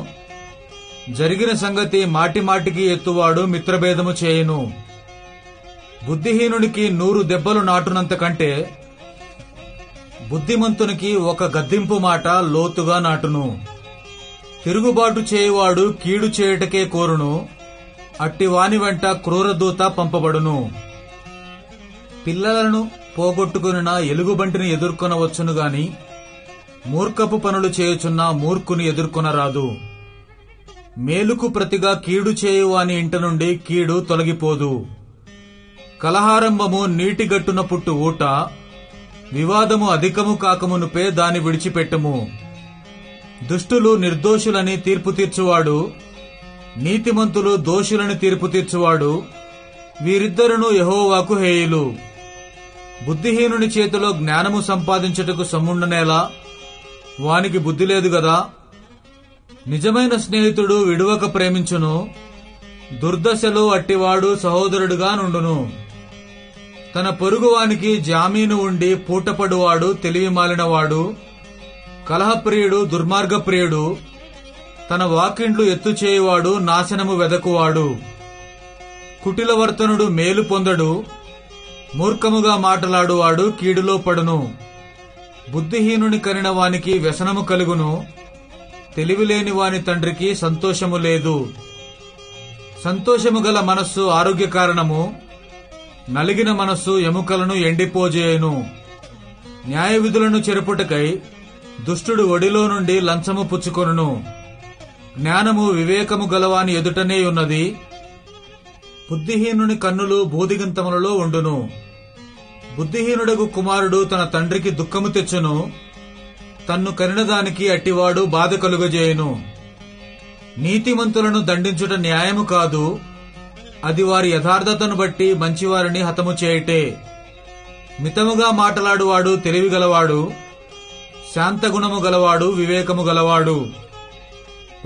జరిగిన సంగతి మాటిమాటికి ఎత్తువాడు మిత్రభేదము చేయును. బుద్ధిహీనునికి 100 దెబ్బలు నాటునంత కంటే బుద్ధిమంతునికి ఒక గద్దింపు మాట లోతుగా నాటును. తిరుగుబాటు చేయువాడు కీడు చేయుటకే కోరును, అట్టి వాని వెంట క్రూరదూత పంపబడును. పిల్లలను పోగొట్టుకున్న ఎలుగుబంటిని ఎదుర్కొనవచ్చును గాని మూర్ఖపు పనులు చేయుచున్న మూర్ఖుని ఎదుర్కొనరాదు. మేలుకు ప్రతిగా కీడు చేయువాని ఇంట నుండి కీడు తొలగిపోదు. కలహారంభము నీటిగట్టున పుట్టు ఊట, వివాదము అధికము కాకమునుపే దాని విడిచిపెట్టుము. దుష్టులు నిర్దోషులని తీర్పు తీర్చువాడు, నీతిమంతులు దోషులని తీర్పు తీర్చువాడు, వీరిద్దరును యెహోవాకు హేయులు. బుద్ధిహీనుని చేతిలో జ్ఞానము సంపాదించుటకు సొమ్ముండనేలా, వానికి బుద్ధి లేదు గదా. నిజమైన స్నేహితుడు విడువక ప్రేమించును, దుర్దశలో అట్టివాడు సహోదరుడుగా నుండును. తన పొరుగువానికి జామీను ఉండి పూటపడువాడు తెలివి మాలినవాడు, కలహప్రియుడు దుర్మార్గప్రియుడు, తన వాకిండ్లు ఎత్తుచేయువాడు నాశనము వెదకువాడు. కుటిలవర్తనుడు మేలు పొందడు, మూర్ఖముగా మాటలాడువాడు కీడులో పడును. బుద్ధిహీనుని కనిన వానికి వ్యసనము కలుగును, తెలివిలేని వాని తండ్రికి సంతోషము లేదు. సంతోషము గల మనస్సు ఆరోగ్య కారణము, నలిగిన మనస్సు ఎముకలను ఎండిపోజేయును. న్యాయ విధులను చెరుపుటకై దుష్టుడు ఒడిలో నుండి లంచము పుచ్చుకొనును. జ్ఞానము వివేకము గలవాని ఎదుటనే ఉన్నది, బుద్ధిహీనుని కన్నులు బూదిగంతములలో ఉండును. బుద్ధిహీనుడగు కుమారుడు తన తండ్రికి దుఃఖము తెచ్చును, తన్ను కనినదానికి అట్టివాడు బాధ కలుగజేయును. నీతిమంతులను దండించుట న్యాయము కాదు, అది వారి యథార్థతను బట్టి మంచివారిని హతము చేయుటే. మితముగా మాటలాడువాడు తెలివిగలవాడు, శాంతగుణము గలవాడు వివేకము గలవాడు.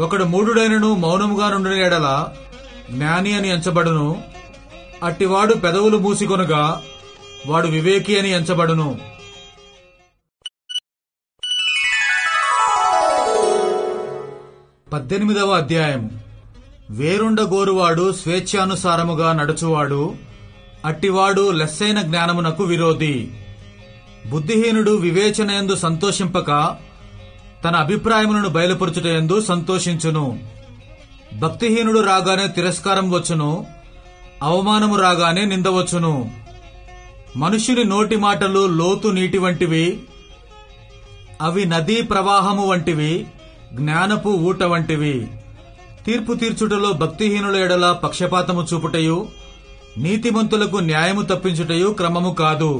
ఒకడు మూఢుడైనను మౌనముగా నుండిన ఎడల జ్ఞాని అని ఎంచబడును, అట్టివాడు పెదవులు మూసికొనగా వాడు వివేకి అని ఎంచబడును. 18వ అధ్యాయం. వేరుండగోరువాడు స్వేచ్ఛానుసారముగా నడుచువాడు, అట్టివాడు లెస్సైన జ్ఞానమునకు విరోధి. బుద్ధిహీనుడు వివేచనయందు సంతోషింపక తన అభిప్రాయములను బయలుపరచుటయందు సంతోషించును. భక్తిహీనుడు రాగానే తిరస్కారం వచ్చును, అవమానము రాగానే నిందవచ్చును. మనుష్యుని నోటి మాటలు లోతు నీటి వంటివి, అవి నదీ ప్రవాహము వంటివి, జ్ఞానపు ఊట వంటివి. తీర్పు తీర్చుటలో భక్తిహీనుల ఎడల పక్షపాతము చూపుటయు, నీతిమంతులకు న్యాయము తప్పించుటయు క్రమము కాదు.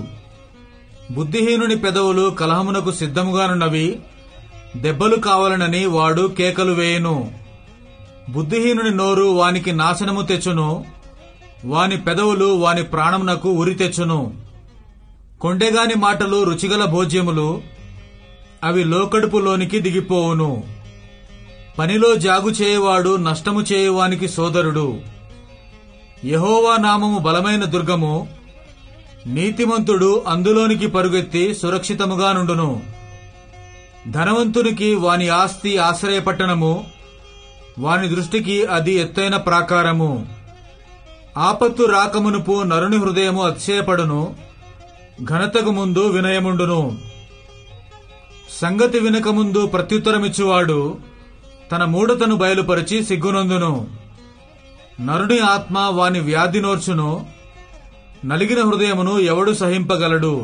బుద్ధిహీనుని పెదవులు కలహమునకు సిద్ధముగానున్నవి, దెబ్బలు కావాలనని వాడు కేకలు వేయును. బుద్ధిహీనుని నోరు వానికి నాశనము తెచ్చును, వాని పెదవులు వాని ప్రాణమునకు ఉరి తెచ్చును. కొండెగాని మాటలు రుచిగల భోజ్యములు, అవి లోకడుపులోనికి దిగిపోవును. పనిలో జాగు చేయువాడు నష్టము చేయువానికి సోదరుడు. యెహోవా నామము బలమైన దుర్గము, నీతిమంతుడు అందులోనికి పరుగెత్తి సురక్షితముగా నుండును. ధనవంతునికి వాని ఆస్తి ఆశ్రయపట్టణము, వాని దృష్టికి అది ఎత్తైన ప్రాకారము. ఆపత్తు రాకమునుపు నరుని హృదయము అతిశయపడును, ఘనతకు ముందు వినయముండును. సంగతి వినకముందు ప్రత్యుత్తరమిచ్చువాడు తన మూఢతను బయలుపరిచి సిగ్గునందును. నరుని ఆత్మ వాని వ్యాధి నోర్చును, నలిగిన హృదయమును ఎవడు సహింపగలడు.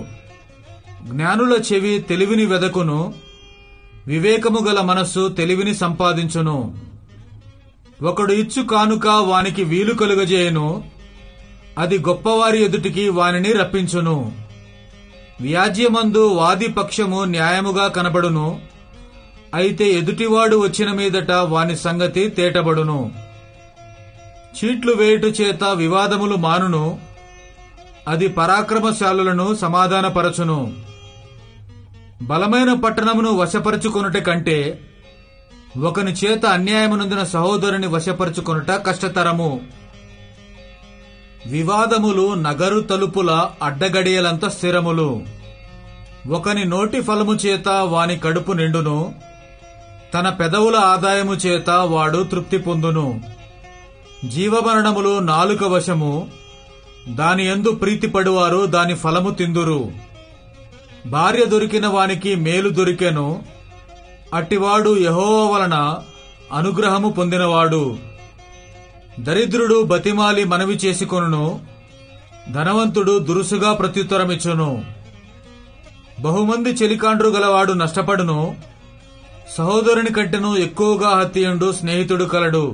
జ్ఞానుల చెవి తెలివిని వెదకును, వివేకము గల మనస్సు తెలివిని సంపాదించును. ఒకడు ఇచ్చు కానుక వానికి వీలు కలుగజేయును, అది గొప్పవారి ఎదుటికి వానిని రప్పించును. వ్యాజ్యమందు వాది పక్షము న్యాయముగా కనబడును, అయితే ఎదుటివాడు వచ్చిన మీదట వాని సంగతి తేటబడును. చీట్లు వేయుట చేత వివాదములు మానును, అది పరాక్రమశాలులను సమాధానపరచును. బలమైన పట్టణమును వశపరుచుకొనుట కంటే ఒకని చేత అన్యాయమునందిన సహోదరుని వశపరుచుకొనుట కష్టతరము. వివాదములు నగరు తలుపుల అడ్డగడియలంత స్థిరములు. ఒకని నోటి ఫలము చేత వాని కడుపు నిండును, తన పెదవుల ఆదాయము చేత వాడు తృప్తి పొందును. జీవమరణములు నాలుక వశము, దాని యందు ప్రీతిపడువారు దాని ఫలము తిందురు. భార్య దొరికిన వానికి మేలు దొరికెను, అట్టివాడు యెహోవా వలన అనుగ్రహము పొందినవాడు. దరిద్రుడు బతిమాలి మనవి చేసుకొనును, ధనవంతుడు దురుసుగా ప్రత్యుత్తరమిచ్చును. బహుమంది చెలికాండ్రు గలవాడు నష్టపడును, సహోదరుని కంటెను ఎక్కువగా హత్యయుండు స్నేహితుడు కలడు.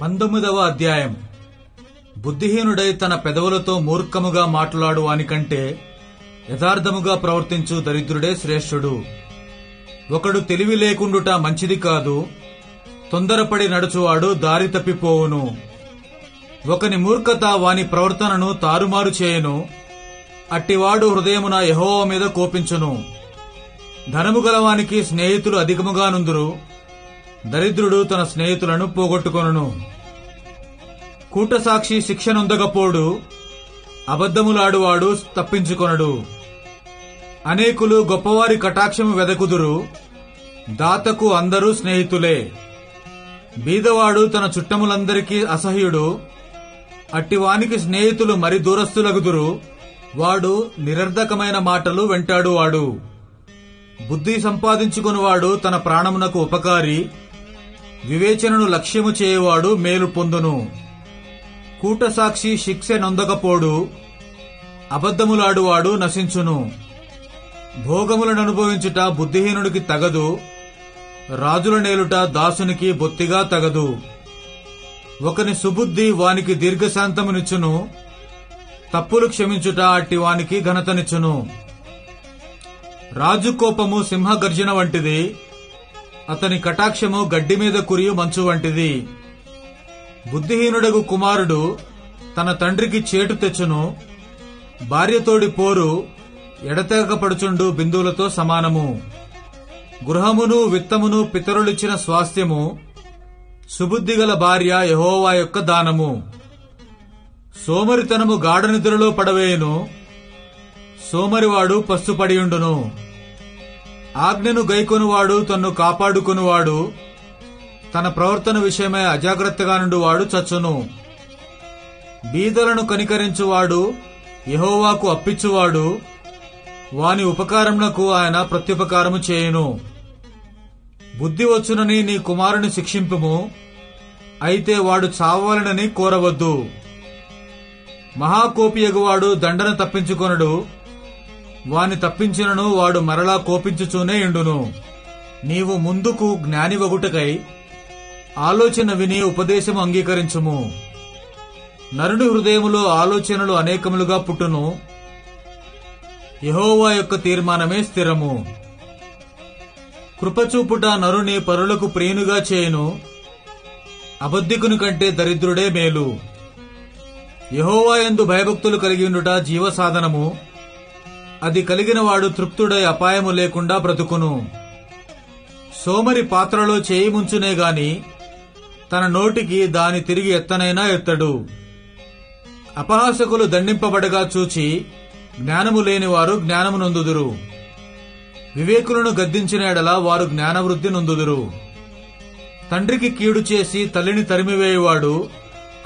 19వ అధ్యాయం. బుద్ధిహీనుడై తన పెదవులతో మూర్ఖముగా మాట్లాడు వానికంటే యథార్థముగా ప్రవర్తించు దరిద్రుడే శ్రేష్ఠుడు. ఒకడు తెలివి లేకుండుట మంచిది కాదు, తొందరపడి నడుచువాడు దారి తప్పిపోవును. ఒకని మూర్ఖత వాని ప్రవర్తనను తారుమారు చేయును, అట్టివాడు హృదయమున యెహోవా మీద కోపించును. ధనము గలవానికి స్నేహితులు అధికముగా నుందురు, దరిద్రుడు తన స్నేహితులను పోగొట్టుకొనును. కూటసాక్షి శిక్షనొందకపోడు, అబద్ధములాడువాడు తప్పించుకొనడు. అనేకులు గొప్పవారి కటాక్షము వెదకుదురు, దాతకు అందరూ స్నేహితులే. బీదవాడు తన చుట్టములందరికీ అసహ్యుడు, అట్టివానికి స్నేహితులు మరి దూరస్తులగుదురు. వాడు నిరర్ధకమైన మాటలు వెంటాడువాడు. బుద్ధి సంపాదించుకునివాడు తన ప్రాణమునకు ఉపకారి, వివేచనను లక్ష్యము చేయువాడు మేలు పొందును. కూటసాక్షి శిక్ష నొందకపోడు, అబద్ధములాడువాడు నశించును. భోగములను అనుభవించుట బుద్ధిహీనుడికి తగదు, రాజుల నేలుట దాసునికి బొత్తిగా తగదు. ఒకని సుబుద్ధి వానికి దీర్ఘశాంతమునిచ్చును, తప్పులు క్షమించుట అట్టి వానికి ఘనతనిచ్చును. రాజు కోపము సింహగర్జన వంటిది, అతని కటాక్షము గడ్డి మీద కురియు మంచు వంటిది. బుద్ధిహీనుడగు కుమారుడు తన తండ్రికి చేటు తెచ్చును, భార్యతోడి పోరు ఎడతెగకపడుచుండు బిందువులతో సమానము. గృహమును విత్తమును పితరులిచ్చిన స్వాస్థ్యము, సుబుద్ధిగల భార్య యెహోవా యొక్క దానము. సోమరితనము గాఢ నిద్రలో పడవేయును, సోమరివాడు పస్తుపడియుండును. ఆజ్ఞను గైకొనువాడు తన్ను కాపాడుకొనువాడు, తన ప్రవర్తన విషయమై అజాగ్రత్తగా నుండువాడు చచ్చును. బీదలను కనికరించువాడు యెహోవాకు అప్పిచ్చువాడు, వాని ఉపకారములకు ఆయన ప్రత్యుపకారము చేయును. బుద్ధి వచ్చునని నీ కుమారుని శిక్షింపుము, అయితే వాడు చావాలనని కోరవద్దు. మహాకోపియగువాడు దండన తప్పించుకొనడు, వాని తప్పించినను వాడు మరలా కోపించుచూనే ఎండును. నీవు ముందుకు జ్ఞానివగుటకై ఆలోచన విని ఉపదేశము అంగీకరించుము. నరుని హృదయములో ఆలోచనలు అనేకములుగా పుట్టును, యెహోవా యొక్క తీర్మానమే స్థిరము. కృపచూపుట నరుని పరులకు ప్రియునిగా చేయును, అబద్ధికుని కంటే దరిద్రుడే మేలు. యెహోవా యందు భయభక్తులు కలిగి ఉండుట జీవసాధనము, అది కలిగిన వాడు తృప్తుడై అపాయము లేకుండా బ్రతుకును. సోమరి పాత్రలో చేయి ముంచునే గాని తన నోటికి దాని తిరిగి ఎత్తనైనా ఎత్తడు. అపహాసకులు దండింపబడగా చూచి జ్ఞానము లేనివారు జ్ఞానము నొందుదురు. వివేకులను గద్దించిన ఎడల వారు జ్ఞానవృద్ధి నొందుదురు. తండ్రికి కీడు చేసి తల్లిని తరిమివేయువాడు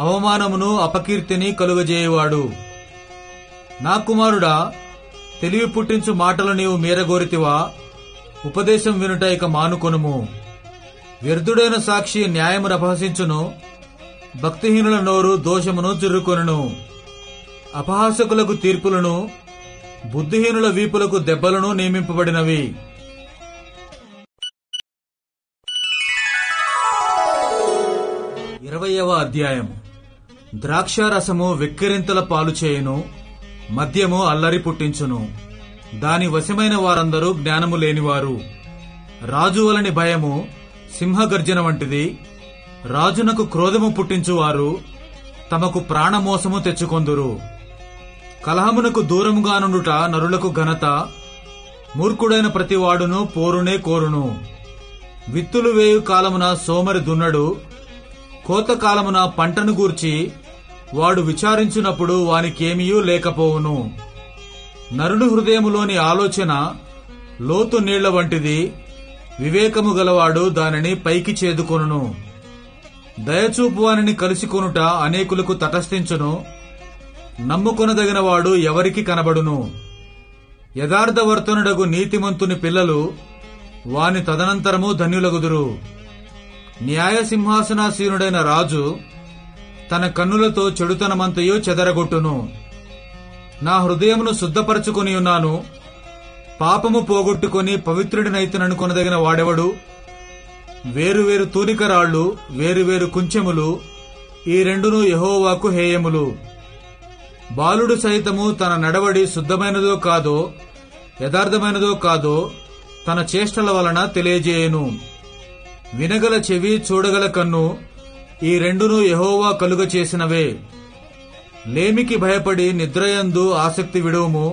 అవమానమును అపకీర్తిని కలుగజేయువాడు. నా కుమారుడా, తెలివి పుట్టించు మాటలు నీవు మీరగోరితివా? ఉపదేశం వినుట ఇక మానుకొనుము. వ్యర్థుడైన సాక్షి న్యాయమును అపహసించును, భక్తిహీనుల నోరు దోషమును జుర్రుకొనును. అపహాసకులకు తీర్పులను, బుద్ధిహీనుల వీపులకు దెబ్బలను నియమింపబడినవి. 20వ అధ్యాయం. ద్రాక్షారసము వెక్కిరింతల పాలు చేయును, మద్యము అల్లరి పుట్టించును. దాని వశమైన వారందరూ జ్ఞానము లేనివారు. రాజువలని భయము సింహగర్జన వంటిది. రాజునకు క్రోధము పుట్టించువారు తమకు ప్రాణమోసము తెచ్చుకొందురు. కలహమునకు దూరముగా నుండుట నరులకు ఘనత, మూర్ఖుడైన ప్రతివాడును పోరునే కోరును. విత్తులు వేయు కాలమున సోమరి దున్నడు, కోతకాలమున పంటను గూర్చి వాడు విచారించునప్పుడు వానికేమీయూ లేకపోవును. నరుని హృదయములోని ఆలోచన లోతు నీళ్ల వంటిది, వివేకము గలవాడు దానిని పైకి చేదుకొనును. దయచూపు వానిని కలుసుకొనుట అనేకులకు తటస్థించును, నమ్ముకొనదగినవాడు ఎవరికి కనబడును. యథార్థవర్తనుడగు నీతిమంతుని పిల్లలు వాని తదనంతరము ధన్యులగుదురు. న్యాయసింహాసనాసీనుడైన రాజు తన కన్నులతో చెడుతనమంతయు చెదరగొట్టును. నా హృదయమును శుద్ధపరచుకుని ఉన్నాను, పాపము పోగొట్టుకుని పవిత్రుడినైతననుకొనదగిన వాడెవడు? వేరువేరు తూనికరాళ్లు, వేరువేరు కుంచెములు, ఈ రెండును యెహోవాకు హేయములు. బాలుడు సైతము తన నడవడి శుద్ధమైనదో కాదో, యథార్థమైనదో కాదో తన చేష్టల వలన తెలియజేయును. వినగల చెవి, చూడగల కన్ను, ఈ రెండును యెహోవా కలుగ చేసినవే. లేమికి భయపడి నిద్రయందు ఆసక్తి విడువుము,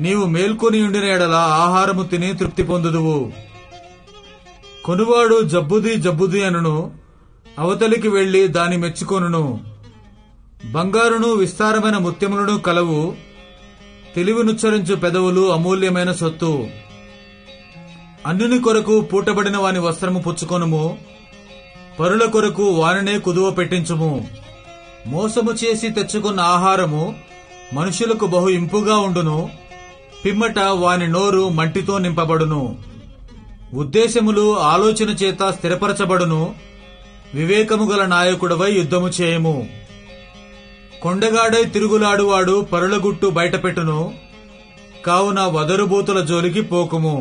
నీవు మేల్కొని ఉండిన ఎడల ఆహారము తిని తృప్తి పొందుదువు. కొనువాడు జబ్బుది అనును, అవతలికి వెళ్లి దాని మెచ్చుకొనును. బంగారును విస్తారమైన ముత్యములను కలవు, తెలివినుచ్చరించు పెదవులు అమూల్యమైన సొత్తు. అన్యుని కొరకు పూటబడిన వాని వస్త్రము పుచ్చుకొనుము, పరుల కొరకు వానినే కుదువ పెట్టించుము. మోసము చేసి తెచ్చుకున్న ఆహారము మనుషులకు బహు ఇంపుగా ఉండును, పిమ్మట వాని నోరు మంటితో నింపబడును. ఉద్దేశములు ఆలోచన చేత స్థిరపరచబడును, వివేకము గల నాయకుడవై యుద్ధము చేయము. కొండగాడై తిరుగులాడువాడు పరుల గుట్టు బయటపెట్టును, కావున వదరుబూతుల జోలికి పోకుము.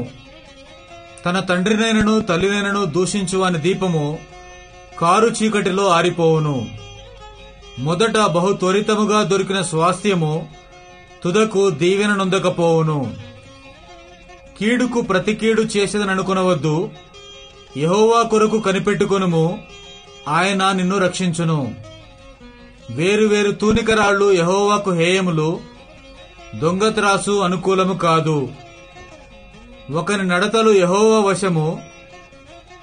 తన తండ్రినైనను తల్లినైనను దూషించువాని దీపము కారు చీకటిలో ఆరిపోవును. మొదట బహు త్వరితముగా దొరికిన స్వాస్థ్యము తుదకు దీవెన నొందకపోవును. కీడుకు ప్రతి కీడు చేసేదననుకొనవద్దు. యెహోవా కొరకు కనిపెట్టుకొనుము, ఆయన నిన్ను రక్షించును. వేరువేరు తూనికరాళ్లు యెహోవాకు హేయములు, దొంగత్రాసు అనుకూలము కాదు. ఒకని నడతలు యెహోవా వశము,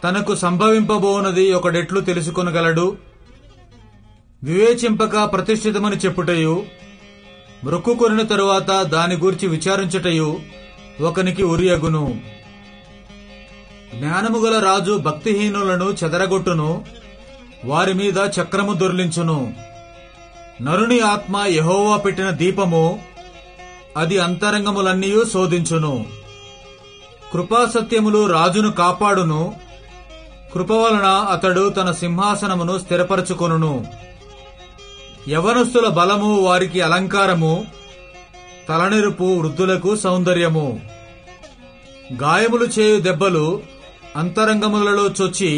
తనకు సంభవింపబోనది ఒకడెట్లు తెలుసుకొనగలడు? వివేచింపక ప్రతిష్ఠితమని చెప్పుటయు, మ్రొక్కుకొనిన తరువాత దాని గూర్చి విచారించుటయు ఒకనికి ఉరియగును. జ్ఞానముగల రాజు భక్తిహీనులను చెదరగొట్టును, వారి మీద చక్రము దొర్లించును. నరుని ఆత్మ యెహోవా పెట్టిన దీపము, అది అంతరంగములన్నీయూ శోధించును. కృపాసత్యములు రాజును కాపాడును, కృప వలన అతడు తన సింహాసనమును స్థిరపరచుకొనును. యవనస్తుల బలము వారికి అలంకారము, తలనెరుపు వృద్ధులకు సౌందర్యము. గాయములు చేయు దెబ్బలు అంతరంగములలో చొచ్చి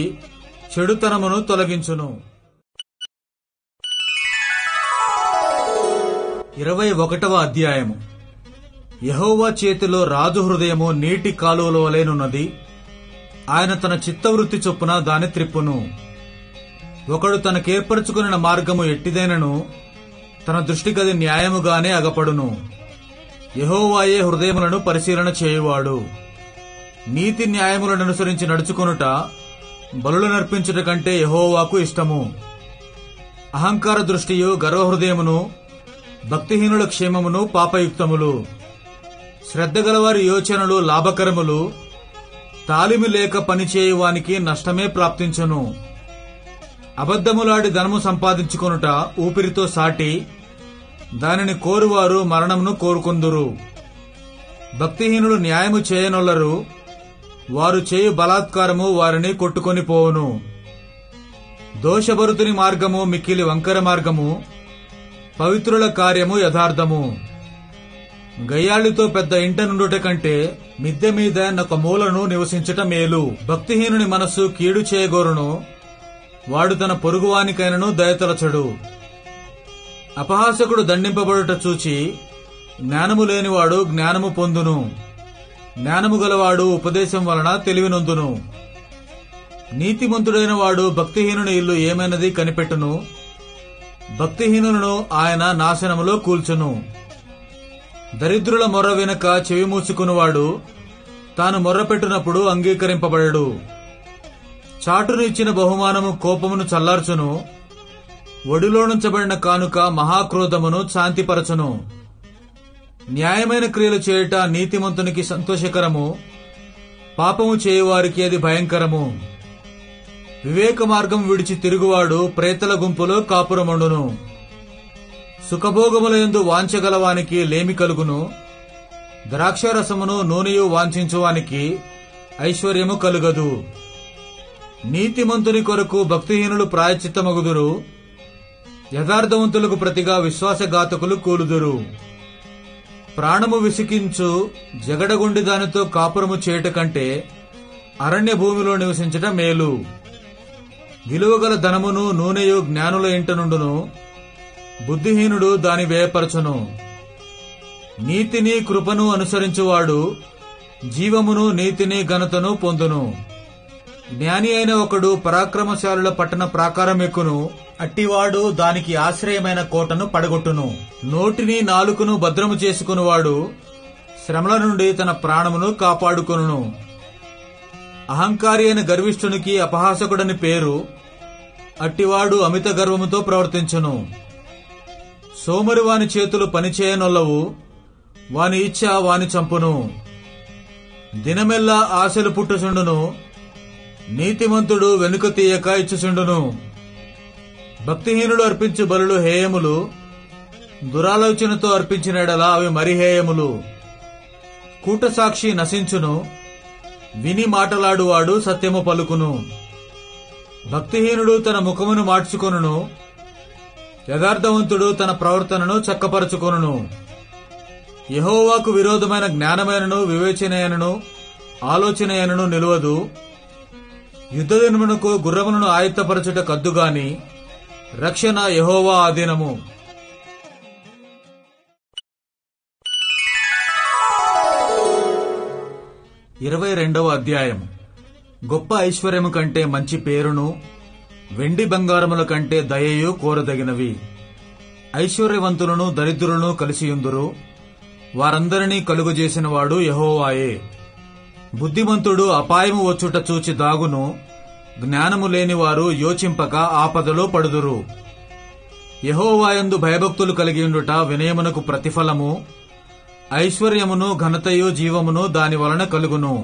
చెడుతనమును తొలగించును. 21వ అధ్యాయము. యెహోవా చేతిలో రాజు హృదయము నీటి కాలువల వలెనున్నది. ఆయన తన చిత్తవృత్తి చొప్పున దాని త్రిప్పును. ఒకడు తనకేర్పరచుకున్న మార్గము ఎట్టిదైనను తన దృష్టికది న్యాయముగానే అగపడును. యెహోవాయే హృదయములను పరిశీలన చేయువాడు. నీతి న్యాయములను అనుసరించి నడుచుకొనుట బలులు నర్పించుట కంటే యెహోవాకు ఇష్టము. అహంకార దృష్టియు గర్వహృదయమును, భక్తిహీనుల క్షేమమును పాపయుక్తములు. శ్రద్ధగలవారి యోచనలు లాభకరములు, తాలిమి లేక పనిచేయువానికి నష్టమే ప్రాప్తించును. అబద్ధములాడి ధనము సంపాదించుకొనుట ఊపిరితో సాటి, దానిని కోరువారు మరణమును కోరుకొందురు. భక్తిహీనులు న్యాయము చేయనొల్లరు, వారు చేయు బలాత్కారము వారిని కొట్టుకొని పోవును. దోషభరుతుని మార్గము మిక్కిలి వంకర మార్గము, పవిత్రుల కార్యము యథార్థము. గయ్యాళితో పెద్ద ఇంట నుండుట కంటే మిద్దె మీద ఒక మూలను నివసించట మేలు. భక్తిహీనుని మనస్సు కీడు చేయగోరును, వాడు తన పొరుగువానికైనను దయతలచడు. అపహాసకుడు దండింపబడుట చూచి జ్ఞానము లేనివాడు జ్ఞానము పొందును. జ్ఞానము గలవాడు ఉపదేశం వలన తెలివినొందును. నీతిమంతుడైన వాడు భక్తిహీనుని ఇల్లు ఏమైనది కనిపెట్టును, భక్తిహీనులను ఆయన నాశనములో కూల్చును. దరిద్రుల మొర్ర వెనుక చెవి మూసుకునివాడు తాను మొర్రపెట్టినప్పుడు అంగీకరింపబడడు. చాటును ఇచ్చిన బహుమానము కోపమును చల్లార్చును, ఒడిలోనుంచబడిన కానుక మహాక్రోధమును శాంతిపరచును. న్యాయమైన క్రియలు చేయుట నీతిమంతునికి సంతోషకరము, పాపము చేయువారికి అది భయంకరము. వివేక మార్గం విడిచి తిరుగువాడు ప్రేతల గుంపులో కాపురమండును. సుఖభోగములయందు వాంఛగలవానికి లేమి కలుగును, ద్రాక్షారసమును నూనెయు వాంఛించువానికి ఐశ్వర్యము కలుగదు. నీతిమంతుని కొరకు భక్తిహీనులు ప్రాయశ్చిత్తమగుదురు, యథార్థవంతులకు ప్రతిగా విశ్వాసఘాతకులు కూలుదురు. ప్రాణము విసికించు జగడగొండి దానితో కాపురము చేయుట కంటే అరణ్య భూమిలో నివసించట మేలు. విలువగల ధనమును నూనెయు జ్ఞానుల ఇంట నుండును, బుద్ధిహీనుడు దాని వ్యయపరచును. నీతిని కృపను అనుసరించువాడు జీవమును నీతిని ఘనతను పొందును. జ్ఞాని అయిన ఒకడు పరాక్రమశాలుల పట్టణ ప్రాకారం ఎక్కును, అట్టివాడు దానికి ఆశ్రయమైన కోటను పడగొట్టును. నోటిని నాలుకను భద్రము చేసుకునివాడు శ్రమల నుండి తన ప్రాణమును కాపాడుకొనును. అహంకారి అయిన గర్విష్ఠునికి అపహాసకుడని పేరు, అట్టివాడు అమిత గర్వముతో ప్రవర్తించును. సోమరి వాని చేతులు పనిచేయనొల్లవు, వాని ఇచ్చ వాని చంపును. దినమెల్లా ఆశలు పుట్టుచుండును, నీతిమంతుడు వెనుక తీయక ఇచ్చుచుండును. భక్తిహీనుడు అర్పించు బలులు హేయములు, దురాలోచనతో అర్పించిన ఎడల అవి మరి హేయములు. కూటసాక్షి నశించును, విని మాటలాడువాడు సత్యము పలుకును. భక్తిహీనుడు తన ముఖమును మార్చుకొనును, యథార్థవంతుడు తన ప్రవర్తనను చక్కపరచుకొనును. యెహోవాకు విరోధమైన జ్ఞానమైనను వివేచనైనను ఆలోచనైనను నిలువదు. యుద్ధదినమునకు గుర్రములను ఆయత్తపరచుట కద్దుగాని రక్షణ యెహోవా ఆధీనము. 22వ అధ్యాయం. గొప్ప ఐశ్వర్యము కంటే మంచి పేరును, వెండి బంగారముల కంటే దయయు కోరదగినవి. ఐశ్వర్యవంతులను దరిద్రులను కలిసియుందురు, వారందరినీ కలుగజేసినవాడు యెహోవాయే. బుద్ధిమంతుడు అపాయము వచ్చుట చూచి దాగును, జ్ఞానము లేనివారు యోచింపక ఆపదలో పడుదురు. యెహోవాయందు భయభక్తులు కలిగియుండుట వినయమునకు ప్రతిఫలము. ఐశ్వర్యమును ఘనతయు జీవమును దాని వలన కలుగును.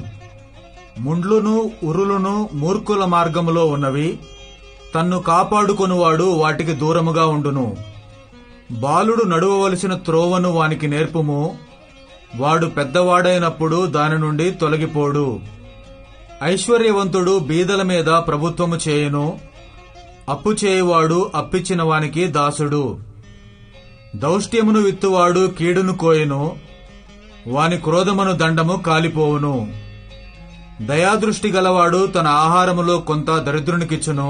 ముండ్లును ఉరులును మూర్ఖుల మార్గములో ఉన్నవి, తన్ను కాపాడుకొనువాడు వాటికి దూరముగా ఉండును. బాలుడు నడువవలసిన త్రోవను వానికి నేర్పుము, వాడు పెద్దవాడైనప్పుడు దాని నుండి తొలగిపోడు. ఐశ్వర్యవంతుడు బీదల మీద ప్రభుత్వము చేయును, అప్పు చేయువాడు అప్పిచ్చిన వానికి దాసుడు. దౌష్ట్యమును విత్తువాడు కీడును కోయెను, వాని క్రోధమును దండము కాలిపోవును. దయాదృష్టి గలవాడు తన ఆహారములో కొంత దరిద్రునికిచ్చును,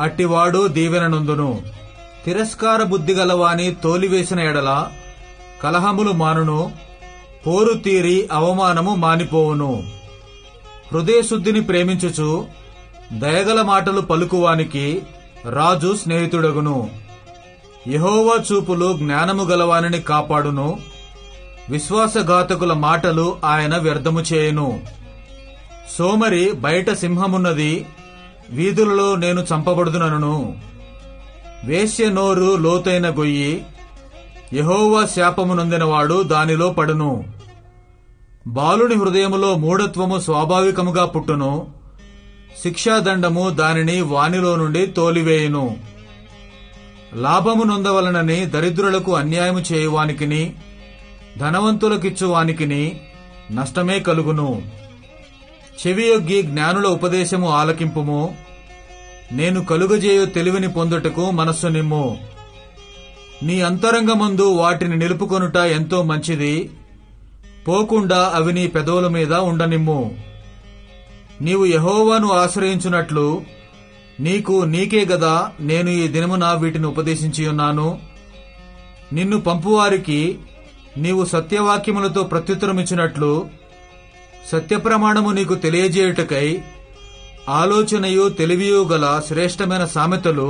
అట్టివాడు దీవెననొందును. తిరస్కార బుద్ధి గలవాని తోలివేసిన ఎడల కలహములు మానును, పోరు తీరి అవమానము మానిపోవును. హృదయశుద్ధిని ప్రేమించుచు దయగల మాటలు పలుకువానికి రాజు స్నేహితుడగును. యెహోవా చూపులు జ్ఞానము గలవానిని కాపాడును, విశ్వాసఘాతకుల మాటలు ఆయన వ్యర్థము చేయును. సోమరి బయట సింహమున్నది, వీధులలో నేను చంపబడుదునను. వేశ్య నోరు లోతైన గొయ్యి, యెహోవా శాపము నొందినవాడు దానిలో పడును. బాలుని హృదయములో మూఢత్వము స్వాభావికముగా పుట్టును, శిక్షాదండము దానిని వానిలో నుండి తోలివేయును. లాభము నొందవలనని దరిద్రులకు అన్యాయము చేయువానికిని ధనవంతులకిచ్చువానికిని నష్టమే కలుగును. చెవియొగ్గి జ్ఞానుల ఉపదేశము ఆలకింపుము, నేను కలుగజేయు తెలివిని పొందుటకు మనస్సు నిమ్ము. నీ అంతరంగమందు వాటిని నిలుపుకొనుట ఎంతో మంచిది, పోకుండా అవి నీ పెదవుల మీద ఉండనిమ్ము. నీవు యెహోవాను ఆశ్రయించున్నట్లు నీకే గదా నేను ఈ దినమున వీటిని ఉపదేశించియున్నాను. నిన్ను పంపువారికి నీవు సత్యవాక్యములతో ప్రత్యుత్తరమిచ్చినట్లు సత్యప్రమాణము నీకు తెలియజేయుటకై ఆలోచనయు తెలివియు గల శ్రేష్టమైన సామెతలు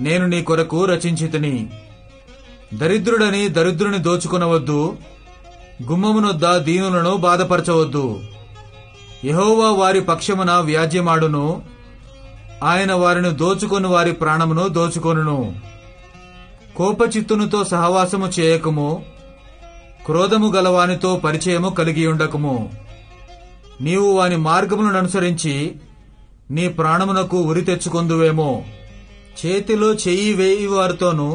నేను నీ కొరకు రచించితిని. దరిద్రుడని దరిద్రుని దోచుకొనవద్దు, గుమ్మమునొద్ద దీనులను బాధపరచవద్దు. యెహోవా వారి పక్షమున వ్యాజ్యమాడును, ఆయన వారిని దోచుకొని వారి ప్రాణమును దోచుకొనును. కోపచిత్తునితో సహవాసము చేయకము, క్రోధము గలవానితో పరిచయము కలిగియుండకము. నీవు వాని మార్గములను అనుసరించి నీ ప్రాణమునకు ఉరి తెచ్చుకొందువేమో. చేతిలో చెయ్యి వేయి వారితోనూ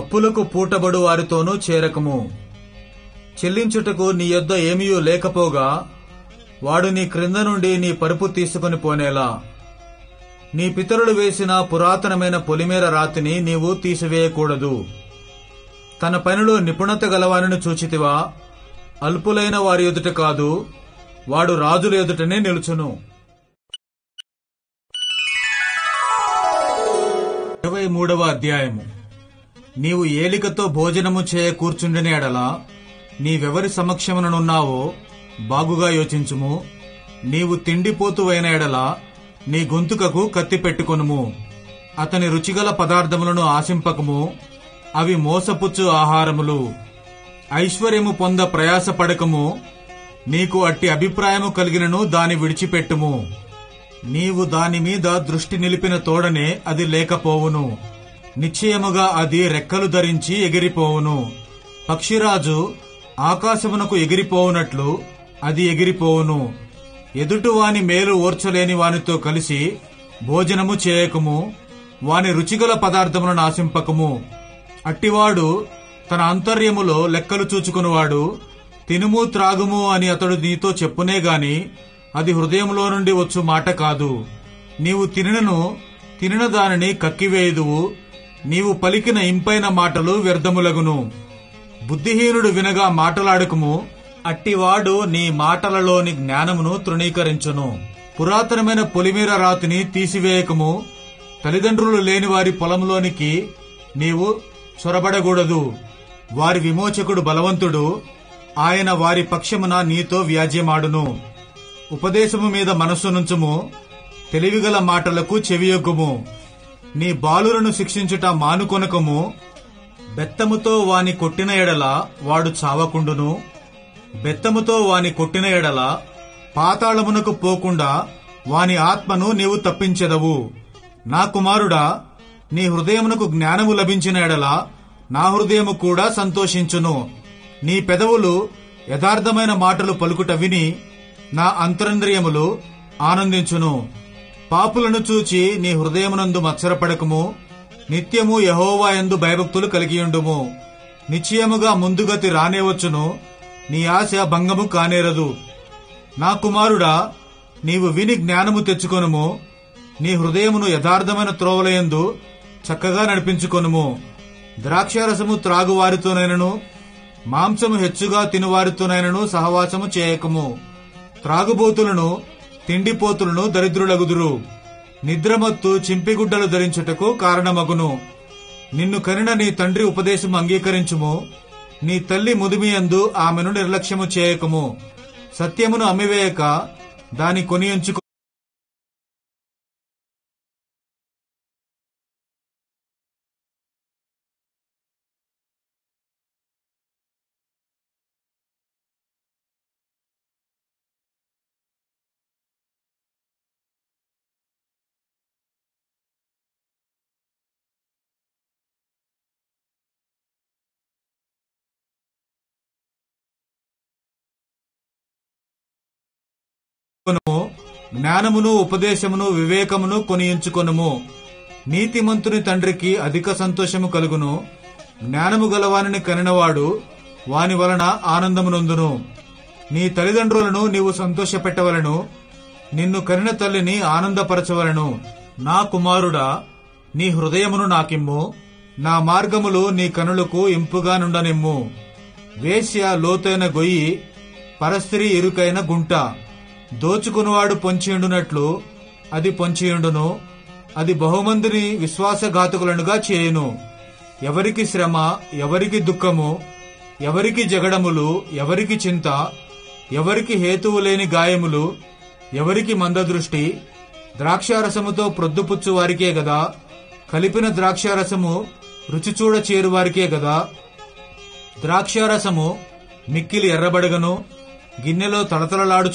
అప్పులకు పూటబడు వారితోనూ చేరకము. చెల్లించుటకు నీ యొద్ద ఏమీయూ లేకపోగా వాడు నీ క్రింద నుండి నీ పరుపు తీసుకుని పోనేలా. నీ పితరులు వేసిన పురాతనమైన పొలిమేర రాతిని నీవు తీసివేయకూడదు. తన పనిలో నిపుణత గలవారిని చూచితివా? అల్పులైన వారి ఎదుట కాదు, వాడు రాజుల ఎదుటనే నిలుచును. 23వ అధ్యాయము. నీవు ఏలికతో భోజనము చేయ కూర్చుండిన ఎడల నీవెవరి సమక్షముననున్నావో బాగుగా యోచించుము. నీవు తిండిపోతువైన ఎడల నీ గొంతుకకు కత్తి పెట్టుకొనుము. అతని రుచిగల పదార్థములను ఆశింపకము, అవి మోసపుచ్చు ఆహారములు. ఐశ్వర్యము పొంద ప్రయాసపడకము, నీకు అట్టి అభిప్రాయము కలిగినను దాని విడిచిపెట్టుము. నీవు దాని మీద దృష్టి నిలిపిన తోడనే అది లేకపోవును, నిశ్చయముగా అది రెక్కలు ధరించి ఎగిరిపోవును. పక్షిరాజు ఆకాశమునకు ఎగిరిపోవునట్లు అది ఎగిరిపోవును. ఎదుటివాని మేలు ఓర్చలేని వానితో కలిసి భోజనము చేయకము, వాని రుచిగల పదార్థములను ఆశింపకము. అట్టివాడు తన అంతర్యములో లెక్కలు చూచుకునివాడు. తినుము త్రాగుము అని అతడు నీతో చెప్పునే గాని అది హృదయంలో నుండి వచ్చు మాట కాదు. నీవు తినిన దానిని కక్కివేయుదువు, నీవు పలికిన ఇంపైన మాటలు వ్యర్థములగును. బుద్ధిహీనుడు వినగా మాటలాడకము, అట్టివాడు నీ మాటలలోని జ్ఞానమును తృణీకరించును. పురాతనమైన పొలిమేర రాతిని తీసివేయకము, తల్లిదండ్రులు లేని వారి పొలంలోనికి నీవు చొరబడకూడదు. వారి విమోచకుడు బలవంతుడు, ఆయన వారి పక్షమున నీతో వ్యాజ్యమాడును. ఉపదేశము మీద మనస్సు నుంచుము, తెలివిగల మాటలకు చెవియొగ్గుము. నీ బాలులను శిక్షించుట మానుకొనకము. బెత్తముతో వాని కొట్టిన ఎడల వాడు చావకుండును. బెత్తముతో వాని కొట్టిన ఎడల పాతాళమునకు పోకుండా వాని ఆత్మను నీవు తప్పించెదవు. నా కుమారుడా, నీ హృదయమునకు జ్ఞానము లభించిన ఎడల నా హృదయము కూడా సంతోషించును. నీ పెదవులు యథార్థమైన మాటలు పలుకుట విని నా అంతరింద్రియములు ఆనందించును. పాపులను చూచి నీ హృదయమునందు మత్సరపడకము. నిత్యము యెహోవా యందు భయభక్తులు కలిగియుండుము. నిశ్చయముగా ముందుగతి రానేవచ్చును, నీ ఆశ భంగము కానేరదు. నా కుమారుడా, నీవు విని జ్ఞానము తెచ్చుకొనుము. నీ హృదయమును యథార్థమైన త్రోవలయందు చక్కగా నడిపించుకొనుము. ద్రాక్షారసము త్రాగువారితోనైనను మాంసము హెచ్చుగా తినువారితోనైనను సహవాసము చేయకము. త్రాగుబోతులను తిండిపోతులను దరిద్రులగుదురు. నిద్రమత్తు చింపిగుడ్డలు ధరించుటకు కారణమగును. నిన్ను కనిన నీ తండ్రి ఉపదేశము అంగీకరించుము. నీ తల్లి ముదిమియందు ఆమెను నిర్లక్ష్యము చేయకము. సత్యమును అమ్మివేయక దాని కొనియుంచుకో. జ్ఞానమును ఉపదేశమును వివేకమును కొనియించుకొనుము. నీతిమంతుని తండ్రికి అధిక సంతోషము కలుగును. జ్ఞానము గలవానిని కనినవాడు వాని వలన ఆనందమునొందును. నీ తల్లిదండ్రులను నీవు సంతోషపెట్టవలను. నిన్ను కనిన తల్లిని ఆనందపరచవలను. నా కుమారుడా, నీ హృదయమును నాకిమ్ము. నా మార్గములు నీ కనులకు ఇంపుగా నుండనిమ్ము. వేశ్య లోతైన గొయ్యి, పరస్త్రీ ఇరుకైన గుంట. దోచుకునివాడు పొంచియుండునట్లు అది పొంచియుండును. అది బహుమందిని విశ్వాసఘాతకులనుగా చేయును. ఎవరికి శ్రమ, ఎవరికి దుఃఖము, ఎవరికి జగడములు, ఎవరికి చింత, ఎవరికి హేతువు లేని గాయములు, ఎవరికి మందదృష్టి. ద్రాక్షారసముతో ప్రొద్దుపుచ్చు వారికే గదా. కలిపిన ద్రాక్షారసము రుచిచూడ చేరువారికే గదా. ద్రాక్షారసము మిక్కిలి ఎర్రబడగను, గిన్నెలో తళతళలాడుచు